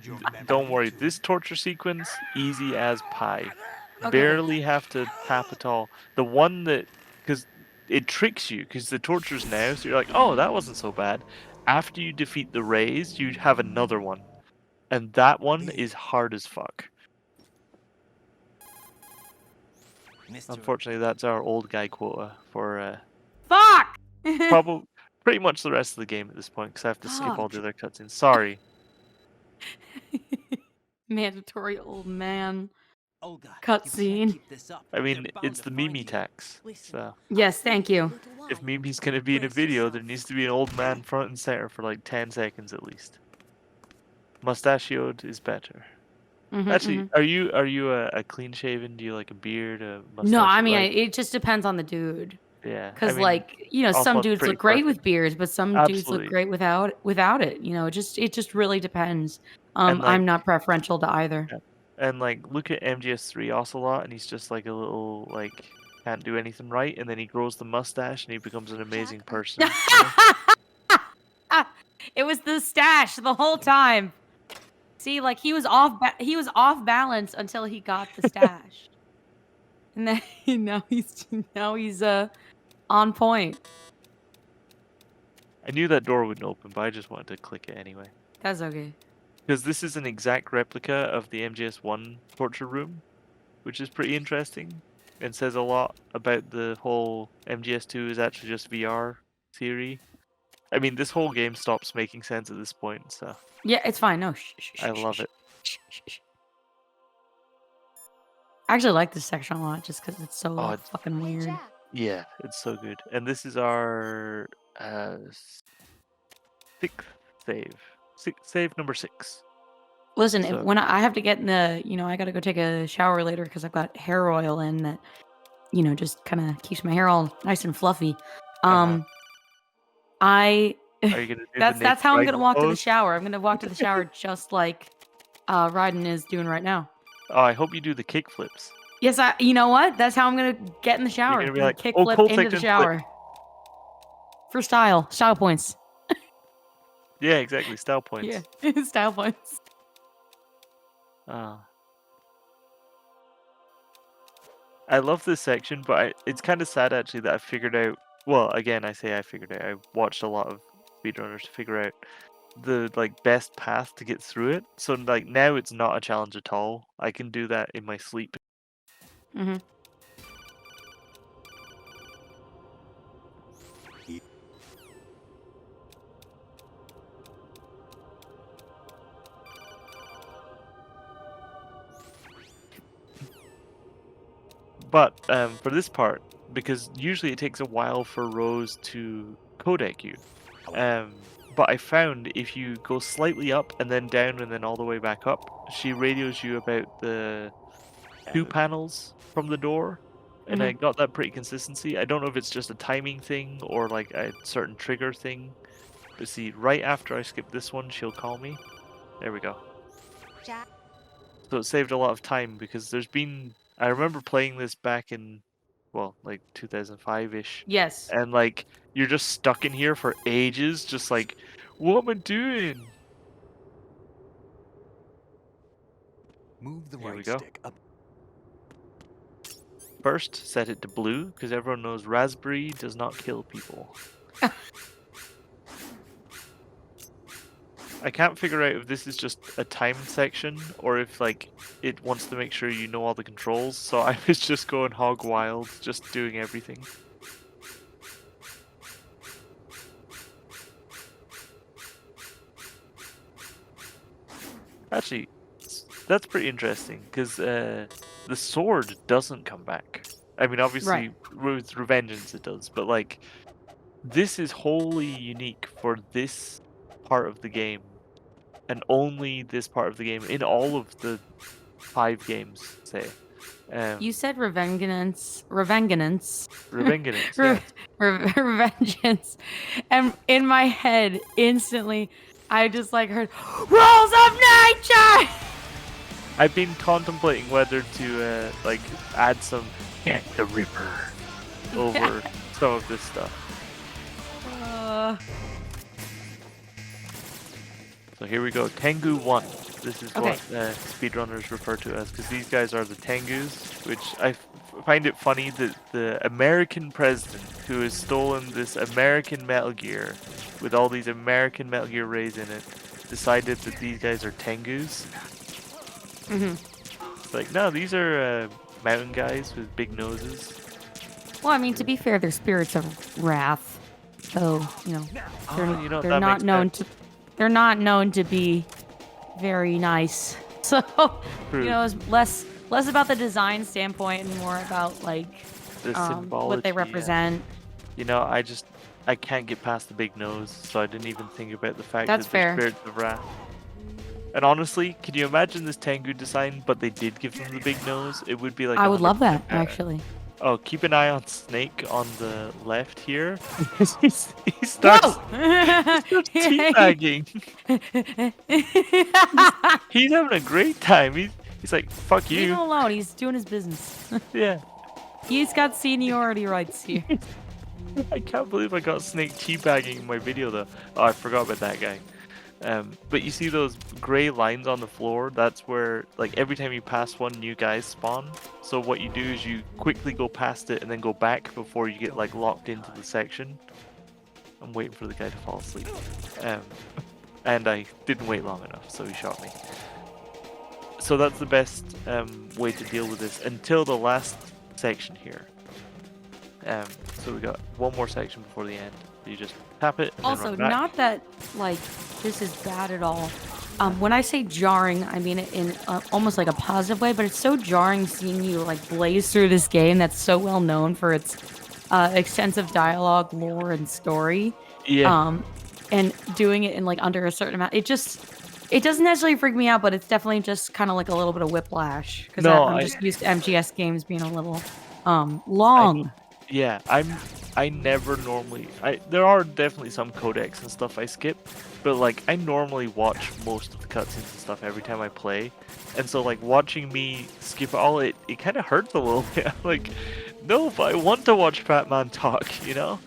Speaker 1: don't worry. This torture sequence easy as pie.
Speaker 2: Okay.
Speaker 1: Barely have to tap at all. The one that, because it tricks you, because the torture's now, so you're like, oh, that wasn't so bad. After you defeat the rays, you have another one, and that one is hard as fuck. Unfortunately, that's our old guy quota for
Speaker 2: Fuck!
Speaker 1: probably pretty much the rest of the game at this point, because I have to skip all the other cutscenes. Sorry.
Speaker 2: Mandatory old man
Speaker 3: Olga,
Speaker 2: cutscene.
Speaker 1: I mean, it's the Mimi tax. So
Speaker 2: Yes, thank you.
Speaker 1: if Mimi's gonna be in a video, there needs to be an old man front and center for like 10 seconds at least. Mustachioed is better. Actually, are you a clean shaven? Do you like a beard, a mustache?
Speaker 2: No, I mean, it just depends on the dude.
Speaker 1: Yeah.
Speaker 2: Because,
Speaker 1: I mean,
Speaker 2: like, you know, some
Speaker 1: Oswald's
Speaker 2: dudes
Speaker 1: pretty
Speaker 2: look great
Speaker 1: perfect.
Speaker 2: with beards, but some dudes look
Speaker 1: Absolutely.
Speaker 2: great without it. You know, it just really depends.
Speaker 1: And, like-
Speaker 2: I'm not preferential to either.
Speaker 1: Yeah. And like, look at MGS3 Ocelot, and he's just like a little like can't do anything right, and then he grows the mustache, and he becomes an amazing person. You know?
Speaker 2: It was the stash the whole time. See, like he was off balance until he got the stash, and then now he's on point.
Speaker 1: I knew that door wouldn't open, but I just wanted to click it anyway.
Speaker 2: That's okay.
Speaker 1: Because this is an exact replica of the MGS1 torture room, which is pretty interesting and says a lot about the whole MGS2 is actually just VR theory. I mean, this whole game stops making sense at this point, so
Speaker 2: Yeah, it's fine. No,
Speaker 1: I love it.
Speaker 2: I actually like this section a lot just because it's so
Speaker 1: Oh, it's-
Speaker 2: fucking weird.
Speaker 1: Yeah, it's so good. And this is our sixth save. Save number 6.
Speaker 2: Listen,
Speaker 1: So-
Speaker 2: when I have to get in the, I got to go take a shower later because I've got hair oil in that, just kind of keeps my hair all nice and fluffy.
Speaker 1: Uh-huh.
Speaker 2: I
Speaker 1: Are you gonna do the
Speaker 2: that's
Speaker 1: naked
Speaker 2: how I'm gonna
Speaker 1: dragon
Speaker 2: walk to the
Speaker 1: pose?
Speaker 2: shower. I'm gonna walk to the shower just like Ryden is doing right now.
Speaker 1: Oh, I hope you do the kick flips.
Speaker 2: Yes, you know what? That's how I'm gonna get in the shower.
Speaker 1: gonna be
Speaker 2: I'm
Speaker 1: like,
Speaker 2: kick
Speaker 1: "Oh,
Speaker 2: flip
Speaker 1: cold
Speaker 2: into the
Speaker 1: section, flip."
Speaker 2: shower. For style points.
Speaker 1: Yeah, exactly. Style points.
Speaker 2: Yeah, style points.
Speaker 1: I love this section, but it's kind of sad actually that I figured out. Well, again, I say I figured out. I watched a lot of speedrunners to figure out the best path to get through it. So now it's not a challenge at all. I can do that in my sleep.
Speaker 2: Mm-hmm.
Speaker 1: But for this part, because usually it takes a while for Rose to codec you. But I found if you go slightly up and then down and then all the way back up, she radios you about the 2 panels from the door. And I got that pretty consistency. I don't know if it's just a timing thing or like a certain trigger thing. But see, right after I skip this one, she'll call me. There we go. So it saved a lot of time because there's been... I remember playing this back in, well, like 2005-ish.
Speaker 2: Yes.
Speaker 1: And you're just stuck in here for ages, just like, what am I doing?
Speaker 4: Move the
Speaker 1: Here we
Speaker 4: right
Speaker 1: go.
Speaker 4: stick up.
Speaker 1: First, set it to blue, because everyone knows raspberry does not kill people. I can't figure out if this is just a timed section, or if it wants to make sure you know all the controls, so I was just going hog wild, just doing everything. Actually, that's pretty interesting, because the sword doesn't come back. I mean, obviously, with Revengeance it does, but this is wholly unique for this part of the game, and only this part of the game, in all of the 5 games, say.
Speaker 2: You said revengeance. Revengeance.
Speaker 1: Revengeance, yeah.
Speaker 2: Revengeance. And in my head, instantly, I just heard, Rules of Nature!
Speaker 1: I've been contemplating whether to add some Get the Ripper over some of this stuff. So here we go, Tengu 1. This is what speedrunners refer to as, because these guys are the Tengus, which I find it funny that the American president who has stolen this American Metal Gear with all these American Metal Gear rays in it decided that these guys are Tengus. It's no, these are mountain guys with big noses.
Speaker 2: Well, I mean, to be fair, they're spirits of wrath. So, they're not known to... They're not known to be very nice. So, it's less about the design standpoint and more about
Speaker 1: the symbology,
Speaker 2: what they represent.
Speaker 1: Yeah. I can't get past the big nose, so I didn't even think about the fact
Speaker 2: That's
Speaker 1: that they're
Speaker 2: fair.
Speaker 1: spirits of wrath. And honestly, can you imagine this Tengu design, but they did give them the big nose? It would be
Speaker 2: I would love that,
Speaker 1: 100% better.
Speaker 2: actually.
Speaker 1: Oh, keep an eye on Snake on the left here. he starts teabagging. He's having a great time. He's like, fuck
Speaker 2: Leave him
Speaker 1: you.
Speaker 2: alone. He's doing his business.
Speaker 1: Yeah.
Speaker 2: He's got seniority rights here.
Speaker 1: I can't believe I got Snake teabagging in my video though. Oh, I forgot about that guy. But you see those gray lines on the floor? That's where, every time you pass one, new guys spawn. So what you do is you quickly go past it and then go back before you get, locked into the section. I'm waiting for the guy to fall asleep. and I didn't wait long enough, so he shot me. So that's the best way to deal with this until the last section here. So we got one more section before the end. You just tap it. And
Speaker 2: Also,
Speaker 1: then run back.
Speaker 2: not that like this is bad at all. When I say jarring, I mean it in almost like a positive way, but it's so jarring seeing you like blaze through this game that's so well known for its extensive dialogue, lore, and story.
Speaker 1: Yeah.
Speaker 2: And doing it in like under a certain amount, it doesn't necessarily freak me out, but it's definitely just kind of like a little bit of whiplash because
Speaker 1: No,
Speaker 2: I'm just used to MGS games being a little long.
Speaker 1: Yeah, I never normally there are definitely some codecs and stuff I skip, but like I normally watch most of the cutscenes and stuff every time I play. And so like watching me skip all it kind of hurts a little bit. I'm like, no, but I want to watch Fatman talk, you know?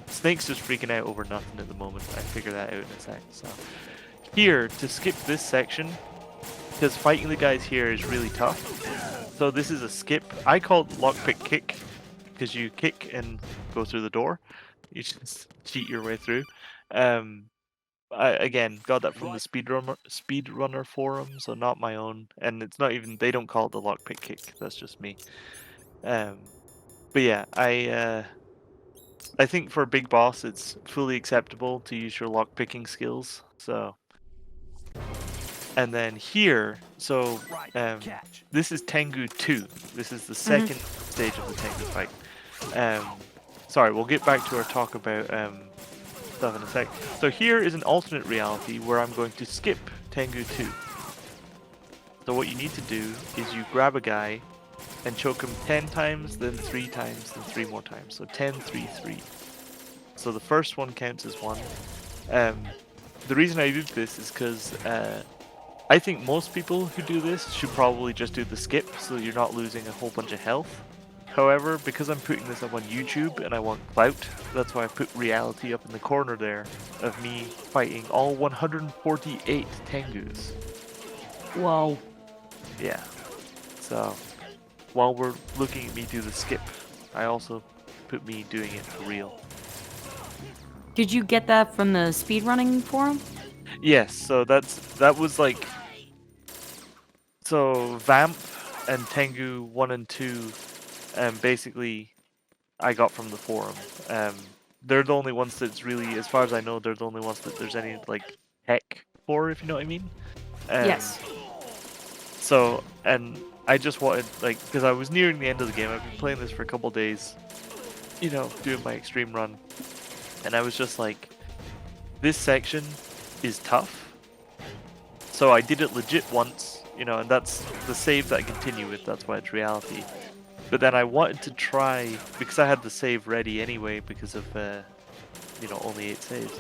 Speaker 1: Snake's just freaking out over nothing at the moment. I figure that out in a sec. So here to skip this section, because fighting the guys here is really tough. So this is a skip. I call it lockpick kick, because you kick and go through the door. You just cheat your way through. I again got that from the speedrunner forum, so not my own. And it's not even, they don't call it the lockpick kick. That's just me. But yeah, I think for a big boss, it's fully acceptable to use your lockpicking skills. So. And then here, so this is Tengu 2. This is the second stage of the Tengu fight. Sorry, we'll get back to our talk about stuff in a sec. So here is an alternate reality where I'm going to skip Tengu 2. So what you need to do is you grab a guy and choke him 10 times, then 3 times, then 3 more times. So 10, 3, 3. So the first one counts as 1. The reason I did this is because I think most people who do this should probably just do the skip so you're not losing a whole bunch of health. However, because I'm putting this up on YouTube and I want clout, that's why I put reality up in the corner there of me fighting all 148 Tengus.
Speaker 2: Whoa.
Speaker 1: Yeah. So, while we're looking at me do the skip, I also put me doing it for real.
Speaker 2: Did you get that from the speedrunning forum?
Speaker 1: Yes, so that was like, so Vamp and Tengu 1 and 2, basically I got from the forum. They're the only ones that's really, as far as I know, they're the only ones that there's any like tech for, if you know what I mean.
Speaker 2: Yes.
Speaker 1: So, and I just wanted, like, because I was nearing the end of the game, I've been playing this for a couple days, you know, doing my extreme run, and I was just like, this section is tough. So I did it legit once, you know, and that's the save that I continue with, that's why it's reality. But then I wanted to try, because I had the save ready anyway because of, you know, only 8 saves.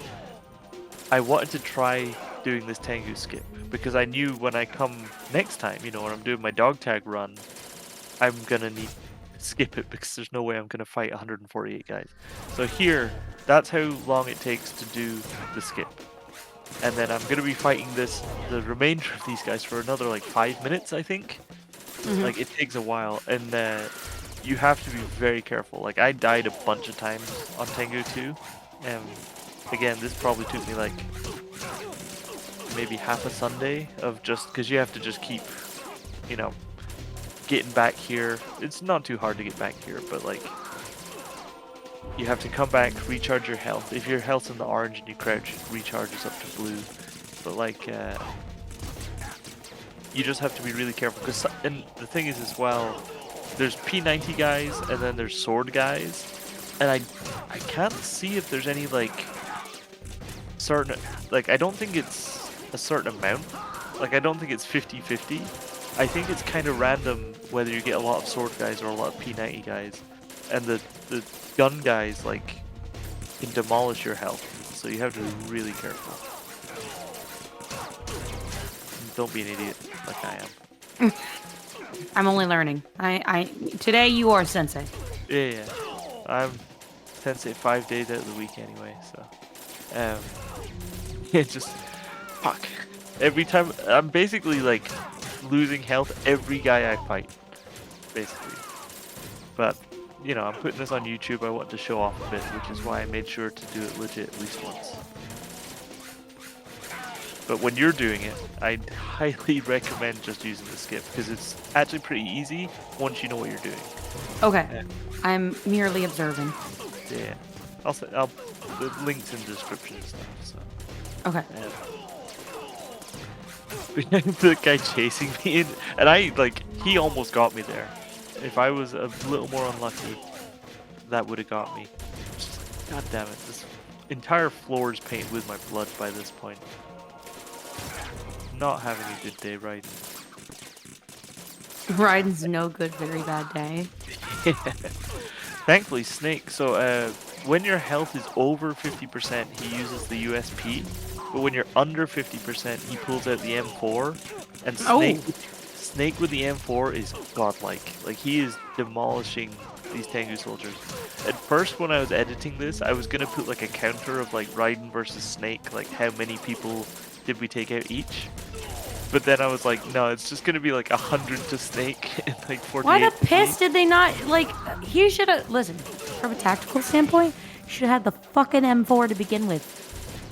Speaker 1: I wanted to try doing this Tengu skip, because I knew when I come next time, you know, when I'm doing my dog tag run, I'm gonna need to skip it because there's no way I'm gonna fight 148 guys. So here, that's how long it takes to do the skip. And then I'm gonna be fighting the remainder of these guys for another like 5 minutes, I think. Like it takes a while, and you have to be very careful. Like I died a bunch of times on Tengu 2. Again, this probably took me like maybe half a Sunday of just, because you have to just keep, you know, getting back here. It's not too hard to get back here, but like you have to come back, recharge your health. If your health's in the orange and you crouch, it recharges up to blue. But like you just have to be really careful, because, and the thing is as well, there's P90 guys and then there's sword guys, and I can't see if there's any like certain, like I don't think it's a certain amount, like I don't think it's 50-50. I think it's kind of random whether you get a lot of sword guys or a lot of P90 guys, and the gun guys like can demolish your health, so you have to be really careful. Don't be an idiot like I am.
Speaker 2: I'm only learning. Today you are sensei.
Speaker 1: Yeah. I'm sensei 5 days out of the week anyway, so yeah, just fuck. Every time I'm basically like losing health every guy I fight, basically. But you know, I'm putting this on YouTube. I want to show off a bit, which is why I made sure to do it legit at least once. But when you're doing it, I'd highly recommend just using the skip because it's actually pretty easy once you know what you're doing.
Speaker 2: Okay.
Speaker 1: Yeah.
Speaker 2: I'm merely observing.
Speaker 1: Yeah. The links in the description and stuff. So.
Speaker 2: Okay.
Speaker 1: The guy chasing me, and he almost got me there. If I was a little more unlucky, that would have got me. God damn it! This entire floor is painted with my blood by this point. Not having a good day, right?
Speaker 2: Raiden's no good, very bad day.
Speaker 1: Thankfully, Snake. So when your health is over 50%, he uses the USP. But when you're under 50%, he pulls out the M4. And Snake with the M4 is godlike. Like, he is demolishing these Tengu soldiers. At first, when I was editing this, I was gonna put like a counter of like Raiden versus Snake, like how many people did we take out each. But then I was like, no, it's just gonna be like 100 to Snake and like 48.
Speaker 2: Why the piss did they not, like, he should have, listen, from a tactical standpoint, he should have had the fucking M4 to begin with.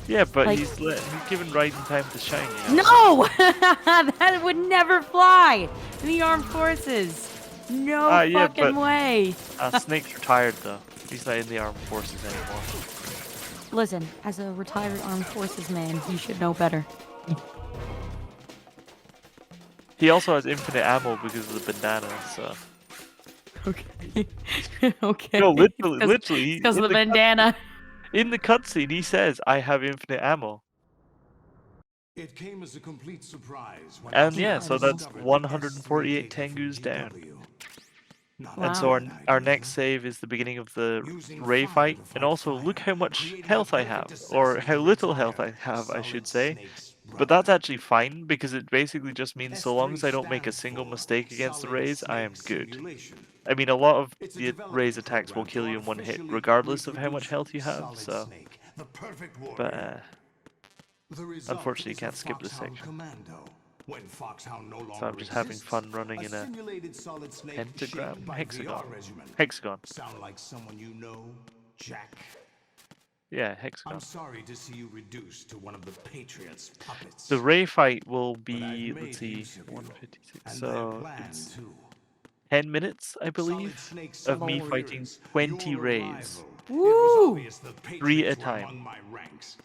Speaker 1: Yeah, but
Speaker 2: like,
Speaker 1: he's giving Raiden time to shine. You know?
Speaker 2: No! That would never fly in the armed forces. No fucking way.
Speaker 1: Snake's retired though. He's not in the armed forces anymore.
Speaker 2: Listen, as a retired armed forces man, you should know better.
Speaker 1: He also has infinite ammo because of the bandana, so.
Speaker 2: Okay. Okay.
Speaker 1: No, literally.
Speaker 2: Because of the bandana.
Speaker 1: In the cutscene, he says, "I have infinite ammo."
Speaker 7: It came as a complete surprise when
Speaker 1: And
Speaker 7: I
Speaker 1: yeah, so that's
Speaker 7: discovered
Speaker 1: 148
Speaker 7: the S3
Speaker 1: Tengus down.
Speaker 7: DW. Not
Speaker 2: Wow.
Speaker 1: And so
Speaker 7: a
Speaker 1: our
Speaker 7: bad
Speaker 1: next
Speaker 7: idea.
Speaker 1: save is the beginning of the
Speaker 7: Using
Speaker 1: Ray
Speaker 7: fire
Speaker 1: fight,
Speaker 7: to
Speaker 1: and
Speaker 7: fight
Speaker 1: also
Speaker 7: fire,
Speaker 1: look how much
Speaker 7: creating
Speaker 1: health
Speaker 7: a
Speaker 1: I have,
Speaker 7: perfect
Speaker 1: or
Speaker 7: assassin
Speaker 1: how
Speaker 7: to
Speaker 1: little health I
Speaker 7: retire
Speaker 1: have, I
Speaker 7: Solid
Speaker 1: should say.
Speaker 7: Snake's
Speaker 1: But
Speaker 7: brother.
Speaker 1: that's actually fine, because it basically just means so long
Speaker 7: S3
Speaker 1: as I don't make a
Speaker 7: stands
Speaker 1: single
Speaker 7: for
Speaker 1: mistake against the
Speaker 7: Solid
Speaker 1: Rays, I am
Speaker 7: Snake
Speaker 1: good.
Speaker 7: Simulation.
Speaker 1: I mean, a lot of
Speaker 7: It's a
Speaker 1: the
Speaker 7: development
Speaker 1: Ray's attacks will
Speaker 7: program
Speaker 1: kill
Speaker 7: to
Speaker 1: you in one hit,
Speaker 7: artificially
Speaker 1: regardless of how much
Speaker 7: reproduce
Speaker 1: health you have,
Speaker 7: Solid
Speaker 1: so...
Speaker 7: Snake, the perfect
Speaker 1: But,
Speaker 7: warrior. The result
Speaker 1: unfortunately, you
Speaker 7: is
Speaker 1: can't
Speaker 7: a
Speaker 1: skip this
Speaker 7: Foxhound
Speaker 1: section.
Speaker 7: Commando. When Foxhound no longer
Speaker 1: So I'm just having
Speaker 7: exists,
Speaker 1: fun running in a
Speaker 7: simulated Solid Snake
Speaker 1: pentagram,
Speaker 7: shaped by
Speaker 1: hexagon.
Speaker 7: VR regimen.
Speaker 1: Hexagon.
Speaker 7: Sound like someone you know, Jack?
Speaker 1: Yeah, hexagon.
Speaker 7: I'm sorry to see you reduced to one of the Patriots' puppets.
Speaker 1: The Ray fight will
Speaker 7: but
Speaker 1: be,
Speaker 7: I've
Speaker 1: let's
Speaker 7: made
Speaker 1: see,
Speaker 7: use of you,
Speaker 1: 156,
Speaker 7: and I
Speaker 1: so
Speaker 7: plan
Speaker 1: it's
Speaker 7: to.
Speaker 1: 10 minutes, I
Speaker 7: Solid
Speaker 1: believe,
Speaker 7: Snake's
Speaker 1: of me
Speaker 7: summer
Speaker 1: fighting
Speaker 7: years,
Speaker 1: 20
Speaker 7: your
Speaker 1: Rays.
Speaker 7: arrival. It
Speaker 2: Woo!
Speaker 7: was obvious the
Speaker 1: 3 at a
Speaker 7: Patriots were
Speaker 1: time.
Speaker 7: among my ranks.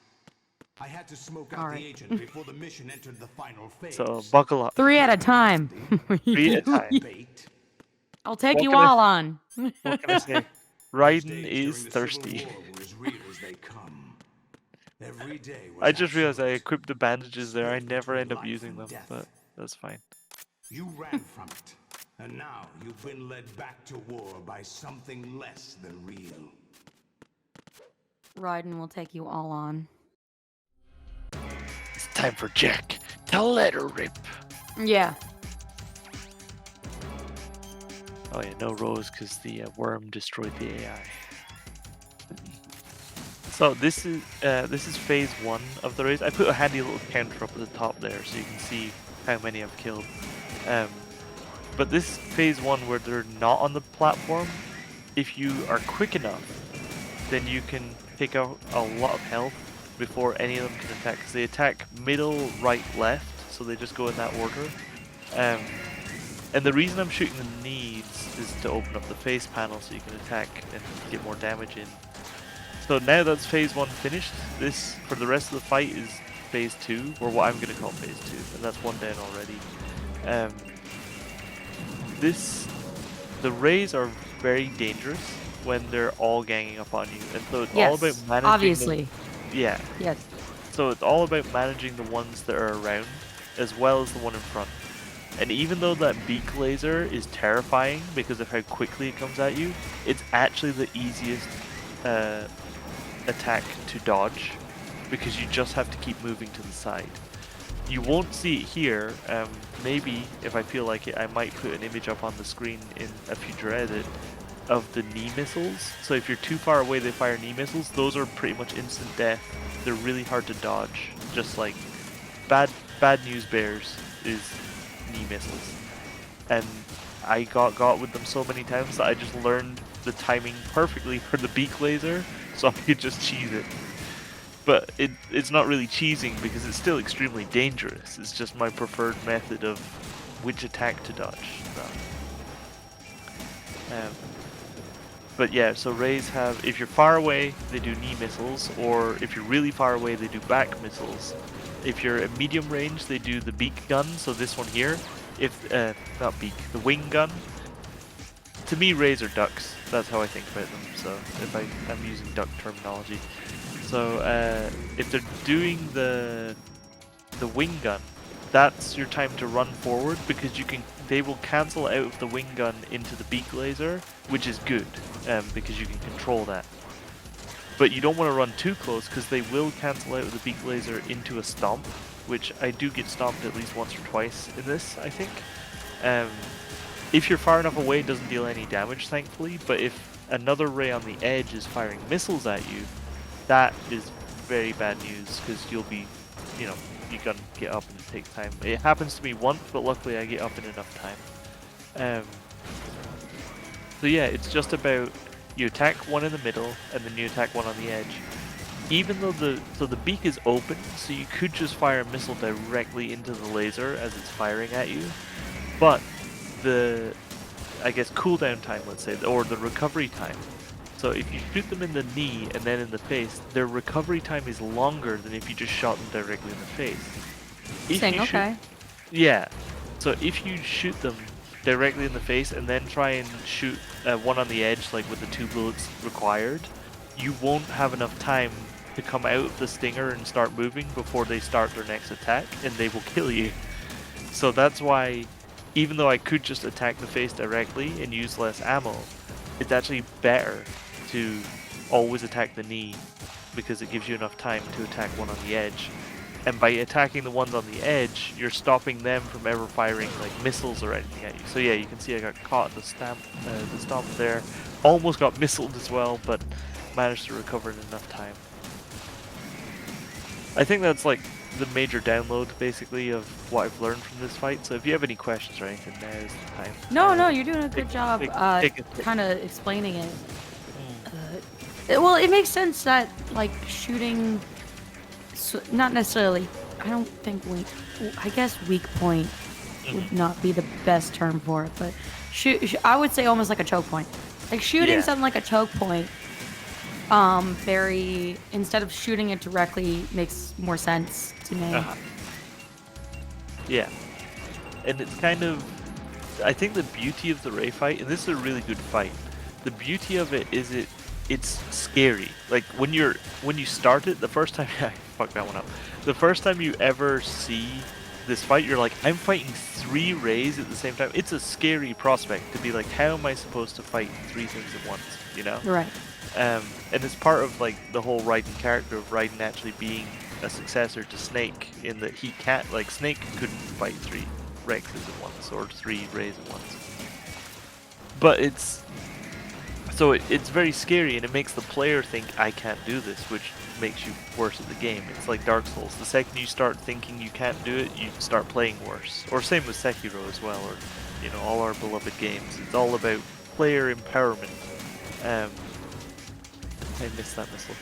Speaker 7: I had to smoke out
Speaker 2: Alright.
Speaker 7: the agent before the mission entered the final phase.
Speaker 1: So buckle up.
Speaker 2: 3 at a time.
Speaker 1: 3 at a time.
Speaker 7: Bait.
Speaker 2: I'll take
Speaker 1: What
Speaker 2: you
Speaker 1: can I-
Speaker 2: all on.
Speaker 1: What can I say?
Speaker 7: Those
Speaker 1: Raiden
Speaker 7: days
Speaker 1: is
Speaker 7: during the
Speaker 1: thirsty.
Speaker 7: Civil War were as real as they come. Every day was
Speaker 1: I just realized I
Speaker 7: absolute.
Speaker 1: equipped the bandages there. I
Speaker 7: Split
Speaker 1: never
Speaker 7: between
Speaker 1: end up
Speaker 7: life
Speaker 1: using
Speaker 7: and
Speaker 1: them,
Speaker 7: death.
Speaker 1: but that's fine.
Speaker 7: You ran from it, and now you've been led back to war by something less than real.
Speaker 2: Raiden will take you all on.
Speaker 1: It's time for Jack to let her rip.
Speaker 2: Yeah.
Speaker 1: Oh yeah, no Rose because the worm destroyed the AI. So this is phase 1 of the race. I put a handy little counter up at the top there so you can see how many I've killed. But this phase 1 where they're not on the platform, if you are quick enough, then you can take out a lot of health before any of them can attack. Because they attack middle, right, left, so they just go in that order. And the reason I'm shooting the needs is to open up the face panel so you can attack and get more damage in. So now that's phase 1 finished, this, for the rest of the fight, is phase 2, or what I'm going to call phase 2, and that's 1 down already. The Rays are very dangerous when they're all ganging up on you, and so it's all about managing
Speaker 2: obviously.
Speaker 1: Yeah,
Speaker 2: Yes.
Speaker 1: so it's all about managing the ones that are around, as well as the one in front. And even though that beak laser is terrifying because of how quickly it comes at you, it's actually the easiest attack to dodge, because you just have to keep moving to the side. You won't see it here. Maybe if I feel like it, I might put an image up on the screen in a future edit of the knee missiles. So if you're too far away, they fire knee missiles. Those are pretty much instant death. They're really hard to dodge. Just like bad news bears is knee missiles. And I got with them so many times that I just learned the timing perfectly for the beak laser, so I could just cheese it. But it's not really cheesing because it's still extremely dangerous. It's just my preferred method of which attack to dodge. So. But yeah, so rays have, if you're far away, they do knee missiles, or if you're really far away, they do back missiles. If you're at medium range, they do the beak gun, so this one here. If, not beak, the wing gun. To me, rays are ducks. That's how I think about them, so if I'm using duck terminology. So, if they're doing the wing gun, that's your time to run forward because they will cancel out of the wing gun into the beak laser, which is good because you can control that. But you don't want to run too close because they will cancel out of the beak laser into a stomp, which I do get stomped at least once or twice in this, I think. If you're far enough away, it doesn't deal any damage, thankfully, but if another ray on the edge is firing missiles at you, that is very bad news because you'll be, you gotta get up and it takes time. It happens to me once, but luckily I get up in enough time. So yeah, it's just about you attack one in the middle and then you attack one on the edge. Even though the beak is open, so you could just fire a missile directly into the laser as it's firing at you, but the, I guess, cooldown time, let's say, or the recovery time. So if you shoot them in the knee and then in the face, their recovery time is longer than if you just shot them directly in the face.
Speaker 2: Okay.
Speaker 1: Yeah. So if you shoot them directly in the face and then try and shoot one on the edge, like with the 2 bullets required, you won't have enough time to come out of the stinger and start moving before they start their next attack, and they will kill you. So that's why, even though I could just attack the face directly and use less ammo, it's actually better to always attack the knee because it gives you enough time to attack one on the edge. And by attacking the ones on the edge, you're stopping them from ever firing like missiles or anything at you. So yeah, you can see I got caught in the stomp there. Almost got missiled as well, but managed to recover in enough time. I think that's like the major download basically of what I've learned from this fight. So if you have any questions or anything, now's the time.
Speaker 2: No, you're doing a good job kind of explaining it. Well, it makes sense that, like, shooting, not necessarily, I don't think I guess weak point would not be the best term for it, but I would say almost like a choke point. Like, shooting something like a choke point, instead of shooting it directly makes more sense to me.
Speaker 1: Yeah. And it's kind of, I think the beauty of the Ray fight, and this is a really good fight, the beauty of it is it's scary. Like when you start it, the first time I fucked that one up. The first time you ever see this fight, you're like, I'm fighting 3 Rays at the same time. It's a scary prospect to be like, how am I supposed to fight 3 things at once, you know?
Speaker 2: Right.
Speaker 1: And it's part of like the whole Raiden character of Raiden actually being a successor to Snake in that he can't, like, Snake couldn't fight 3 Rexes at once or 3 Rays at once. But it's very scary, and it makes the player think, I can't do this, which makes you worse at the game. It's like Dark Souls. The second you start thinking you can't do it, you start playing worse. Or same with Sekiro as well, or, you know, all our beloved games. It's all about player empowerment. I missed that missile.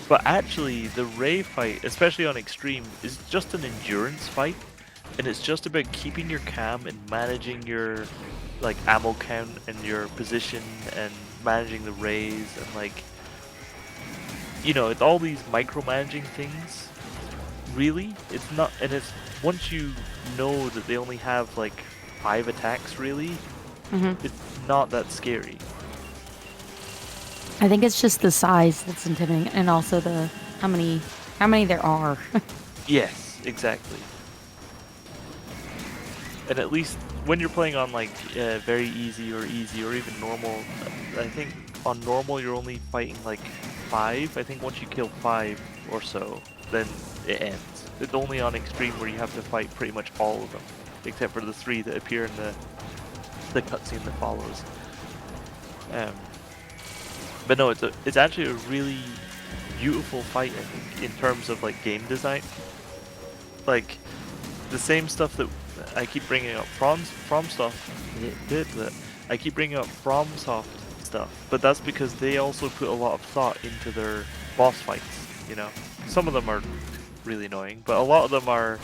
Speaker 1: But actually, the Ray fight, especially on Extreme, is just an endurance fight, and it's just about keeping your calm and managing your, like, ammo count and your position and managing the Rays and, like, you know, it's all these micromanaging things. Really, it's not, and it's once you know that they only have like 5 attacks, really, it's not that scary.
Speaker 2: I think it's just the size that's intimidating, and also the how many there are.
Speaker 1: Yes, exactly. And at least when you're playing on like very easy or even normal, I think on normal you're only fighting like 5. I think once you kill 5 or so, then it ends. It's only on Extreme where you have to fight pretty much all of them, except for the 3 that appear in the cutscene that follows. But no, it's actually a really beautiful fight, I think, in terms of like game design. Like the same stuff that I keep bringing up FromSoft. I keep bringing up FromSoft stuff, but that's because they also put a lot of thought into their boss fights. you know. Some of them are really annoying, but a lot of them are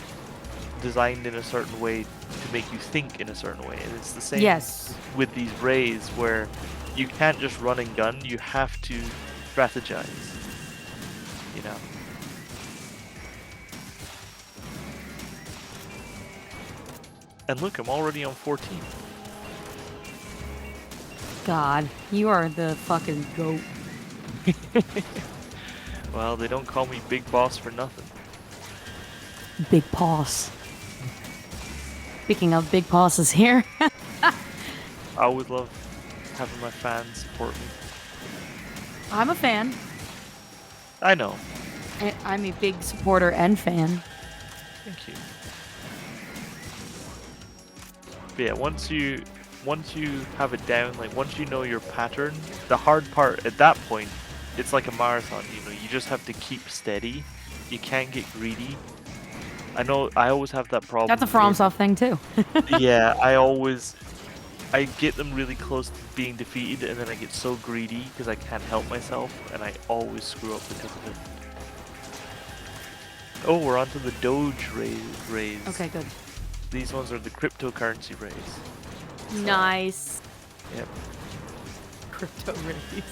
Speaker 1: designed in a certain way to make you think in a certain way. And it's the same
Speaker 2: Yes.
Speaker 1: with these rays where you can't just run and gun, you have to strategize, you know. And look, I'm already on 14.
Speaker 2: God, you are the fucking goat.
Speaker 1: Well, they don't call me Big Boss for nothing.
Speaker 2: Big Paws. Speaking of Big Paws is here.
Speaker 1: I always love having my fans support me.
Speaker 2: I'm a fan.
Speaker 1: I know.
Speaker 2: I'm a big supporter and fan.
Speaker 1: Thank you. But yeah, once you have it down, like once you know your pattern, the hard part at that point, it's like a marathon, you know, you just have to keep steady. You can't get greedy. I know I always have that problem.
Speaker 2: That's a FromSoft thing too.
Speaker 1: Yeah, I get them really close to being defeated, and then I get so greedy because I can't help myself, and I always screw up because of it. Oh, we're onto the Doge rays.
Speaker 2: Okay, good.
Speaker 1: These ones are the cryptocurrency rays.
Speaker 2: Nice.
Speaker 1: Yep.
Speaker 2: Crypto rays.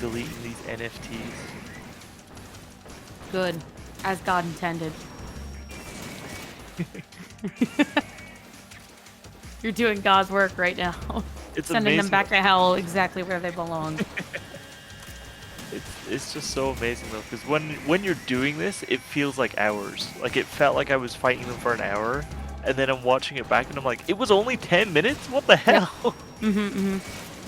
Speaker 1: Deleting these NFTs.
Speaker 2: Good. As God intended. You're doing God's work right now.
Speaker 1: It's
Speaker 2: Sending
Speaker 1: amazing.
Speaker 2: them back to hell exactly where they belong.
Speaker 1: It's just so amazing though, because when you're doing this, it feels like hours. Like it felt like I was fighting them for an hour, and then I'm watching it back and I'm like, it was only 10 minutes? What the hell?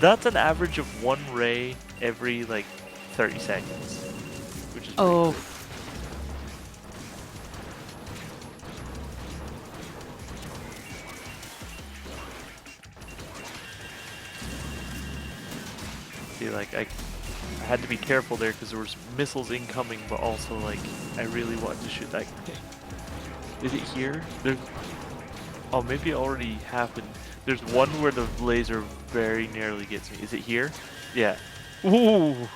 Speaker 1: That's an average of one ray every like 30 seconds, which is
Speaker 2: Oh.
Speaker 1: see, like I had to be careful there because there was missiles incoming, but also like I really wanted to shoot that guy. Is it here? There's oh, maybe it already happened. There's one where the laser very nearly gets me. Is it here? Yeah. Ooh,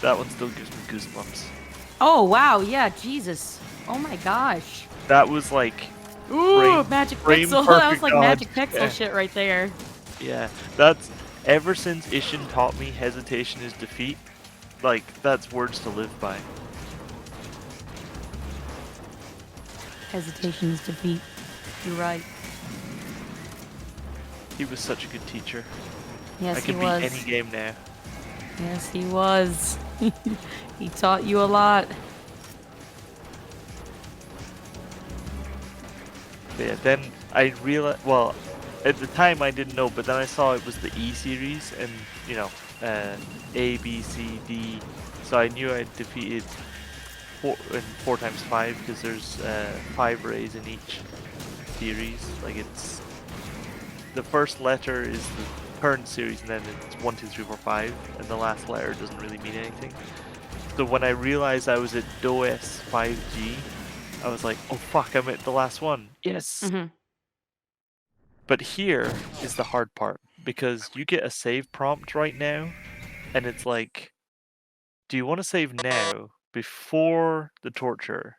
Speaker 1: that one still gives me goosebumps.
Speaker 2: Oh, wow. Yeah, Jesus. Oh my gosh.
Speaker 1: That was like
Speaker 2: Ooh, magic
Speaker 1: frame
Speaker 2: pixel. That was
Speaker 1: perfect
Speaker 2: like
Speaker 1: dodge.
Speaker 2: magic pixel
Speaker 1: Yeah.
Speaker 2: shit right there.
Speaker 1: Yeah, that's ever since Ishin taught me hesitation is defeat. Like that's words to live by.
Speaker 2: Hesitation is defeat. You're right.
Speaker 1: He was such a good teacher.
Speaker 2: Yes,
Speaker 1: I
Speaker 2: he
Speaker 1: can beat
Speaker 2: was.
Speaker 1: any game now.
Speaker 2: Yes, he was. He taught you a lot.
Speaker 1: But yeah, then I realized, well, at the time I didn't know, but then I saw it was the E series, and you know, A, B, C, D. So I knew I defeated 4 times 5 because there's 5 rays in each series. Like it's the first letter is the current series, and then it's 1, 2, 3, 4, 5, and the last letter doesn't really mean anything. So when I realized I was at DOS 5G, I was like, oh fuck, I'm at the last one. Yes. But here is the hard part, because you get a save prompt right now, and it's like, do you want to save now before the torture,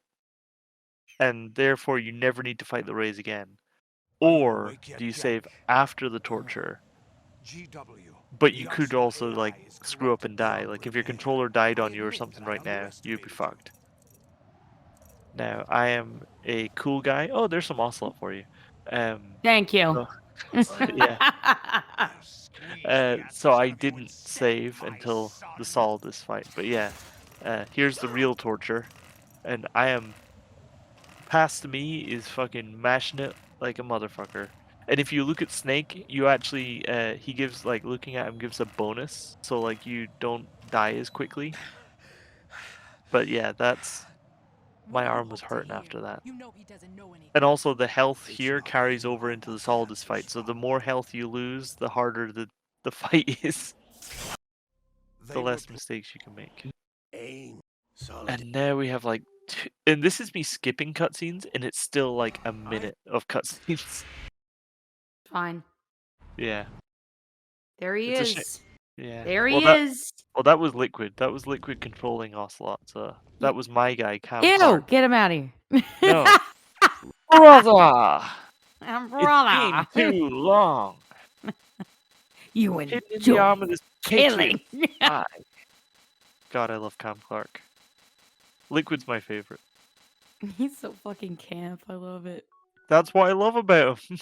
Speaker 1: and therefore you never need to fight the rays again? Or do you save after the torture, but you could also like screw up and die? Like if your controller died on you or something right now, you'd be fucked. Now, I am a cool guy. Oh, there's some ocelot for you.
Speaker 2: Thank you.
Speaker 1: So, yeah. So I didn't save until the Solidus fight. But yeah, here's the real torture. And I am... Past me is fucking mashing it like a motherfucker. And if you look at Snake, you actually... he gives, like, looking at him gives a bonus. So, like, you don't die as quickly. But yeah, that's... My arm was hurting after that. And also the health here carries over into the Solidus fight, so the more health you lose, the harder the fight is. The less mistakes you can make. And now we have like and this is me skipping cutscenes, and it's still like a minute of cutscenes.
Speaker 2: Fine.
Speaker 1: Yeah.
Speaker 2: There he
Speaker 1: It's a
Speaker 2: is.
Speaker 1: Yeah.
Speaker 2: There
Speaker 1: Well,
Speaker 2: he
Speaker 1: that
Speaker 2: is.
Speaker 1: well, that was Liquid. That was Liquid controlling Ocelot. So that was my guy, Cam
Speaker 2: Ew,
Speaker 1: Clark.
Speaker 2: get him out of here.
Speaker 1: No, brother, it's been
Speaker 2: Brother.
Speaker 1: too long.
Speaker 2: You
Speaker 1: Hidden in the arm
Speaker 2: enjoy
Speaker 1: of this
Speaker 2: killing.
Speaker 1: patriot. Aye. God, I love Cam Clark. Liquid's my favorite.
Speaker 2: He's so fucking camp. I love it.
Speaker 1: That's what I love about him.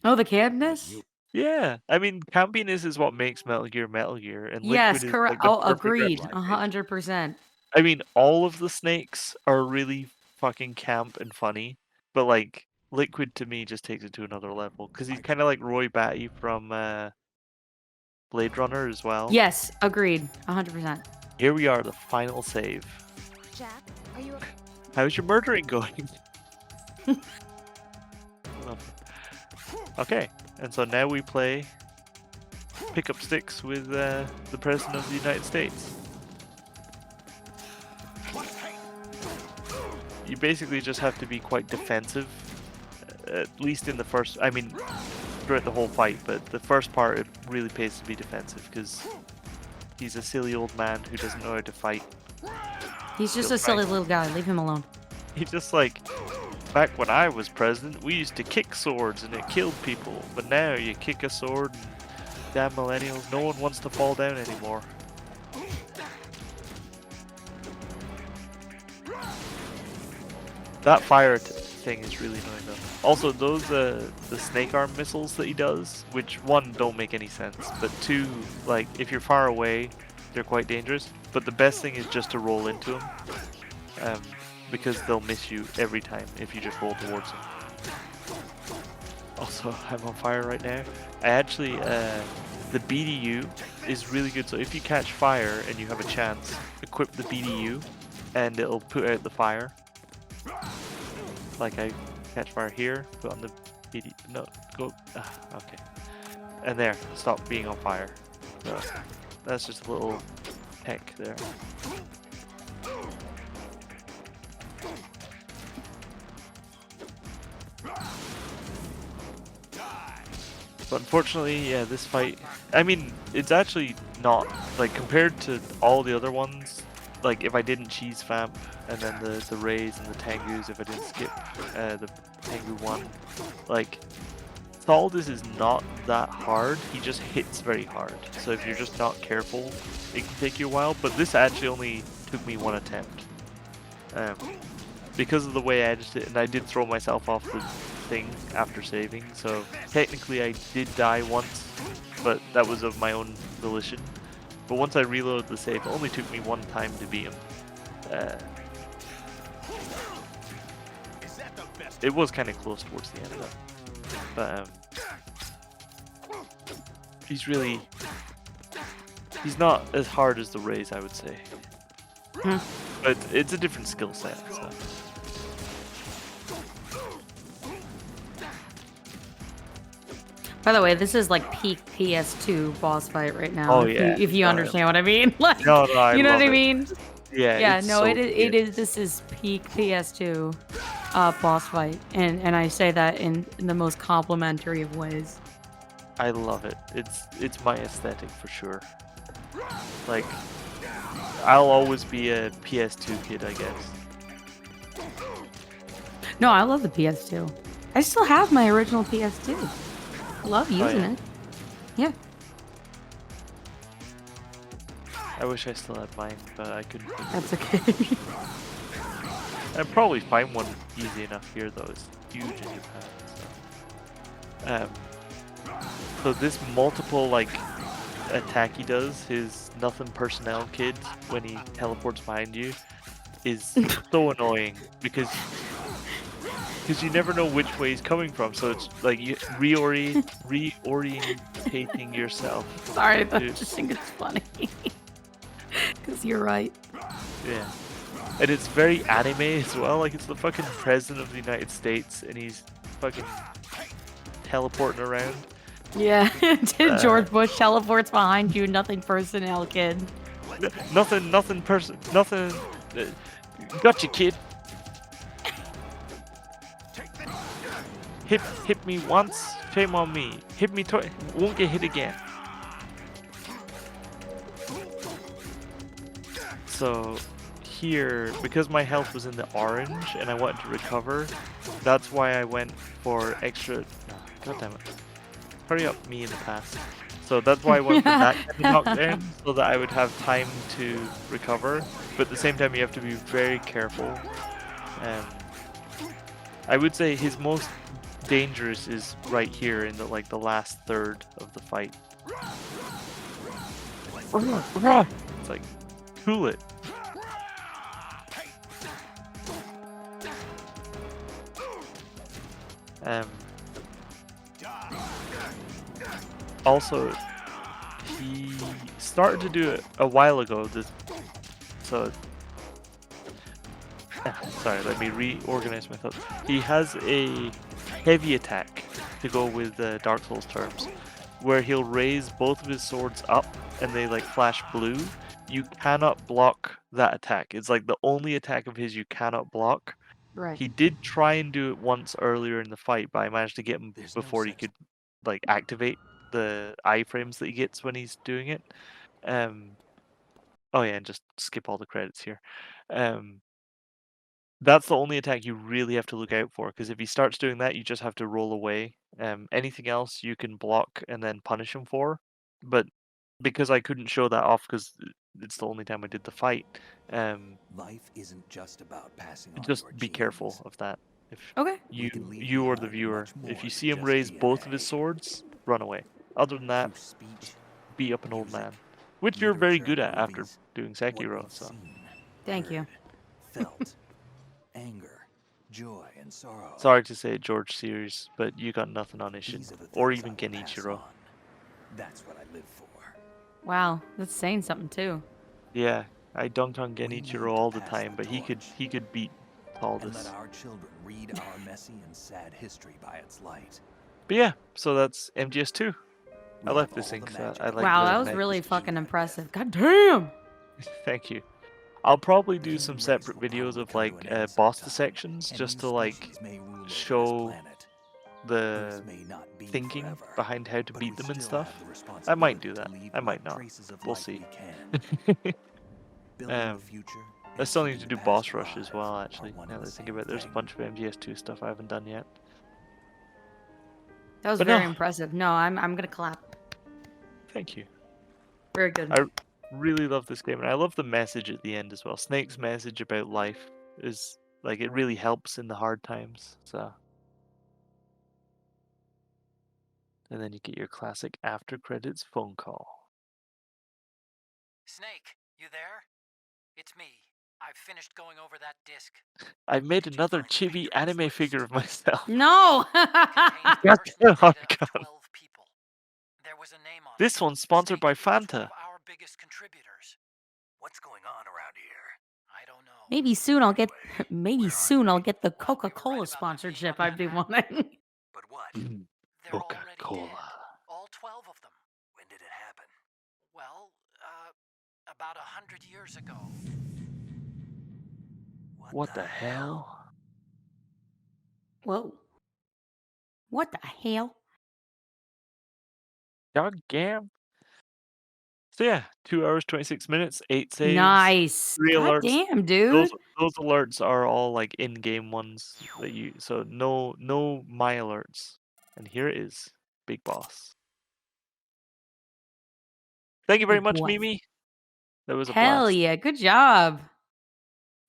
Speaker 2: Oh, the campness?
Speaker 1: Yeah, I mean, campiness is what makes Metal Gear, and
Speaker 2: Yes,
Speaker 1: Liquid is
Speaker 2: correct.
Speaker 1: like the
Speaker 2: Oh,
Speaker 1: perfect
Speaker 2: agreed.
Speaker 1: representation.
Speaker 2: 100%.
Speaker 1: I mean, all of the snakes are really fucking camp and funny, but like Liquid to me just takes it to another level because he's kind of like Roy Batty from Blade Runner as well.
Speaker 2: Yes, agreed. 100%.
Speaker 1: Here we are, the final save.
Speaker 8: Jack, are you?
Speaker 1: How's your murdering going? Okay, and so now we play pick up sticks with the President of the United States. You basically just have to be quite defensive, at least in the first, I mean, throughout the whole fight, but the first part it really pays to be defensive because he's a silly old man who doesn't know how to fight.
Speaker 2: He's just a silly little guy. Leave him alone.
Speaker 1: He's just like, back when I was president, we used to kick swords and it killed people, but now you kick a sword and damn millennials, no one wants to fall down anymore. That fire thing is really annoying though. Also, those the snake arm missiles that he does, which one don't make any sense, but two, like if you're far away, they're quite dangerous. But the best thing is just to roll into them, because they'll miss you every time if you just roll towards them. Also, I'm on fire right now. I actually, the BDU is really good. So if you catch fire and you have a chance, equip the BDU, and it'll put out the fire. Like I catch fire here, put on the BD. No, go. Okay. And there, stop being on fire. So that's just a little tech there. But unfortunately, yeah, this fight, I mean, it's actually not, like, compared to all the other ones, like, if I didn't cheese Vamp, and then the Rays and the Tengus, if I didn't skip the Tengu one, like, Solidus is not that hard, he just hits very hard. So if you're just not careful, it can take you a while, but this actually only took me one attempt. Because of the way I edged it, and I did throw myself off the thing after saving, so technically I did die once, but that was of my own volition. But once I reloaded the save, it only took me one time to beat him. It was kind of close towards the end of it, but he's not as hard as the Rays, I would say. But it's a different skill set, so.
Speaker 2: By the way, this is like peak PS2 boss fight right now.
Speaker 1: Oh, yeah.
Speaker 2: If you understand what I mean. Like,
Speaker 1: No, I
Speaker 2: you know
Speaker 1: love
Speaker 2: what I
Speaker 1: it.
Speaker 2: mean?
Speaker 1: Yeah.
Speaker 2: Yeah,
Speaker 1: it's
Speaker 2: no,
Speaker 1: so
Speaker 2: it
Speaker 1: good.
Speaker 2: is. This is peak PS2 boss fight, and I say that in the most complimentary of ways.
Speaker 1: I love it. It's my aesthetic for sure. Like, I'll always be a PS2 kid, I guess.
Speaker 2: No, I love the PS2. I still have my original PS2. I love using it. Yeah.
Speaker 1: I wish I still had mine, but I couldn't.
Speaker 2: That's okay.
Speaker 1: I'd probably find one easy enough here, though. It's huge in Japan. So this multiple, like, attack he does, his nothing personnel kid, when he teleports behind you, is so annoying, because you never know which way he's coming from, so it's like you reorientating yourself.
Speaker 2: Sorry, but I just think it's funny. Because you're right.
Speaker 1: Yeah. And it's very anime as well, like it's the fucking president of the United States and he's fucking teleporting around.
Speaker 2: Yeah, George Bush teleports behind you, nothing personnel, kid.
Speaker 1: Nothing, gotcha, kid. Hit me once, shame on me. Hit me twice, won't get hit again. So here, because my health was in the orange and I wanted to recover, that's why I went for extra. God damn it! Hurry up, me in the past. So that's why I went for that kind of knockdown, so that I would have time to recover. But at the same time, you have to be very careful. I would say his most dangerous is right here in the the last third of the fight. It's like, cool it. Also, he started to do it a while ago. Sorry, let me reorganize my thoughts. He has a heavy attack to go with Dark Souls terms, where he'll raise both of his swords up and they like flash blue. You cannot block that attack. It's like the only attack of his you cannot block.
Speaker 2: Right.
Speaker 1: He did try and do it once earlier in the fight, but I managed to get him before he could like activate the iframes that he gets when he's doing it. Oh yeah, and just skip all the credits here. That's the only attack you really have to look out for, because if he starts doing that, you just have to roll away. Anything else you can block and then punish him for. But because I couldn't show that off because it's the only time I did the fight,
Speaker 4: Life isn't just about passing on
Speaker 1: just
Speaker 4: your
Speaker 1: be
Speaker 4: genes.
Speaker 1: careful of that. If
Speaker 2: Okay.
Speaker 1: you or the viewer, if you see him raise both of his swords, run away. Other than that,
Speaker 4: Through speech,
Speaker 1: beat up an old
Speaker 4: music,
Speaker 1: man, which you're very good
Speaker 4: literature,
Speaker 1: at after
Speaker 4: movies,
Speaker 1: doing
Speaker 4: what
Speaker 1: Sekiro.
Speaker 4: we've
Speaker 1: So
Speaker 4: seen,
Speaker 2: Thank you.
Speaker 4: heard, felt, anger, joy, and sorrow.
Speaker 1: sorry to say it, George Sears, but you got nothing on Ishin,
Speaker 4: These are the
Speaker 1: or
Speaker 4: things
Speaker 1: even
Speaker 4: I will pass
Speaker 1: Genichiro.
Speaker 4: on. That's what I live for.
Speaker 2: Wow, that's saying something too.
Speaker 1: Yeah, I dunked on
Speaker 4: We need
Speaker 1: Genichiro
Speaker 4: to
Speaker 1: all the
Speaker 4: pass
Speaker 1: time,
Speaker 4: the
Speaker 1: but he
Speaker 4: torch
Speaker 1: could beat
Speaker 4: and let
Speaker 1: Solidus.
Speaker 4: our children read our messy and sad history by its light.
Speaker 1: But yeah, so that's MGS2. I
Speaker 4: We
Speaker 1: left
Speaker 4: have
Speaker 1: this
Speaker 4: all
Speaker 1: in
Speaker 4: the
Speaker 1: 'cause
Speaker 4: magic
Speaker 1: I
Speaker 4: of
Speaker 1: like
Speaker 2: Wow,
Speaker 1: the
Speaker 2: that was
Speaker 1: mech.
Speaker 2: really
Speaker 4: Just
Speaker 2: fucking
Speaker 4: genetic
Speaker 2: impressive.
Speaker 4: myth.
Speaker 2: God damn.
Speaker 1: Thank you. I'll probably
Speaker 4: The
Speaker 1: do some
Speaker 4: human race
Speaker 1: separate
Speaker 4: will
Speaker 1: videos
Speaker 4: probably
Speaker 1: of
Speaker 4: come to
Speaker 1: like
Speaker 4: an end
Speaker 1: boss
Speaker 4: sometime,
Speaker 1: dissections,
Speaker 4: and
Speaker 1: just
Speaker 4: new
Speaker 1: to like
Speaker 4: species may rule over this
Speaker 1: show
Speaker 4: planet.
Speaker 1: the
Speaker 4: Earth may not be
Speaker 1: thinking
Speaker 4: forever,
Speaker 1: behind how to
Speaker 4: but
Speaker 1: beat
Speaker 4: we
Speaker 1: them and
Speaker 4: still
Speaker 1: stuff.
Speaker 4: have the
Speaker 1: I might
Speaker 4: responsibility
Speaker 1: do
Speaker 4: to
Speaker 1: that.
Speaker 4: leave
Speaker 1: I might
Speaker 4: what
Speaker 1: not.
Speaker 4: traces of
Speaker 1: We'll
Speaker 4: light
Speaker 1: see.
Speaker 4: we can. Building the future
Speaker 1: I
Speaker 4: and
Speaker 1: still need
Speaker 4: keeping
Speaker 1: to
Speaker 4: the
Speaker 1: do
Speaker 4: past
Speaker 1: boss rush as
Speaker 4: alive
Speaker 1: well,
Speaker 4: are
Speaker 1: actually.
Speaker 4: one
Speaker 1: Now
Speaker 4: and
Speaker 1: that I
Speaker 4: the
Speaker 1: think
Speaker 4: same
Speaker 1: about it, there's a
Speaker 4: thing.
Speaker 1: bunch of MGS2 stuff I haven't done yet.
Speaker 2: That was
Speaker 1: But
Speaker 2: very
Speaker 1: no,
Speaker 2: impressive. No, I'm gonna clap.
Speaker 1: thank you.
Speaker 2: Very good.
Speaker 1: I really love this game, and I love the message at the end as well. Snake's message about life is like it really helps in the hard times. So, and then you get your classic after credits phone call.
Speaker 9: Snake, you there? It's me. I've finished going over that disc.
Speaker 1: I made
Speaker 9: Did you
Speaker 1: another
Speaker 9: find the
Speaker 1: chibi
Speaker 9: patrons
Speaker 1: anime
Speaker 9: list?
Speaker 1: figure of myself.
Speaker 2: No.
Speaker 9: It contains
Speaker 1: God
Speaker 9: personal
Speaker 1: damn,
Speaker 9: data
Speaker 1: God.
Speaker 9: of 12 people. There was a name on
Speaker 1: This
Speaker 9: it.
Speaker 1: one's sponsored
Speaker 9: Snake,
Speaker 1: by
Speaker 9: it's one
Speaker 1: Fanta.
Speaker 9: of our biggest contributors.
Speaker 4: What's going on around here?
Speaker 9: I don't know.
Speaker 2: Maybe soon I'll get. Maybe
Speaker 4: where are
Speaker 2: soon I'll get the
Speaker 9: Well, we were
Speaker 2: Coca-Cola
Speaker 9: right about them being
Speaker 2: sponsorship
Speaker 9: on
Speaker 2: I've been
Speaker 9: Manhattan.
Speaker 2: wanting.
Speaker 4: But what?
Speaker 9: They're already
Speaker 1: Coca-Cola.
Speaker 9: dead. All 12 of them.
Speaker 4: When did it happen?
Speaker 9: Well, about 100 years ago.
Speaker 1: What the hell?
Speaker 2: Whoa. What the hell?
Speaker 1: God damn. So yeah, 2 hours 26 minutes, 8 saves,
Speaker 2: Nice.
Speaker 1: 3
Speaker 2: God
Speaker 1: alerts.
Speaker 2: damn, dude.
Speaker 1: Those alerts are all like in-game ones that you so no my alerts. And here it is, big boss. Thank you very
Speaker 2: Big
Speaker 1: much,
Speaker 2: boy.
Speaker 1: Mimi. That was a
Speaker 2: Hell
Speaker 1: blast.
Speaker 2: yeah. Good job.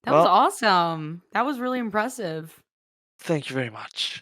Speaker 2: That was
Speaker 1: Well,
Speaker 2: awesome. That was really impressive.
Speaker 1: thank you very much.